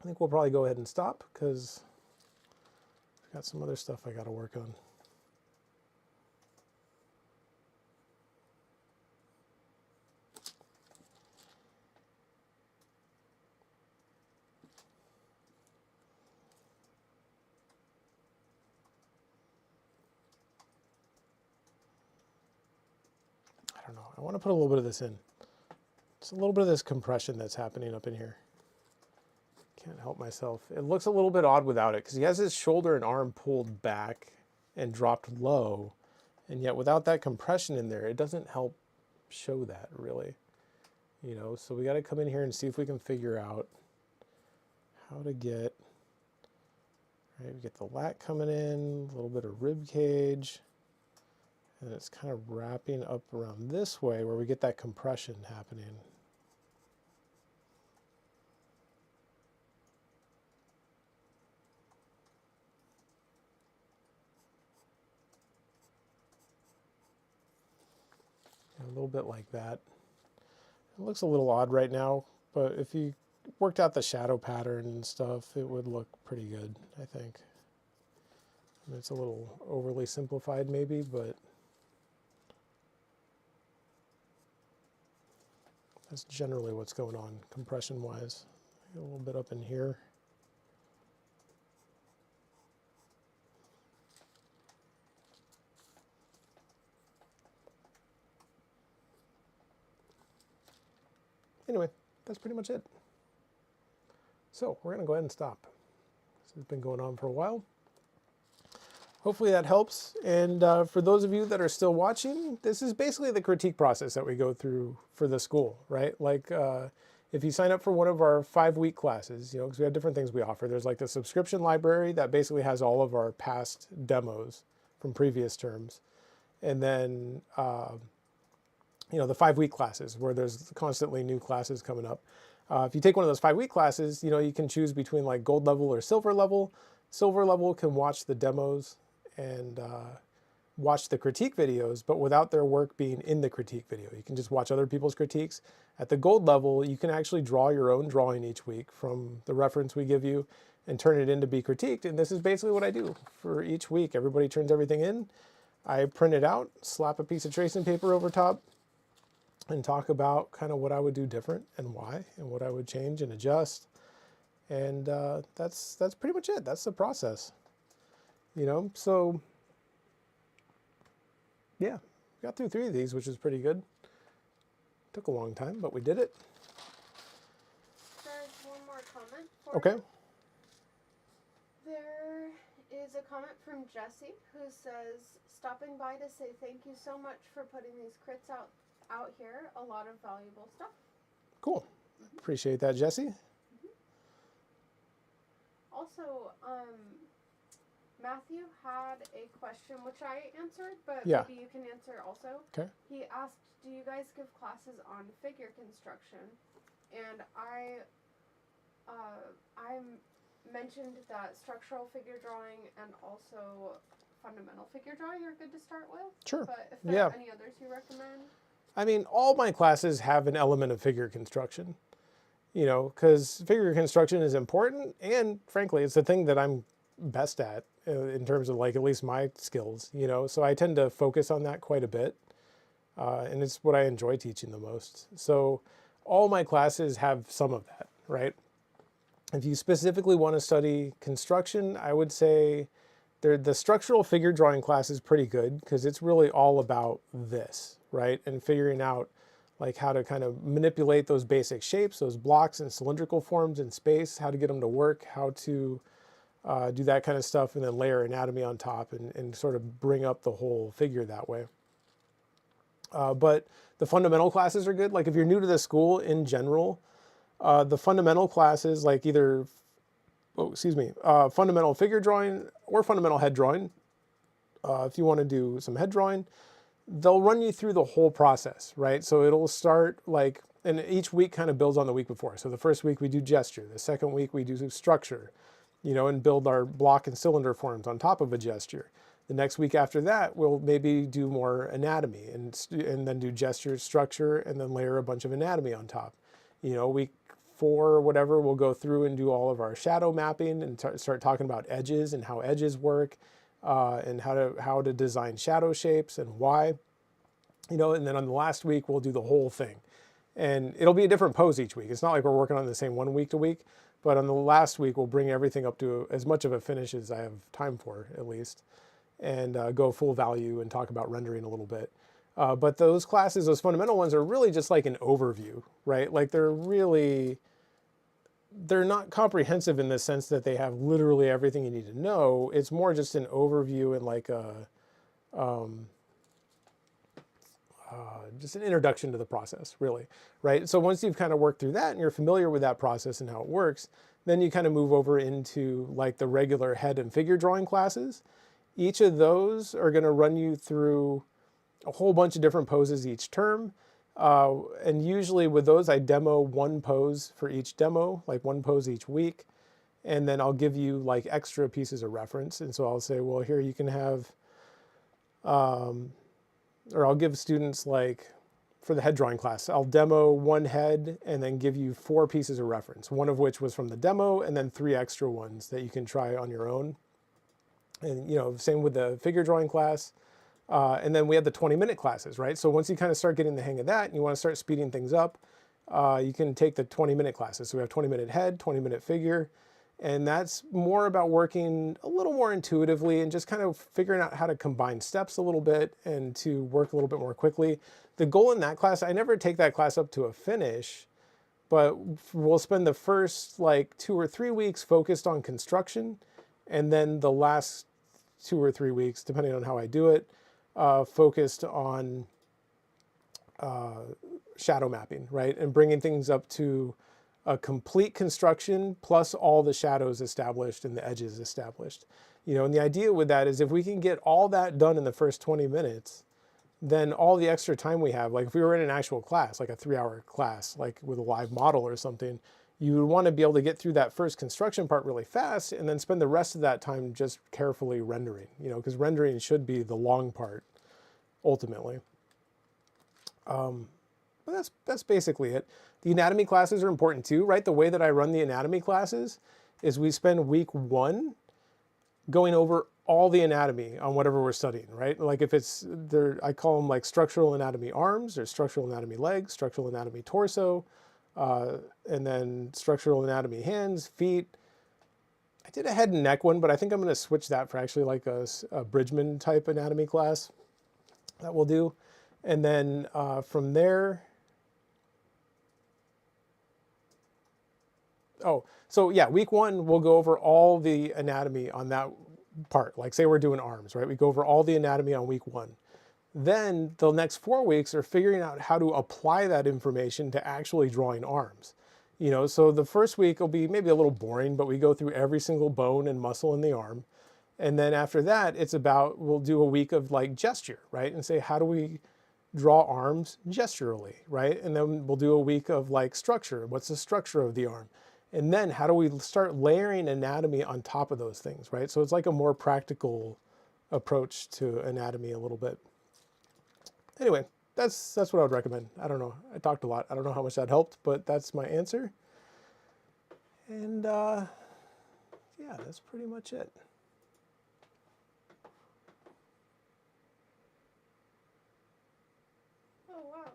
I think we'll probably go ahead and stop because I've got some other stuff I got to work on. I don't know. I want to put a little bit of this in. Just a little bit of this compression that's happening up in here. Can't help myself. It looks a little bit odd without it because he has his shoulder and arm pulled back and dropped low. And yet without that compression in there, it doesn't help show that really. You know, so we got to come in here and see if we can figure out how to get, right, we get the lat coming in, a little bit of rib cage. And it's kind of wrapping up around this way where we get that compression happening. And a little bit like that. It looks a little odd right now, but if you worked out the shadow pattern and stuff, it would look pretty good, I think. I mean, it's a little overly simplified maybe, but that's generally what's going on compression-wise. A little bit up in here. Anyway, that's pretty much it. So we're going to go ahead and stop. This has been going on for a while. Hopefully that helps. And for those of you that are still watching, this is basically the critique process that we go through for the school, right? Like if you sign up for one of our 5-week classes, you know, because we have different things we offer. There's like the subscription library that basically has all of our past demos from previous terms. And then, you know, the 5-week classes where there's constantly new classes coming up. If you take one of those 5-week classes, you know, you can choose between like gold level or silver level. Silver level can watch the demos and watch the critique videos, but without their work being in the critique video. You can just watch other people's critiques. At the gold level, you can actually draw your own drawing each week from the reference we give you and turn it in to be critiqued. And this is basically what I do for each week. Everybody turns everything in. I print it out, slap a piece of tracing paper over top, and talk about kind of what I would do different and why, and what I would change and adjust. And that's pretty much it. That's the process. You know, so yeah, got through 3 of these, which is pretty good. Took a long time, but we did it. There's one more comment for Okay. you. There is a comment from Jesse who says, stopping by to say thank you so much for putting these crits out here. A lot of valuable stuff. Cool. Appreciate that, Jesse. Also, Matthew had a question which I answered, but Yeah. maybe you can answer also. Okay. He asked, do you guys give classes on figure construction? And I mentioned that structural figure drawing and also fundamental figure drawing are good to start with. Sure. But if there are any others you recommend? I mean, all my classes have an element of figure construction, you know, because figure construction is important, and frankly, it's the thing that I'm best at in terms of like at least my skills, you know, so I tend to focus on that quite a bit, and it's what I enjoy teaching the most. So all my classes have some of that, right? If you specifically want to study construction, I would say the structural figure drawing class is pretty good because it's really all about this, right? And figuring out like how to kind of manipulate those basic shapes, those blocks and cylindrical forms in space, how to get them to work, how to do that kind of stuff, and then layer anatomy on top and sort of bring up the whole figure that way. But the fundamental classes are good. Like if you're new to the school in general, the fundamental classes like either, fundamental figure drawing or fundamental head drawing, if you want to do some head drawing, they'll run you through the whole process, right? So it'll start like, and each week kind of builds on the week before. So the first week we do gesture, the second week we do structure, you know, and build our block and cylinder forms on top of a gesture. The next week after that, we'll maybe do more anatomy and then do gesture, structure, and then layer a bunch of anatomy on top. You know, week 4 or whatever, we'll go through and do all of our shadow mapping and start talking about edges and how edges work, and how to design shadow shapes and why. You know, and then on the last week, we'll do the whole thing. And it'll be a different pose each week. It's not like we're working on the same one week to week, but on the last week, we'll bring everything up to as much of a finish as I have time for, at least, and go full value and talk about rendering a little bit. But those classes, those fundamental ones, are really just like an overview, right? Like they're not comprehensive in the sense that they have literally everything you need to know. It's more just an overview and like just an introduction to the process, really, right? So once you've kind of worked through that and you're familiar with that process and how it works, then you kind of move over into like the regular head and figure drawing classes. Each of those are going to run you through a whole bunch of different poses each term. And usually with those, I demo one pose for each demo, like one pose each week. And then I'll give you like extra pieces of reference. And so I'll say, well, here you can have, or I'll give students like for the head drawing class. I'll demo one head and then give you 4 pieces of reference, one of which was from the demo, and then 3 extra ones that you can try on your own. And same with the figure drawing class. And then we have the 20-minute classes, right? So once you kind of start getting the hang of that and you want to start speeding things up, you can take the 20-minute classes. So we have 20-minute head, 20-minute figure, and that's more about working a little more intuitively and just kind of figuring out how to combine steps a little bit and to work a little bit more quickly. The goal in that class, I never take that class up to a finish, but we'll spend the first like 2 or 3 weeks focused on construction, and then the last 2 or 3 weeks, depending on how I do it, focused on shadow mapping, right? And bringing things up to a complete construction plus all the shadows established and the edges established. And the idea with that is if we can get all that done in the first 20 minutes, then all the extra time we have, like if we were in an actual class, like a 3-hour class, like with a live model or something, you would want to be able to get through that first construction part really fast and then spend the rest of that time just carefully rendering, because rendering should be the long part ultimately. But that's basically it. The anatomy classes are important too, right? The way that I run the anatomy classes is we spend week 1 going over all the anatomy on whatever we're studying, right? Like if it's there, I call them like structural anatomy arms, or structural anatomy legs, structural anatomy torso, and then structural anatomy hands, feet. I did a head and neck one, but I think I'm going to switch that for actually like a Bridgman type anatomy class that we'll do. And then from there, so yeah, week 1, we'll go over all the anatomy on that part. Like say we're doing arms, right? We go over all the anatomy on week 1. Then the next 4 weeks are figuring out how to apply that information to actually drawing arms. So the first week will be maybe a little boring, but we go through every single bone and muscle in the arm. And then after that, we'll do a week of like gesture, right? And say, how do we draw arms gesturally, right? And then we'll do a week of like structure. What's the structure of the arm? And then how do we start layering anatomy on top of those things, right? So it's like a more practical approach to anatomy a little bit. Anyway, that's what I would recommend. I don't know. I talked a lot. I don't know how much that helped, but that's my answer. And yeah, that's pretty much it. Oh, wow.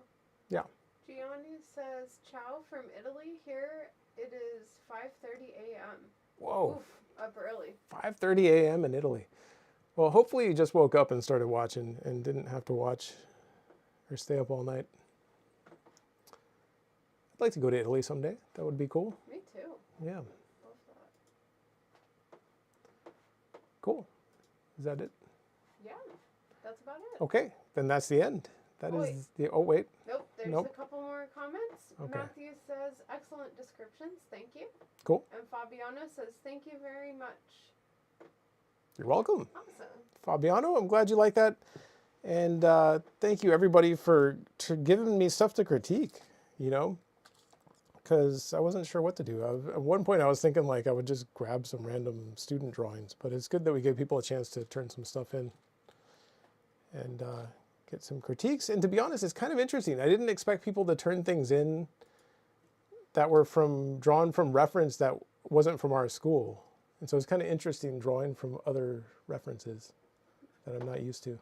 Yeah. Gianni says, ciao from Italy. Here it is 5:30 a.m. Whoa. Oof, up early. 5:30 a.m. in Italy. Well, hopefully you just woke up and started watching and didn't have to watch or stay up all night. I'd like to go to Italy someday. That would be cool. Me too. Yeah. Love that. Cool. Is that it? Yeah, that's about it. Okay, then that's the end. That Oh, is the, oh wait. Nope, there's Nope. a couple more comments. Okay. Matthew says, excellent descriptions, thank you. Cool. And Fabiano says, thank you very much. You're welcome. Awesome. Fabiano, I'm glad you like that. And thank you everybody for giving me stuff to critique, because I wasn't sure what to do. At one point I was thinking like I would just grab some random student drawings, but it's good that we give people a chance to turn some stuff in and get some critiques. And to be honest, it's kind of interesting. I didn't expect people to turn things in that were drawn from reference that wasn't from our school. And so it's kind of interesting drawing from other references that I'm not used to.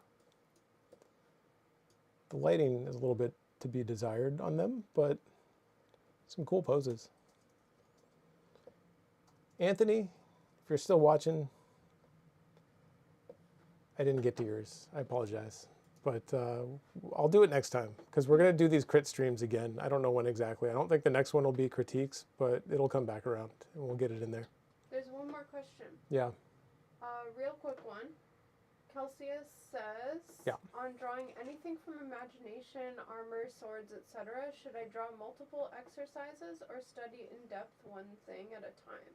The lighting is a little bit to be desired on them, but some cool poses. Anthony, if you're still watching, I didn't get to yours. I apologize. But I'll do it next time, because we're going to do these crit streams again. I don't know when exactly. I don't think the next one will be critiques, but it'll come back around, and we'll get it in there. There's one more question. Yeah. Real quick one. Celsius says, Yeah. on drawing anything from imagination, armor, swords, etc., should I draw multiple exercises or study in depth one thing at a time?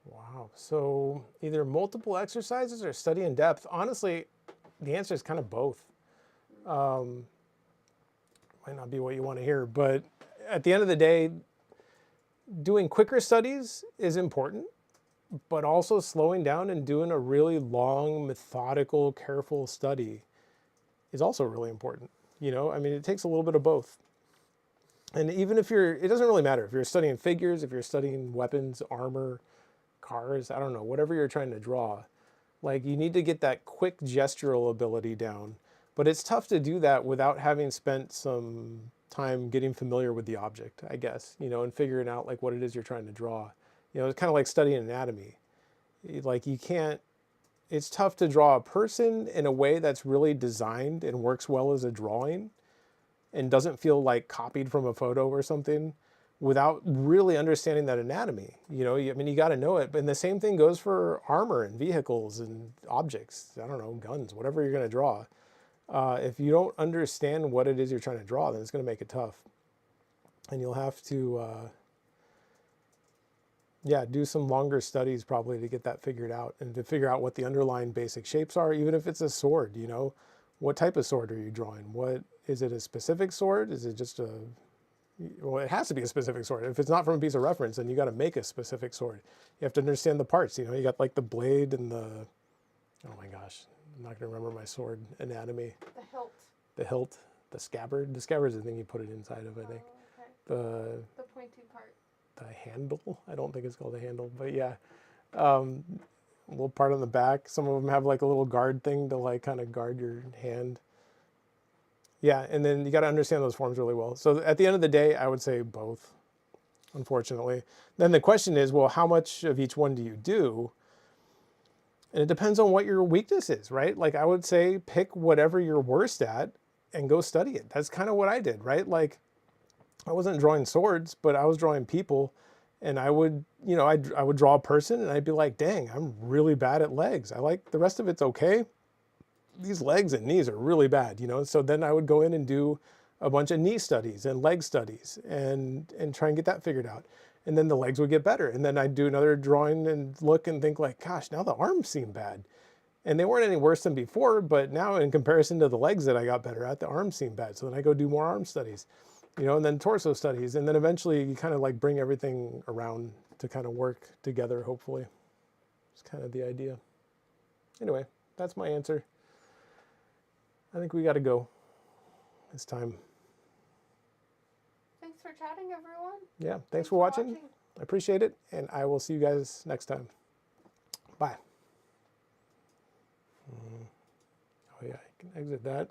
Wow. So either multiple exercises or study in depth. Honestly, the answer is kind of both. Might not be what you want to hear, but at the end of the day, doing quicker studies is important, but also slowing down and doing a really long, methodical, careful study is also really important. You know, I mean, it takes a little bit of both. And even if it doesn't really matter if you're studying figures, if you're studying weapons, armor, cars, I don't know, whatever you're trying to draw. Like, you need to get that quick gestural ability down. But it's tough to do that without having spent some time getting familiar with the object, I guess, you know, and figuring out like what it is you're trying to draw. You know, it's kind of like studying anatomy. Like, you can't, it's tough to draw a person in a way that's really designed and works well as a drawing and doesn't feel like copied from a photo or something without really understanding that anatomy. You know, I mean, you got to know it. And the same thing goes for armor and vehicles and objects. I don't know, guns, whatever you're going to draw. If you don't understand what it is you're trying to draw, then it's going to make it tough. And you'll have to, yeah, do some longer studies probably to get that figured out and to figure out what the underlying basic shapes are, even if it's a sword, you know. What type of sword are you drawing? What, is it a specific sword? Is it just a, well, it has to be a specific sword. If it's not from a piece of reference, then you got to make a specific sword. You have to understand the parts, you know. You got like the blade and the, oh my gosh, I'm not going to remember my sword anatomy. The hilt. The hilt, the scabbard. The scabbard is the thing you put it inside of, I think. Oh, okay. The pointy part. The handle. I don't think it's called a handle, but yeah. A little part on the back. Some of them have like a little guard thing to like kind of guard your hand. Yeah, and then you got to understand those forms really well. So at the end of the day, I would say both, unfortunately. Then the question is, well, how much of each one do you do? And it depends on what your weakness is, right? Like, I would say pick whatever you're worst at and go study it. That's kind of what I did, right? Like, I wasn't drawing swords, but I was drawing people. And I would, you know, I would draw a person and I'd be like, dang, I'm really bad at legs. I like, the rest of it's okay. These legs and knees are really bad, you know? So then I would go in and do a bunch of knee studies and leg studies and try and get that figured out. And then the legs would get better. And then I'd do another drawing and look and think like, gosh, now the arms seem bad. And they weren't any worse than before, but now in comparison to the legs that I got better at, the arms seem bad. So then I go do more arm studies. You know, and then torso studies, and then eventually you kind of like bring everything around to kind of work together, hopefully. It's kind of the idea. Anyway, that's my answer. I think we got to go. It's time. Thanks for chatting, everyone. Yeah, thanks for watching. I appreciate it, and I will see you guys next time. Bye. Oh yeah, I can exit that.